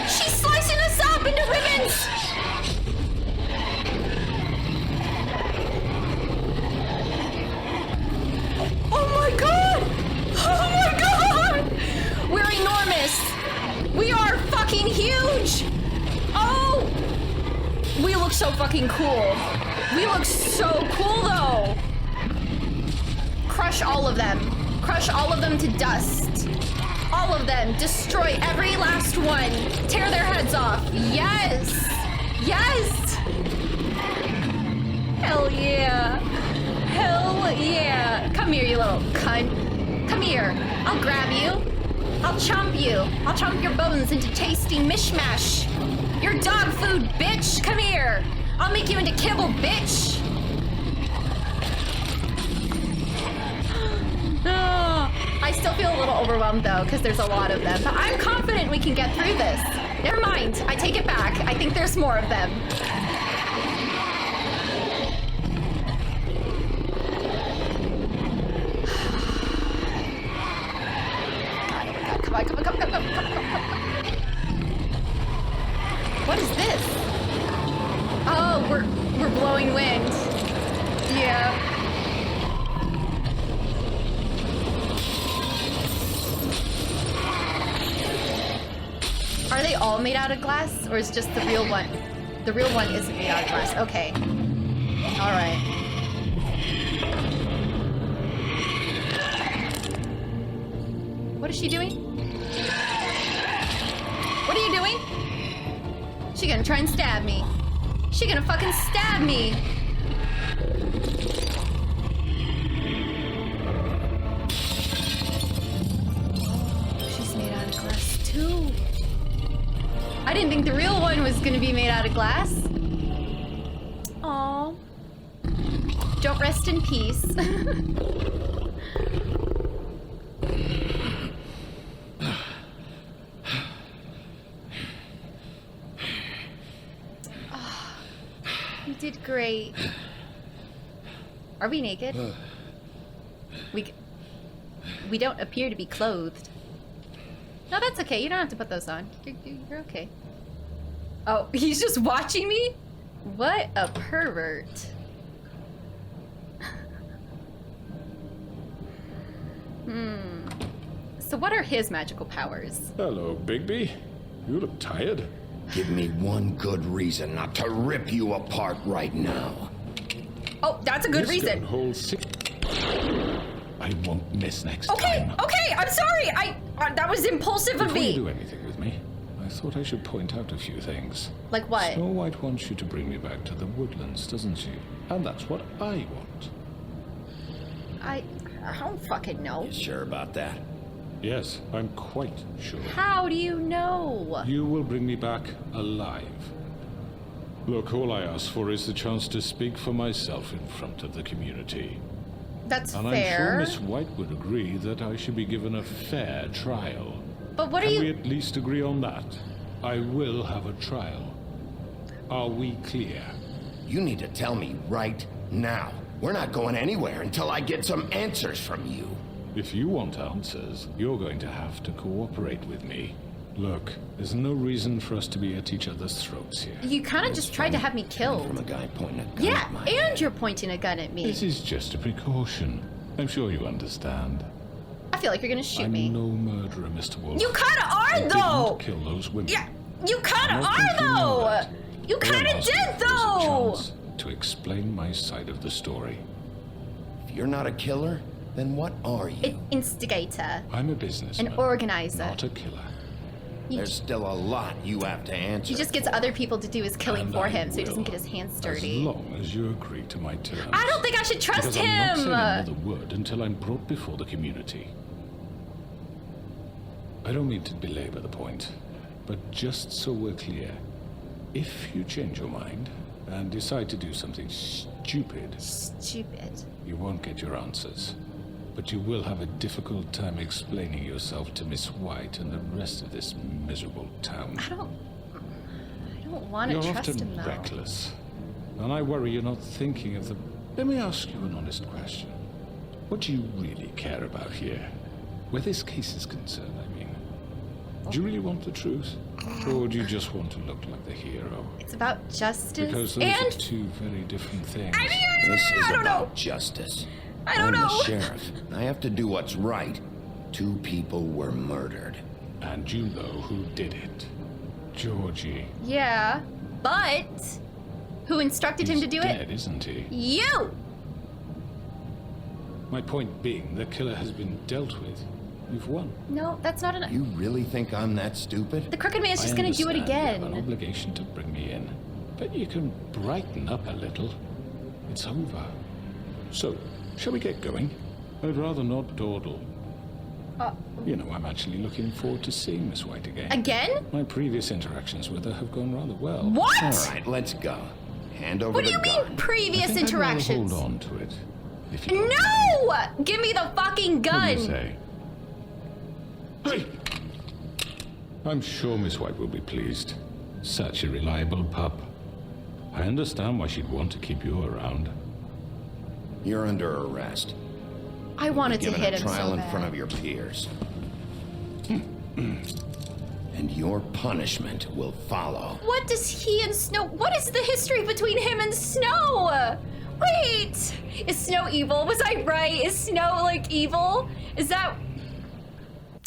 She's slicing us up into ribbons. Oh my god! Oh my god! We're enormous. We are fucking huge. Oh! We look so fucking cool. We look so cool though. Crush all of them. Crush all of them to dust. All of them. Destroy every last one. Tear their heads off. Yes! Yes! Hell yeah. Hell yeah. Come here, you little cunt. Come here. I'll grab you. I'll chomp you. I'll chomp your bones into tasty mishmash. You're dog food, bitch. Come here. I'll make you into kibble, bitch. I still feel a little overwhelmed though, because there's a lot of them. But I'm confident we can get through this. Never mind. I take it back. I think there's more of them. Come on, come on, come on, come on, come on, come on. What is this? Oh, we're blowing wind. Yeah. Are they all made out of glass, or is just the real one? The real one isn't made out of glass. Okay. All right. What is she doing? What are you doing? She gonna try and stab me. She gonna fucking stab me. She's made out of glass too. I didn't think the real one was gonna be made out of glass. Aww. Don't rest in peace. Oh, you did great. Are we naked? We don't appear to be clothed. No, that's okay. You don't have to put those on. You're okay. Oh, he's just watching me? What a pervert. So what are his magical powers? Hello, Bigby. You look tired. Give me one good reason not to rip you apart right now. Oh, that's a good reason. I won't miss next Okay, time. okay, I'm sorry. That was impulsive of Before me. you do anything with me, I thought I should point out a few things. Like what? Snow White wants you to bring me back to the woodlands, doesn't she? And that's what I want. I don't fucking know. You sure about that? Yes, I'm quite sure. How do you know? You will bring me back alive. Look, all I ask for is the chance to speak for myself in front of the community. That's and fair. I'm sure Miss White would agree that I should be given a fair trial. But what Can are you... we at least agree on that? I will have a trial. Are we clear? You need to tell me right now. We're not going anywhere until I get some answers from you. If you want answers, you're going to have to cooperate with me. Look, there's no reason for us to be at each other's throats here. You kind of just tried to have me killed. From a guy pointing a gun Yeah, at my and you're pointing a gun at me. This is just a precaution. I'm sure you understand. I feel like you're gonna shoot me. I'm no murderer, Mr. Wolf. You kind of I are, though! didn't kill those women. Yeah, you kind I'm of not are, thinking you know though! that. You All kind I'm of asking did, for is a though! chance to explain my side of the story. If you're not a killer, then what are you? An instigator. I'm a businessman. An organizer. Not a killer. There's still a lot you have to answer. He just gets other people to do his killing And for I him so he will, doesn't get his hands As dirty. long as you agree to my terms. I don't think I should trust Because I'm not saying him! another word until I'm brought before the community. I don't mean to belabor the point, but just so we're clear, if you change your mind and decide to do something stupid, you won't get your answers. But you will have a difficult time explaining yourself to Miss White and the rest of this miserable town. I don't want to You're trust often him, though. reckless, and I worry you're not thinking of the... Let me ask you an honest question. What do you really care about here? Where this case is concerned, I mean. Do you really want the truth? Or do you just want to look like the hero? It's about justice Because those and... are two very different things. This is I don't about know. justice. I don't I'm know. the sheriff. I have to do what's right. 2 people were murdered. And you know who did it. Georgie. Yeah, but... Who instructed him to do Dead, it? isn't he? You! My point being, the killer has been dealt with. You've won. No, that's not enough. You really think I'm that stupid? The Crooked Man's just gonna do it You have an again. obligation to bring me in, but you can brighten up a little. It's over. So, shall we get going? I'd rather not dawdle. You know, I'm actually looking forward to seeing Miss White again. Again? My previous interactions with her have gone rather well. What? All right, let's go. Hand over What do the you gun. mean, previous I think I'd rather interactions? hold on to it. If you No! Give me the fucking gun! What do you say? Hey! I'm sure Miss White will be pleased. Such a reliable pup. I understand why she'd want to keep you around. You're under arrest. I wanted to Given hit a him trial so in bad. front of your peers. And your punishment will follow. What does he and Snow... What is the history between him and Snow? Wait! Is Snow evil? Was I right? Is Snow, like, evil? Is that...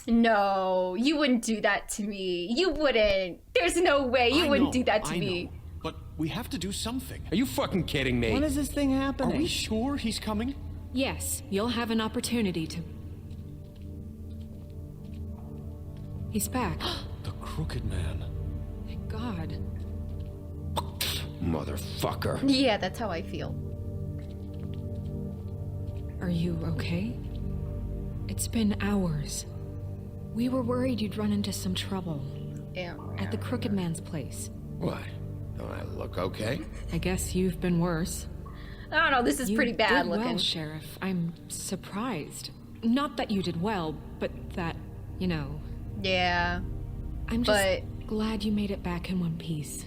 No, you wouldn't do that to me. You wouldn't. There's no way you wouldn't do that to me. But we have to do something. Are you fucking kidding me? When is this thing happening? Are we sure he's coming? Yes, you'll have an opportunity to... He's back. The Crooked Man. Thank God. Motherfucker. Yeah, that's how I feel. Are you okay? It's been hours. We were worried you'd run into some trouble. Yeah. At the Crooked Man's place. What? Don't I look okay? I guess you've been worse. I don't know, this is pretty bad did looking. Well, Sheriff. I'm surprised. Not that you did well, but that, you know. Yeah. I'm just glad you made it back in one piece.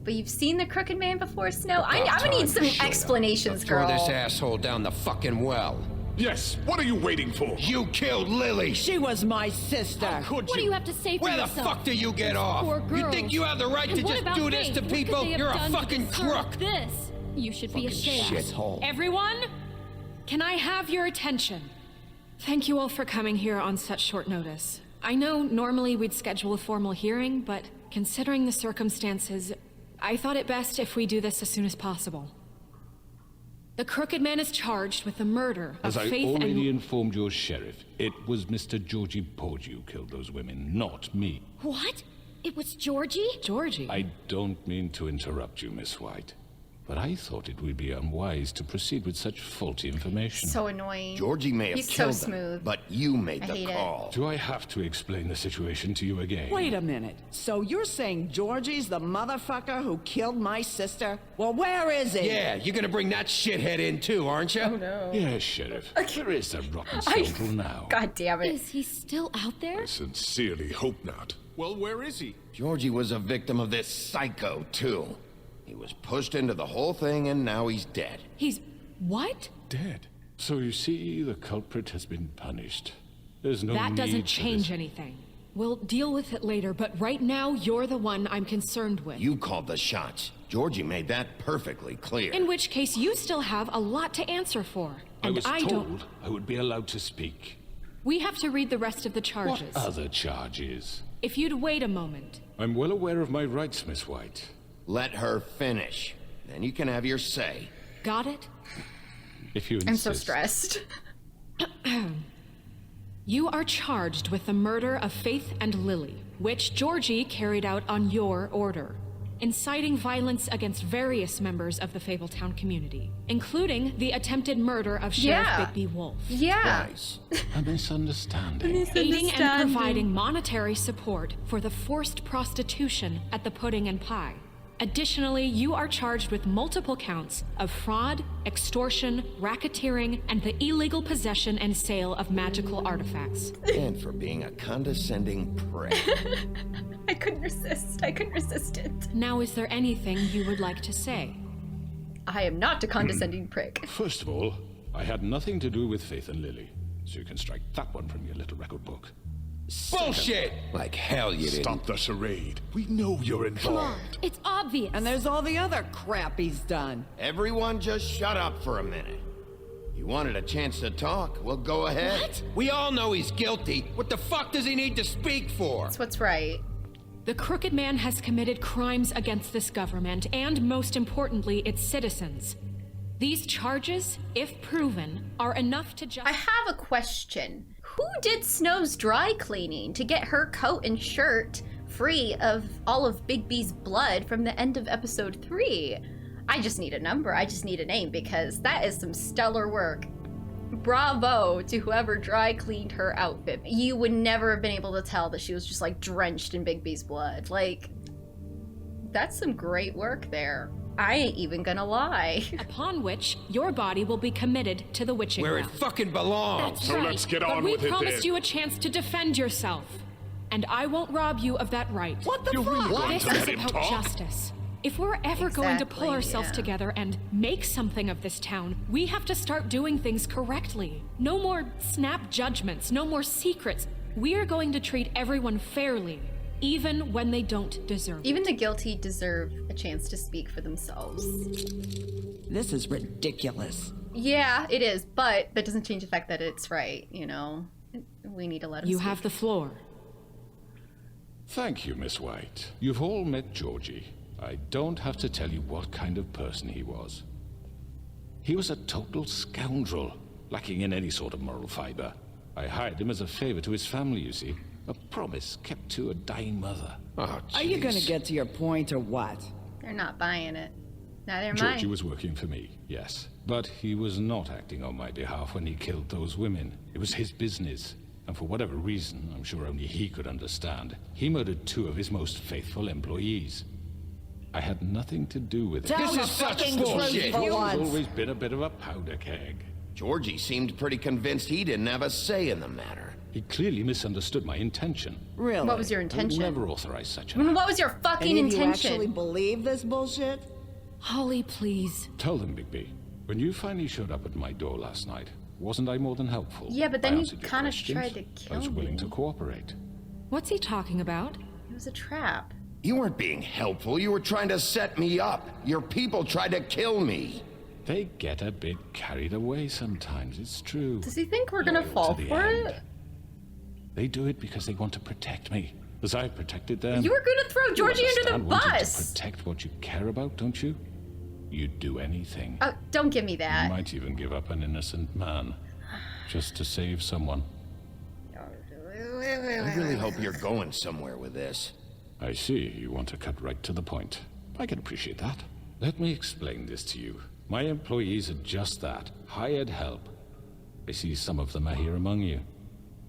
But you've seen the Crooked Man before, Snow? I'm gonna need some explanations, Throw girl. this asshole down the fucking well. Yes, what are you waiting for? You killed Lily! She was my sister! What do you have to say for Where the yourself? fuck do you get off? Poor You girls. think you have the right And to what just about do this Faith? to What could people? they have You're a done to fucking deserve crook! This. You should be ashamed. shithole. Everyone, can I have your attention? Thank you all for coming here on such short notice. I know normally we'd schedule a formal hearing, but considering the circumstances, I thought it best if we do this as soon as possible. The Crooked Man is charged with the murder of As I Faith already and... informed your sheriff, it was Mr. Georgie Porgy who killed those women, not me. What? It was Georgie? Georgie? I don't mean to interrupt you, Miss White, but I thought it would be unwise to proceed with such faulty information. So annoying. Georgie may have He's killed so smooth. them, but you made I the hate call. Do I have to explain the situation to you again? Wait a minute. So you're saying Georgie's the motherfucker who killed my sister? Well, where is he? Yeah, you're gonna bring that shithead in too, aren't you? Oh no. Yes, Sheriff. Where is the rotten scoundrel now? God damn it. Is he still out there? I sincerely hope not. Well, where is he? Georgie was a victim of this psycho, too. He was pushed into the whole thing and now he's dead. He's... what? Dead. So you see, the culprit has been punished. There's no That need doesn't for change this. anything. We'll deal with it later, but right now, you're the one I'm concerned with. You called the shots. Georgie made that perfectly clear. In which case, you still have a lot to answer for. I And was I told don't... I would be allowed to speak. We have to read the rest of the charges. What other charges? If you'd wait a moment. I'm well aware of my rights, Miss White. Let her finish. Then you can have your say. Got it? If you insist. I'm so stressed. You are charged with the murder of Faith and Lily, which Georgie carried out on your order, inciting violence against various members of the Fabletown community, including the attempted murder of Sheriff Bigby Wolf. Yeah. A misunderstanding. Aiding and providing monetary support for the forced prostitution at the Pudding and Pie. Additionally, you are charged with multiple counts of fraud, extortion, racketeering, and the illegal possession and sale of magical artifacts. And for being a condescending prick. I couldn't resist. I couldn't resist it. Now, is there anything you would like to say? I am not a condescending prick. First of all, I had nothing to do with Faith and Lily, so you can strike that one from your little record book. Bullshit! Like hell you didn't. Stop the charade. We know you're involved. Come on, it's obvious. And there's all the other crap he's done. Everyone just shut up for a minute. You wanted a chance to talk? Well, go ahead. What? We all know he's guilty. What the fuck does he need to speak for? That's what's right. The Crooked Man has committed crimes against this government and, most importantly, its citizens. These charges, if proven, are enough to I have a question. Who did Snow's dry cleaning to get her coat and shirt free of all of Bigby's blood from the end of episode 3? I just need a number. I just need a name because that is some stellar work. Bravo to whoever dry cleaned her outfit. You would never have been able to tell that she was just like drenched in Bigby's blood. Like, that's some great work there. I ain't even gonna lie. Upon which, your body will be committed to the witching Where it ground. fucking belongs. That's So right. let's get but on we with it promised then. you a chance to defend yourself. And I won't rob you of that right. What the You're fuck? really going This to is let him about talk? justice. If we're ever going to pull Exactly, ourselves yeah. together and make something of this town, we have to start doing things correctly. No more snap judgments, no more secrets. We are going to treat everyone fairly, even when they don't deserve it. Even the guilty deserve a chance to speak for themselves. This is ridiculous. Yeah, it is, but that doesn't change the fact that it's right, you know? We need to let him You speak. have the floor. Thank you, Miss White. You've all met Georgie. I don't have to tell you what kind of person he was. He was a total scoundrel, lacking in any sort of moral fiber. I hired him as a favor to his family, you see. A promise kept to a dying mother. Oh, Are you gonna get to your point or what? They're not buying it. Neither am Georgie I. was working for me, yes. But he was not acting on my behalf when he killed those women. It was his business. And for whatever reason, I'm sure only he could understand, he murdered 2 of his most faithful employees. I had nothing to do with it. Tell This the is such fucking bullshit. truth for He's once. always been a bit of a powder keg. Georgie seemed pretty convinced he didn't have a say in the matter. He clearly misunderstood my intention. Really? What was your I would intention? never authorize such an act. What was your fucking Any of you intention? actually believe this bullshit? Holly, please. Tell them, Bigby, when you finally showed up at my door last night, Wasn't I more than helpful? Yeah, but I then he answered your kind of questions. tried to kill I was willing me. to cooperate. What's he talking about? It was a trap. You weren't being helpful. You were trying to set me up. Your people tried to kill me. They get a bit carried away sometimes, it's true. Does he think we're gonna fall to the for end. it? They do it because they want to protect me, as I've protected them. You were gonna throw Georgie under the understand wanting bus. to protect what you care about, don't you? You'd do anything. Oh, don't give me You that. might even give up an innocent man, just to save someone. I really hope you're going somewhere with this. I see you want to cut right to the point. I can appreciate that. Let me explain this to you. My employees are just that, hired help. I see some of them are here among you.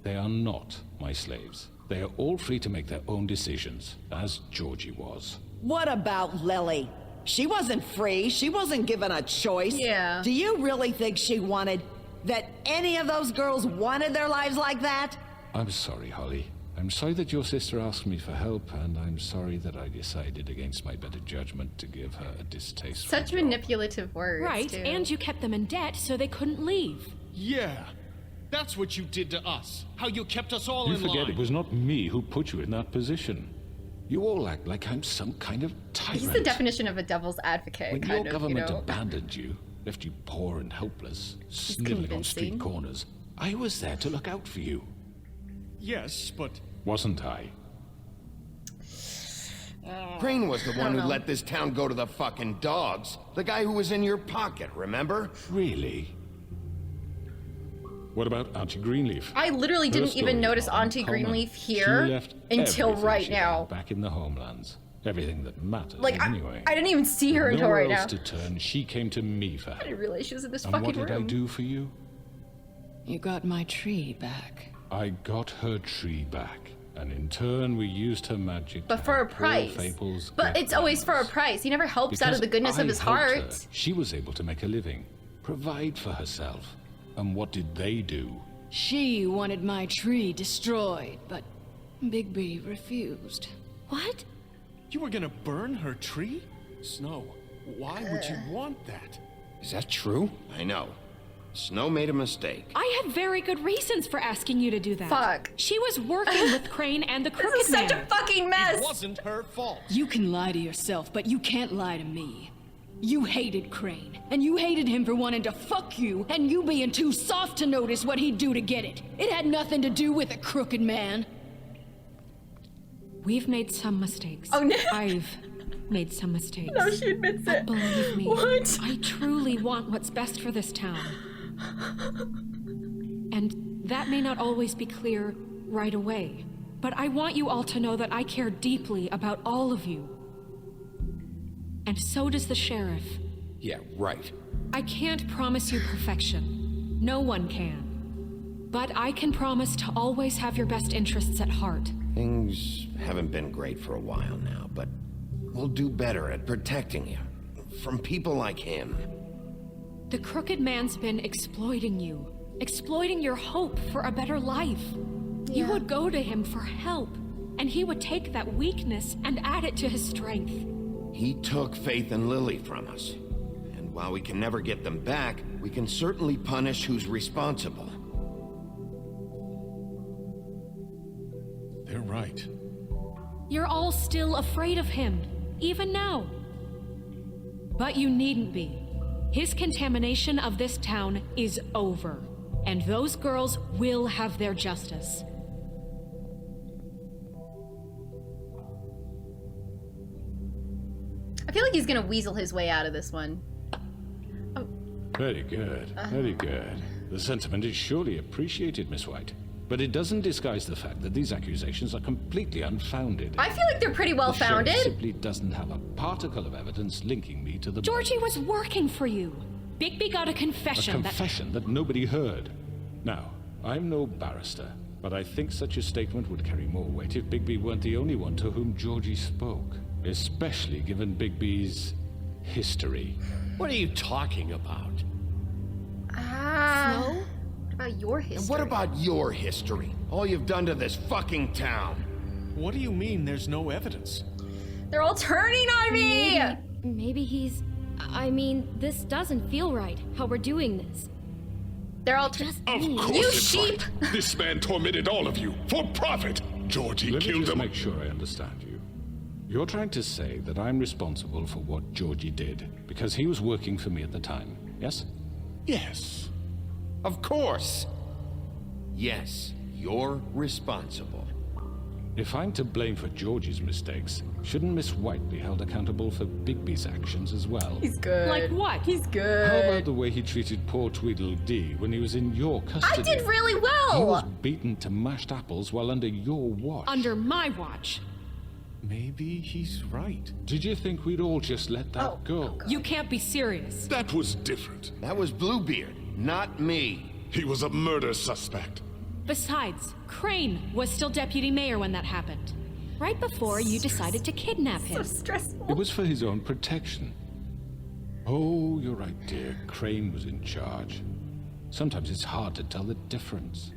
They are not my slaves. They are all free to make their own decisions, as Georgie was. What about Lily? She wasn't free. She wasn't given a choice. Yeah. Do you really think she wanted... that any of those girls wanted their lives like that? I'm sorry, Holly. I'm sorry that your sister asked me for help, and I'm sorry that I decided against my better judgment to give her a distasteful Such manipulative words. Right, too. and you kept them in debt so they couldn't leave. Yeah, that's what you did to us. How you kept us all You in forget line. it was not me who put you in that position. You all act like I'm some kind of tyrant. He's the definition of a devil's advocate, When kind your of, government you know? abandoned you, left you poor and helpless, sniveling on street convincing. corners, I was there to look out for you. Yes, but... Wasn't I? Crane was the one who know. let this town go to the fucking dogs. The guy who was in your pocket, remember? Really? What about Auntie Greenleaf? I literally Her didn't story even notice is on Auntie common. Greenleaf She here left until everything right she now. had back in the homelands. Everything that mattered, Like, anyway. I didn't even see her until Nowhere right else now. to turn, she came to me for I help. didn't realize she was in this And fucking what did room. I do for you? You got my tree back. I got her tree back, and in turn we used her magic. But to for a help poor price. Fables But get it's always for a price. He never helps out of the goodness I of his helped her, heart. she was able to make a living, provide for herself. And what did they do? She wanted my tree destroyed, but Bigby refused. What? You were gonna burn her tree? Snow, why would you want that? Is that true? I know. Snow made a mistake. I had very good reasons for asking you to do that. Fuck. She was working with Crane and the Crooked This is such Man. a fucking mess. It wasn't her fault. You can lie to yourself, but you can't lie to me. You hated Crane, and you hated him for wanting to fuck you, and you being too soft to notice what he'd do to get it. It had nothing to do with the Crooked Man. We've made some mistakes. Oh, no. I've made some mistakes. No, she admits But it. believe me, What? I truly want what's best for this town. And that may not always be clear right away, but I want you all to know that I care deeply about all of you. And so does the sheriff. Yeah, right. I can't promise you perfection. No one can. But I can promise to always have your best interests at heart. Things haven't been great for a while now, but we'll do better at protecting you. From people like him. The Crooked Man's been exploiting you. Exploiting your hope for a better life. You would go to him for help, and he would take that weakness and add it to his strength. He took Faith and Lily from us. And while we can never get them back, we can certainly punish who's responsible. They're right. You're all still afraid of him, even now. But you needn't be. His contamination of this town is over, and those girls will have their justice. I feel like he's gonna weasel his way out of this one. Very good, very good. The sentiment is surely appreciated, Miss White. But it doesn't disguise the fact that these accusations are completely unfounded. I feel like they're pretty well The sheriff founded. simply doesn't have a particle of evidence linking me to the Georgie was working for you. Bigby got a A confession confession that nobody heard. Now, I'm no barrister, but I think such a statement would carry more weight if Bigby weren't the only one to whom Georgie spoke. Especially given Bigby's history. What are you talking about? Snow? What about your history? And what about your history? All you've done to this fucking town. What do you mean there's no evidence? They're all turning on me! Maybe he's... I mean, this doesn't feel right, how we're doing this. They're all Of course You it's sheep! right. This man tormented all of you for profit. Georgie Let me killed just him. make sure I understand you. You're trying to say that I'm responsible for what Georgie did because he was working for me at the time, yes? Yes. Of course. Yes, you're responsible. If I'm to blame for Georgie's mistakes, shouldn't Miss White be held accountable for Bigby's actions as well? He's good. Like what? He's good. How about the way he treated poor Tweedledee when he was in your custody? I did really well! He was beaten to mashed apples while under your watch. Under my watch. Maybe he's right. Did you think we'd all just let that go? You can't be serious. That was different. That was Bluebeard, not me. He was a murder suspect. Besides, Crane was still deputy mayor when that happened. Right before you decided to kidnap him. So stressful. It was for his own protection. Oh, you're right, dear. Crane was in charge. Sometimes it's hard to tell the difference.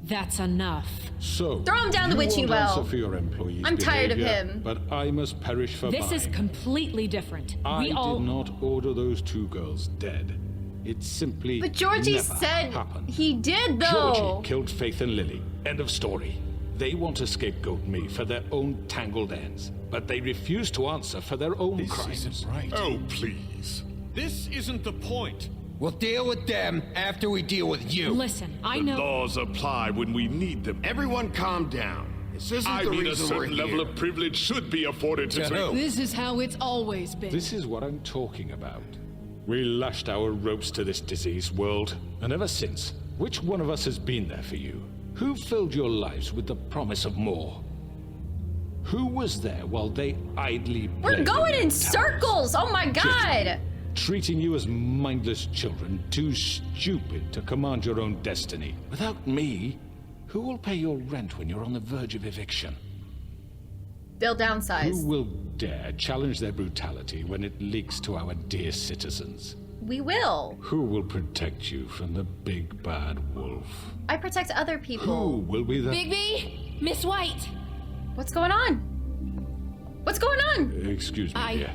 That's enough. So, Throw him down the you witching won't well. answer for your employees' I'm tired of behavior, him. But I must perish for This mine. is completely different. I We all... did not order those two girls dead. It simply But Georgie never said happened. he did, though. Georgie killed Faith and Lily. End of story. They want to scapegoat me for their own tangled ends, but they refuse to answer for their own crimes. Isn't right. Oh, please. This isn't the point. We'll deal with them after we deal with you. Listen, I The know... laws apply when we need them. Everyone calm down. This isn't I the mean, a reason we're certain level here. of privilege should be afforded to To who? This is how it's always been. This is what I'm talking about. We lashed our ropes to this diseased world, and ever since, which one of us has been there for you? Who filled your lives with the promise of more? Who was there while they idly We're played going in their circles! Oh my god! treating you as mindless children, too stupid to command your own destiny. Without me, who will pay your rent when you're on the verge of eviction? They'll downsize. Who will dare challenge their brutality when it leaks to our dear citizens? We will. Who will protect you from the big bad wolf? I protect other people. Who will be the... Bigby! Miss White! What's going on? What's going on? Excuse me, dear.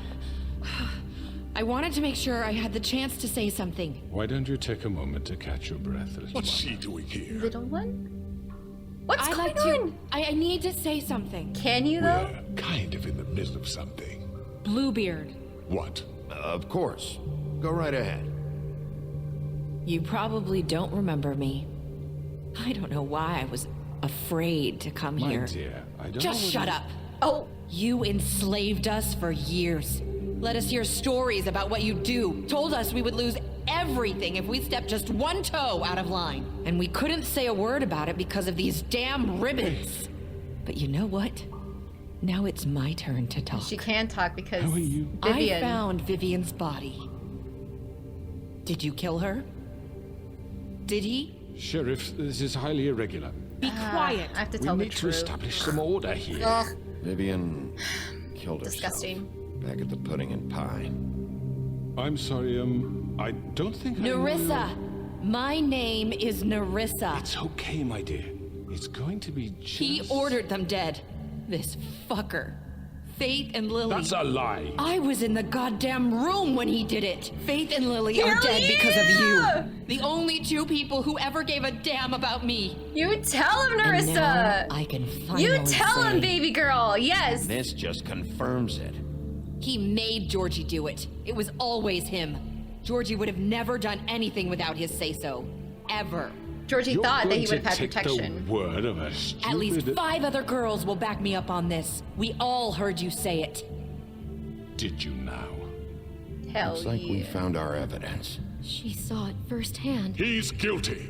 I wanted to make sure I had the chance to say something. Why don't you take a moment to catch your breath, little What's she doing here? Little one? What's I'd going like on? to. I need to say something. Can you, though? We're kind of in the middle of something. Bluebeard. What? Of course. Go right ahead. You probably don't remember me. I don't know why I was afraid to come My here. dear, I don't Just know shut what up. Oh, you enslaved us for years. Let us hear stories about what you do. Told us we would lose everything if we stepped just one toe out of line. And we couldn't say a word about it because of these damn ribbons. But you know what? Now it's my turn to talk. She can talk because How are you? Vivian. I found Vivian's body. Did you kill her? Did he? Sheriff, this is highly irregular. Be quiet. I have to We tell the need to truth. establish some order here. Ugh, Vivian killed herself. disgusting. Back at the pudding and pie. I'm sorry, I don't think I Nerissa. My name is Nerissa. It's okay, my dear. It's going to be just... He ordered them dead. This fucker. Faith and Lily. That's a lie. I was in the goddamn room when he did it. Faith and Lily are Hell dead because of you. yeah! The only two people who ever gave a damn about me. You tell him, And Nerissa! now I can finally You tell him, say- baby girl! Yes! This just confirms it. He made Georgie do it. It was always him. Georgie would have never done anything without his say-so. Ever. Georgie You're thought that going he would have had to take protection. the word of a stupid... At least 5 other girls will back me up on this. We all heard you say it. Did you now? Hell Looks like yeah. we found our evidence. She saw it firsthand. He's guilty.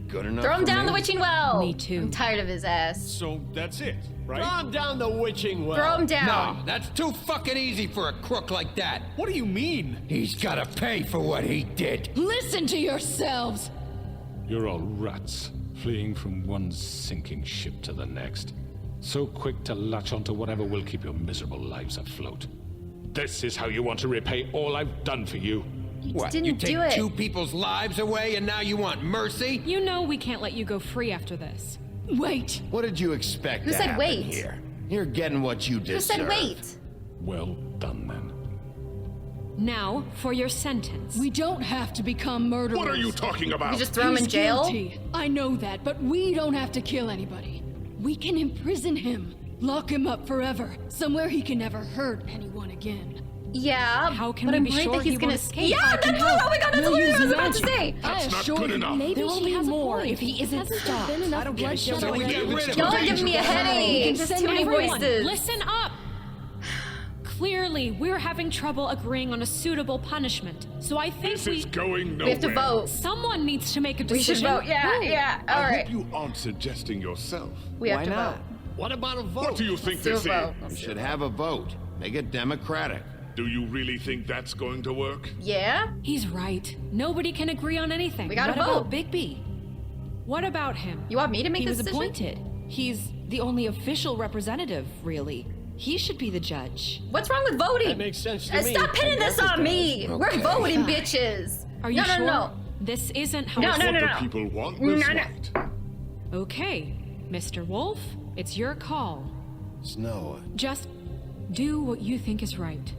Good enough Throw him for down me? the witching well! Me too. I'm tired of his ass. So that's it, right? Throw him down the witching well. Throw him down! No, that's too fucking easy for a crook like that. What do you mean? He's gotta pay for what he did. Listen to yourselves! You're all rats, fleeing from one sinking ship to the next. So quick to latch onto whatever will keep your miserable lives afloat. This is how you want to repay all I've done for you. What, didn't you do take it. 2 people's lives away and now you want mercy? You know we can't let you go free after this. Wait! What did you expect Who to said happen wait? here? You're getting what you deserve. Who said wait? Well done, then. Now, for your sentence. We don't have to become murderers. What are you talking about? You just throw him in jail? Guilty. I know that, but we don't have to kill anybody. We can imprison him. Lock him up forever. Somewhere he can never hurt anyone again. Yeah, How can but we I'm be worried sure that he's he gonna won't escape? Yeah, that's what, oh my god, that's We'll what I use was about to magic. say. That's not good enough. Maybe There will she be has a more point. if he isn't Hasn't stopped. been enough I don't get it. bloodshed So we already. get rid of Y'all are giving me a headache. There's too many Everyone, voices. listen up! Clearly, we're having trouble agreeing on a suitable punishment. So I think This is going nowhere. We have to vote. Someone needs to make a We should decision. vote. Yeah, yeah. All I right. hope you aren't suggesting yourself. We have Why to not? vote. What about a vote? What do you think Do a this vote. is? We should have a vote. Make it democratic. Do you really think that's going to work? Yeah? He's right. Nobody can agree on anything. We gotta What vote. about Bigby? What about him? You want me to make He this was decision? appointed. He's the only official representative, really. He should be the judge. What's wrong with voting? That makes sense to me. Stop pinning this on me. We're Okay. voting, bitches. Are you no, sure? No. This isn't how No, it's no, What no, do no. people want, Miss No, no. White? Okay, Mr. Wolf, it's your call. Snow. Just do what you think is right.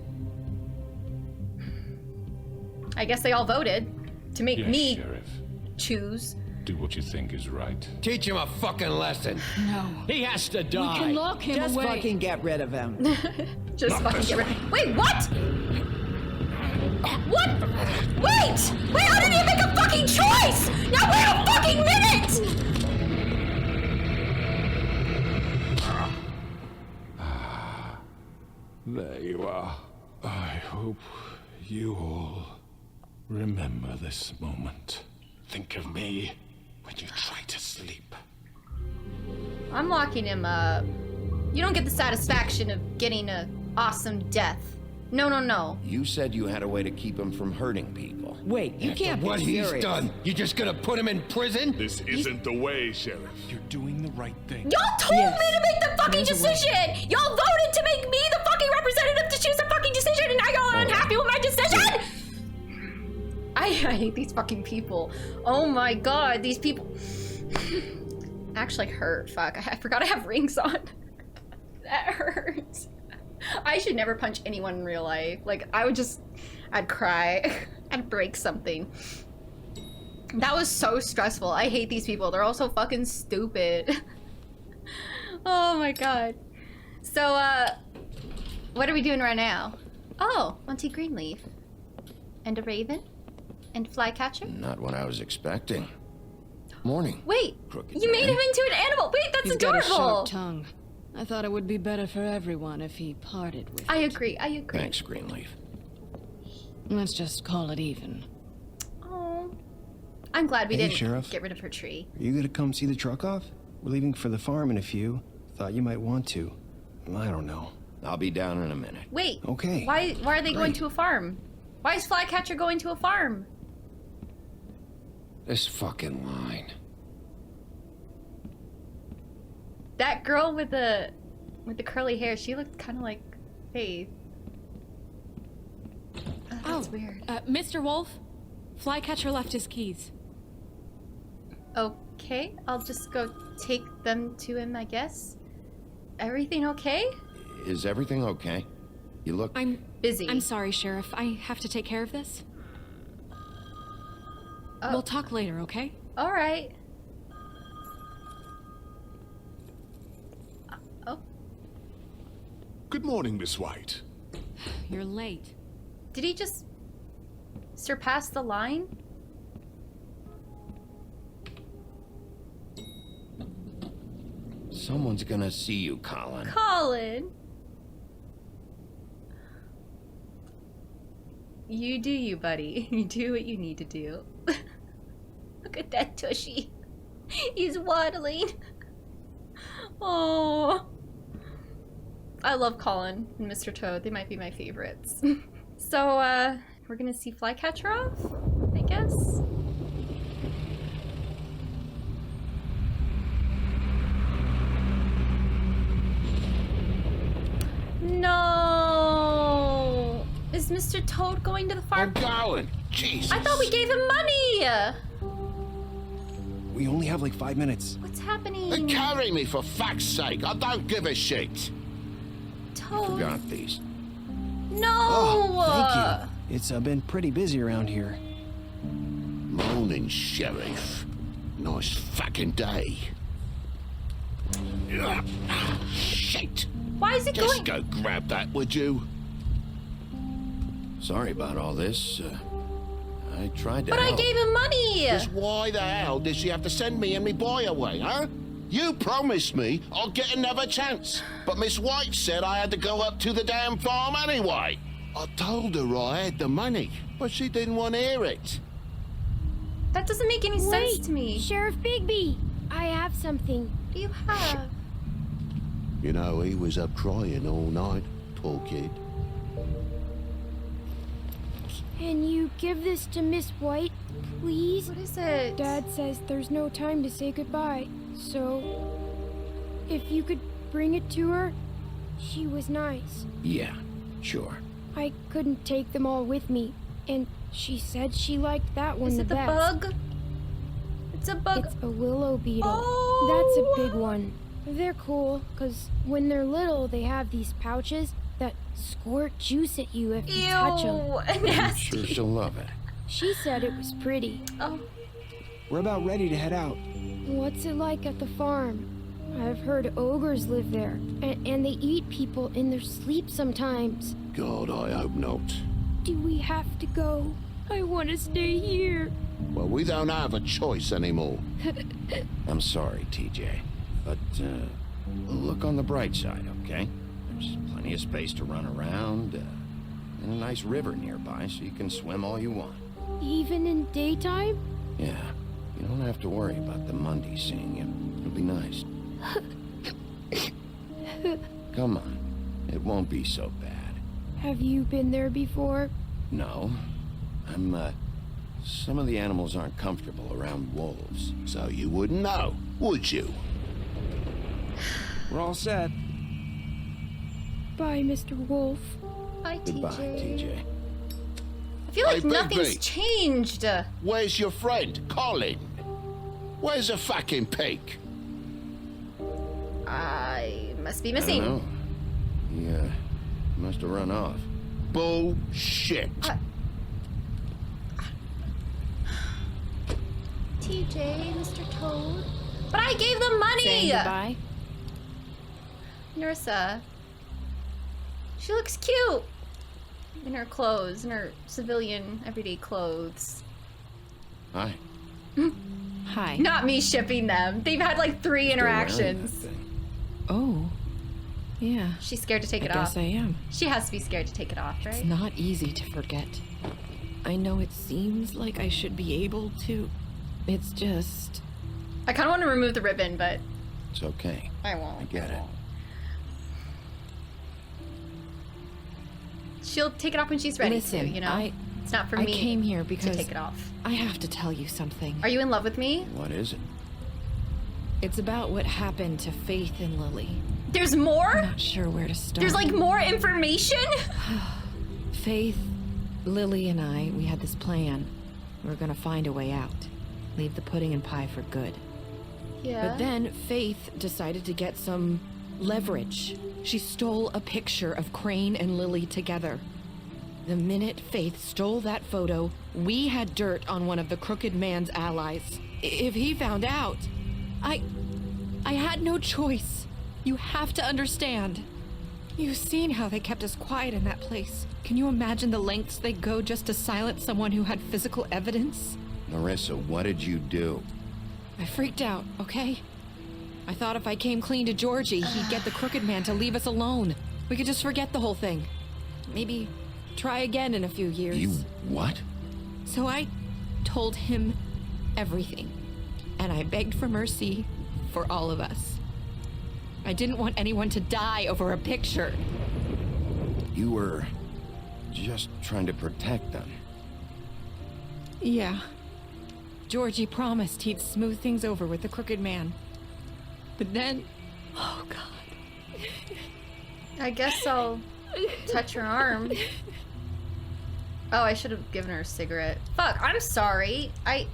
I guess they all voted to make Yes, me Sheriff. choose. Do what you think is right. Teach him a fucking lesson. No. He has to die. We can lock him Just away. fucking get rid of him. Just fucking get rid. Wait, what? What? Wait! Wait, I didn't even make a fucking choice! Now wait a fucking minute! There you are. I hope you all remember this moment. Think of me when you try to sleep. I'm locking him up. You don't get the satisfaction of getting a awesome death. No, no, no. You said you had a way to keep him from hurting people. Wait, you After can't what be he's serious. done, you just gonna put him in prison? This isn't the way, Sheriff. You're doing the right thing. Y'all told me to make the fucking decision! Y'all voted to make me the fucking representative to choose the fucking decision, and now y'all are unhappy with my decision? I hate these fucking people. Oh my god, these people actually hurt. Fuck, I forgot I have rings on. That hurts. I should never punch anyone in real life. Like, I'd cry. I'd break something. That was so stressful. I hate these people. They're all so fucking stupid. Oh my god. So, what are we doing right now? Oh, Monty Greenleaf. And a raven? And flycatcher? Not what I was expecting. Morning. Wait, Crooked you made man. him into an animal. Wait, that's He's got a adorable. sharp tongue. I thought it would be better for everyone if he parted with I agree, I agree. Thanks, Greenleaf. Let's just call it even. Oh, I'm glad we Hey, didn't Sheriff. get rid of her tree. Are you gonna come see the truck off? We're leaving for the farm in a few. Thought you might want to. I don't know. I'll be down in a minute. Wait. Okay. Why are they going Great. to a farm? Why is Flycatcher going to a farm? This fucking line. That girl with the curly hair, she looked kind of like Faith. Oh, that's weird. Mr. Wolf, Flycatcher left his keys. Okay, I'll just go take them to him, I guess. Everything okay? Is everything okay? You look... I'm busy. I'm sorry, Sheriff. I have to take care of this. Oh. We'll talk later, okay? All right. Oh, Good morning, Miss White. You're late. did he just surpass the line? Someone's gonna see you, Colin. Colin. You do you, buddy. You do what you need to do. Look at that tushy. He's waddling. Oh. I love Colin and Mr. Toad. They might be my favorites. So, we're gonna see Flycatcher off, I guess? No! Is Mr. Toad going to the farm? Oh, Colin! Jesus! I thought we gave him money! We only have like 5 minutes. What's happening? They carry me, for fuck's sake. I don't give a shit. Toad. Forgot these. No! Oh, thank you. It's been pretty busy around here. Morning, Sheriff. Nice fucking day. Shit! Why is it Just going? go grab that, would you? Sorry about all this. I tried to But help. I gave him money! Just why the hell did she have to send me and me boy away, huh? You promised me I'll get another chance, but Miss White said I had to go up to the damn farm anyway. I told her I had the money, but she didn't want to hear it. That doesn't make any sense to me. Sheriff Bigby, I have something. What do you have? You know, he was up crying all night, poor kid. Can you give this to Miss White, please? What is it? Dad says there's no time to say goodbye, so if you could bring it to her, she was nice. Yeah, sure. I couldn't take them all with me, and she said she liked that one Is the it the best. bug? It's a bug. It's a willow beetle. Oh. That's a big one. They're cool, because when they're little, they have these pouches that squirt juice at you if you touch them. I'm sure she'll love it. She said it was pretty. Oh. We're about ready to head out. What's it like at the farm? I've heard ogres live there, and they eat people in their sleep sometimes. God, I hope not. Do we have to go? I want to stay here. Well, we don't have a choice anymore. I'm sorry, TJ. But, look on the bright side, okay? There's plenty of space to run around, and a nice river nearby so you can swim all you want. Even in daytime? Yeah, you don't have to worry about the Monday seeing you. It'll be nice. Come on, it won't be so bad. Have you been there before? No, some of the animals aren't comfortable around wolves. So you wouldn't know, would you? We're all set. Bye, Mr. Wolf. Bye, Goodbye, TJ. TJ. I feel like Hey, nothing's Bigby. changed. Where's your friend, Colin? Where's the fucking pig? I must be I missing. don't know. He must have run off. Bullshit. TJ, Mr. Toad. But I gave them money! Saying goodbye? Nerissa. She looks cute. In her clothes, in her civilian, everyday clothes. Hi. Hi. Not me shipping them. They've had like 3 interactions. Oh. Yeah. She's scared to take it I off. guess I am. She has to be scared to take it off, right? It's not easy to forget. I know it seems like I should be able to. It's just... I kind of want to remove the ribbon, but It's okay. I won't. I get it. She'll take it off when she's ready Listen, to, you know? It's not for me I came here because to take it off. I have to tell you something. Are you in love with me? What is it? It's about what happened to Faith and Lily. There's more? I'm not sure where to start. There's like more information? Faith, Lily, and I, we had this plan. We were gonna find a way out. Leave the pudding and pie for good. Yeah. But then Faith decided to get some leverage. She stole a picture of Crane and Lily together. The minute Faith stole that photo, we had dirt on one of the Crooked Man's allies. If he found out, I had no choice. You have to understand. You've seen how they kept us quiet in that place. Can you imagine the lengths they go just to silence someone who had physical evidence? Nerissa, what did you do? I freaked out, okay? I thought if I came clean to Georgie, he'd get the Crooked Man to leave us alone. We could just forget the whole thing. Maybe try again in a few years. You what? So I told him everything. And I begged for mercy for all of us. I didn't want anyone to die over a picture. You were just trying to protect them. Yeah. Georgie promised he'd smooth things over with the Crooked Man. But then... Oh, God. I guess I'll touch her arm. Oh, I should have given her a cigarette. Fuck, I'm sorry. I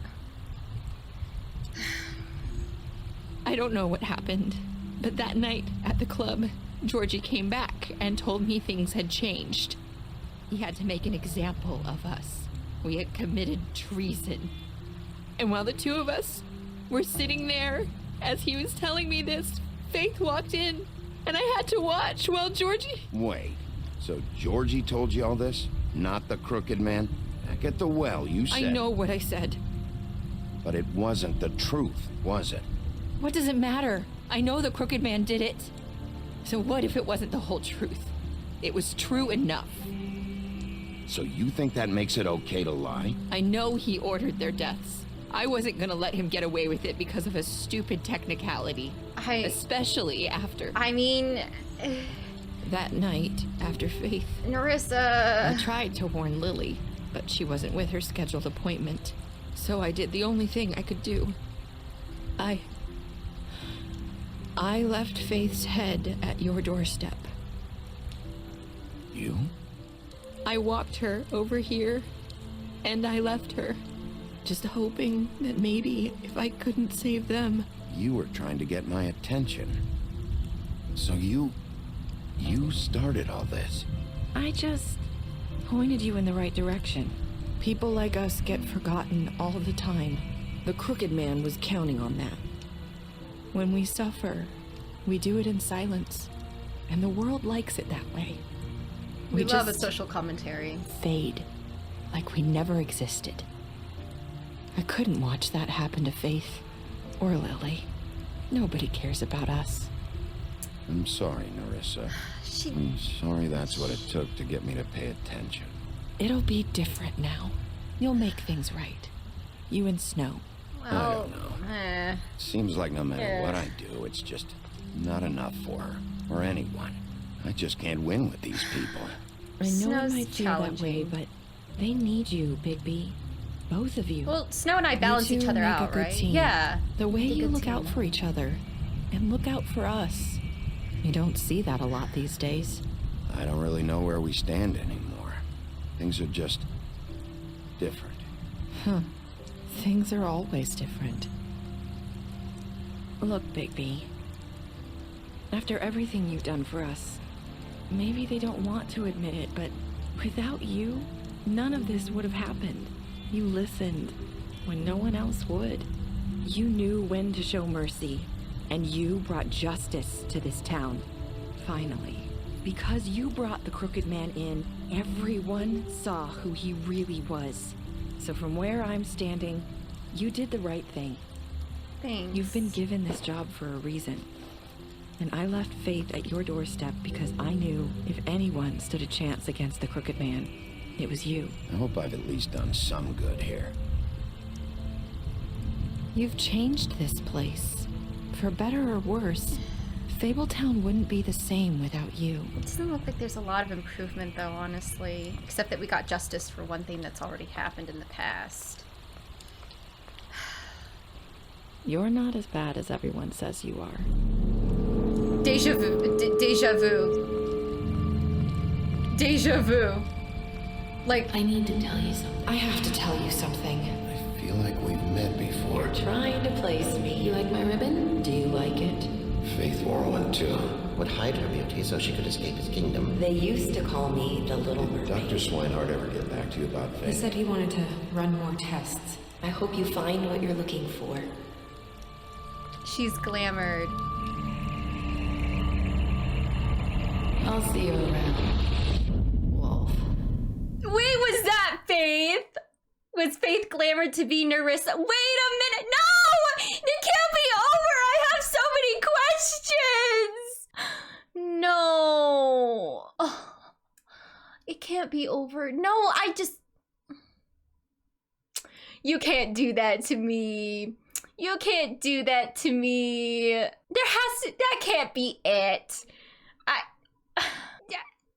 don't know what happened, but that night at the club, Georgie came back and told me things had changed. He had to make an example of us. We had committed treason. And while the two of us were sitting there, as he was telling me this, Faith walked in, and I had to watch while Georgie... Wait, so Georgie told you all this? Not the Crooked Man? Back at the well, you said... I know what I said. But it wasn't the truth, was it? What does it matter? I know the Crooked Man did it. So what if it wasn't the whole truth? It was true enough. So you think that makes it okay to lie? I know he ordered their deaths. I wasn't gonna let him get away with it because of a stupid technicality. Especially after... I mean... that night, after Faith... Nerissa... I tried to warn Lily, but she wasn't with her scheduled appointment. So I did the only thing I could do. I left Faith's head at your doorstep. You? I walked her over here, and I left her, just hoping that maybe if I couldn't save them... You were trying to get my attention. So you started all this. I just pointed you in the right direction. People like us get forgotten all the time. The Crooked Man was counting on that. When we suffer, we do it in silence, and the world likes it that way. We love a social commentary. Fade, like we never existed. I couldn't watch that happen to Faith or Lily. Nobody cares about us. I'm sorry, Nerissa. I'm sorry that's what it took to get me to pay attention. It'll be different now. You'll make things right. You and Snow. Well, I don't know. Seems like no matter what I do, it's just not enough for her or anyone. I just can't win with these people. I know it might feel that way, but they need you, Bigby. Both of you. Well, Snow and I balance each other out, right? Team. Yeah. The way you look out for each other and look out for us. You don't see that a lot these days. I don't really know where we stand anymore. Things are just different. Huh. Things are always different. Look, Bigby. After everything you've done for us, maybe they don't want to admit it, but without you, none of this would have happened. You listened when no one else would. You knew when to show mercy, and you brought justice to this town. Finally. Because you brought the Crooked Man in, everyone saw who he really was. So from where I'm standing, you did the right thing. Thanks. You've been given this job for a reason. And I left Faith at your doorstep because I knew if anyone stood a chance against the Crooked Man, it was you. I hope I've at least done some good here. You've changed this place. For better or worse, Fabletown wouldn't be the same without you. It doesn't look like there's a lot of improvement, though, honestly. Except that we got justice for one thing that's already happened in the past. You're not as bad as everyone says you are. Deja vu. Deja vu. Deja vu. Like, I need to tell you something. I have to tell you something. I feel like we've met before. You're trying to place me. You like my ribbon? Do you like it? Faith wore one too. Would hide her beauty so she could escape his kingdom. They used to call me the Little Mermaid. Dr. Swinehart ever get back to you about Faith? He said he wanted to run more tests. I hope you find what you're looking for. she's glamored. I'll see you around, Wolf. Wait, was that Faith? Was Faith glamored to be Nerissa? Wait a minute! No! It can't be over! I have so many questions! No. Oh, it can't be over. No, I just... You can't do that to me. You can't do that to me. There has to... That can't be it.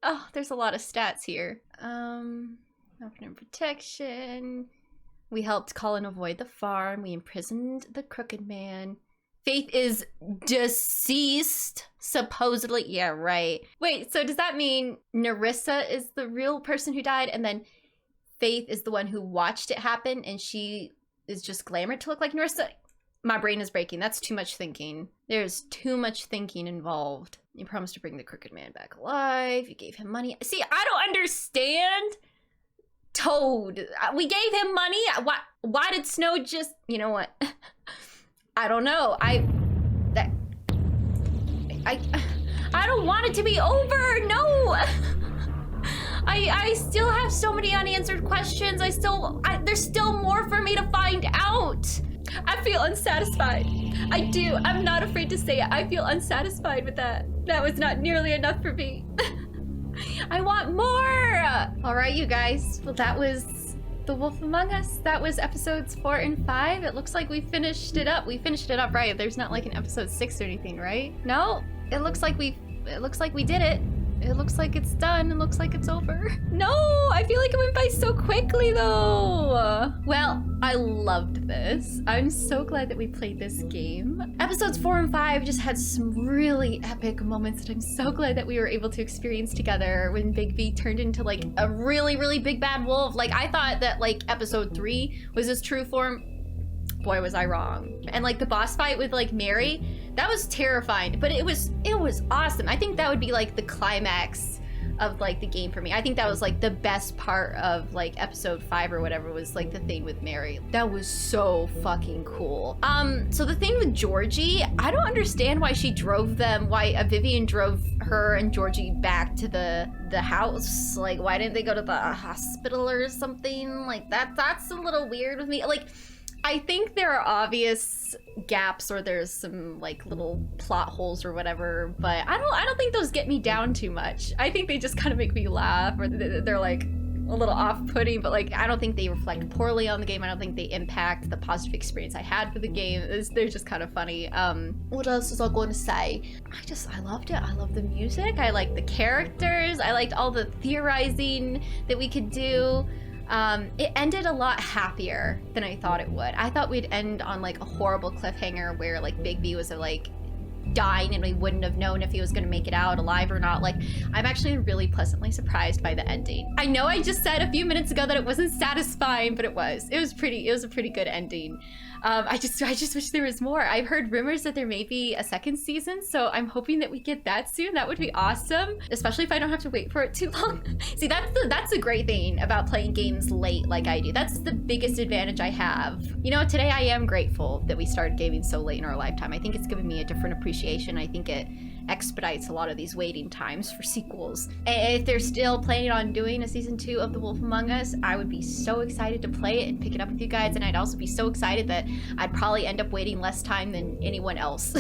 Oh, there's a lot of stats here. Open protection. We helped Colin avoid the farm. We imprisoned the Crooked Man. Faith is deceased, supposedly. Yeah, right. Wait, so does that mean Nerissa is the real person who died, and then Faith is the one who watched it happen, and she is just glamored to look like Nerissa? My brain is breaking. That's too much thinking. There's too much thinking involved. You promised to bring the Crooked Man back alive. You gave him money. See, I don't understand. Toad. We gave him money. Why did Snow just... You know what? I don't know. I don't want it to be over. No. I still have so many unanswered questions. There's still more for me to find out. I feel unsatisfied. I do. I'm not afraid to say it. I feel unsatisfied with that. That was not nearly enough for me. I want more. All right, you guys. Well, that was The Wolf Among Us. That was episodes 4 and 5. It looks like we finished it up. We finished it up, right? There's not like an episode 6 or anything, right? No. It looks like we did it. It looks like it's done. It looks like it's over. No, I feel like it went by so quickly though. Well, I loved this. I'm so glad that we played this game. Episodes 4 and 5 just had some really epic moments that I'm so glad that we were able to experience together when Big V turned into like a really, really big bad wolf. Like I thought that like episode 3 was his true form. Boy, was I wrong. And like the boss fight with like Mary, that was terrifying, but it was awesome. I think that would be like the climax of like the game for me. I think that was like the best part of like episode 5 or whatever, was like the thing with Mary. That was so fucking cool. So the thing with Georgie, I don't understand why Vivian drove her and Georgie back to the house. Like, why didn't they go to the hospital or something? Like that's a little weird with me. Like, I think there are obvious gaps or there's some like little plot holes or whatever, but I don't think those get me down too much. I think they just kind of make me laugh, or they're like a little off-putting, but like I don't think they reflect poorly on the game. I don't think they impact the positive experience I had for the game. They're just kind of funny. What else was I going to say? I loved it. I love the music. I like the characters. I liked all the theorizing that we could do. It ended a lot happier than I thought it would. I thought we'd end on like a horrible cliffhanger where like Big B was like dying and we wouldn't have known if he was gonna make it out alive or not. Like, I'm actually really pleasantly surprised by the ending. I know I just said a few minutes ago that it wasn't satisfying, but it was. It was a pretty good ending. I just wish there was more. I've heard rumors that there may be a second season, so I'm hoping that we get that soon. That would be awesome, especially if I don't have to wait for it too long. See, that's the great thing about playing games late like I do. That's the biggest advantage I have. You know, today I am grateful that we started gaming so late in our lifetime. I think it's given me a different appreciation. I think it expedites a lot of these waiting times for sequels. And if they're still planning on doing a season 2 of The Wolf Among Us, I would be so excited to play it and pick it up with you guys, and I'd also be so excited that I'd probably end up waiting less time than anyone else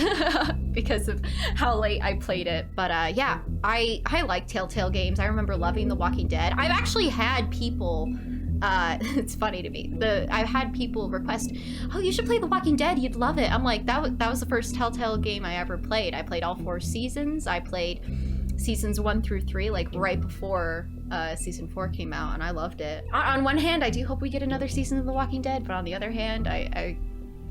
because of how late I played it. But yeah, I like Telltale games. I remember loving The Walking Dead. I've actually had people it's funny to me. I've had people request, oh, you should play The Walking Dead, you'd love it. I'm like, that was the first Telltale game I ever played. I played all 4 seasons. I played seasons 1 through 3, like right before season 4 came out, and I loved it. On one hand, I do hope we get another season of The Walking Dead, but on the other hand,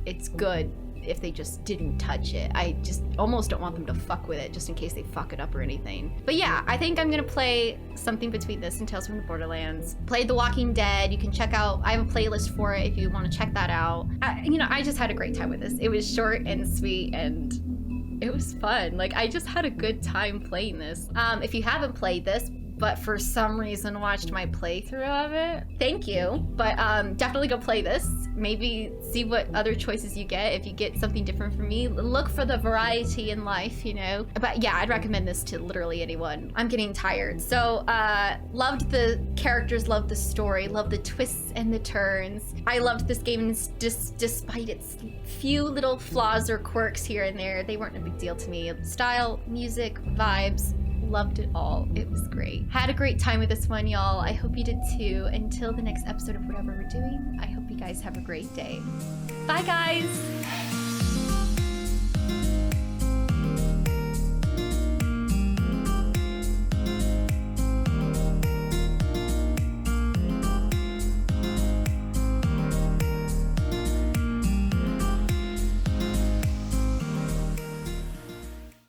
it's good if they just didn't touch it. I just almost don't want them to fuck with it just in case they fuck it up or anything. But yeah, I think I'm gonna play something between this and Tales from the Borderlands. Played The Walking Dead. You can check out, I have a playlist for it if you want to check that out. I just had a great time with this. It was short and sweet and it was fun. Like, I just had a good time playing this. If you haven't played this, but for some reason watched my playthrough of it, thank you. But definitely go play this. Maybe see what other choices you get. If you get something different from me, look for the variety in life, you know. But yeah, I'd recommend this to literally anyone. I'm getting tired. So loved the characters, loved the story, loved the twists and the turns. I loved this game despite its few little flaws or quirks here and there. They weren't a big deal to me. Style, music, vibes, loved it all. It was great. Had a great time with this one, y'all. I hope you did too. Until the next episode of whatever we're doing, I hope you guys have a great day. Bye, guys.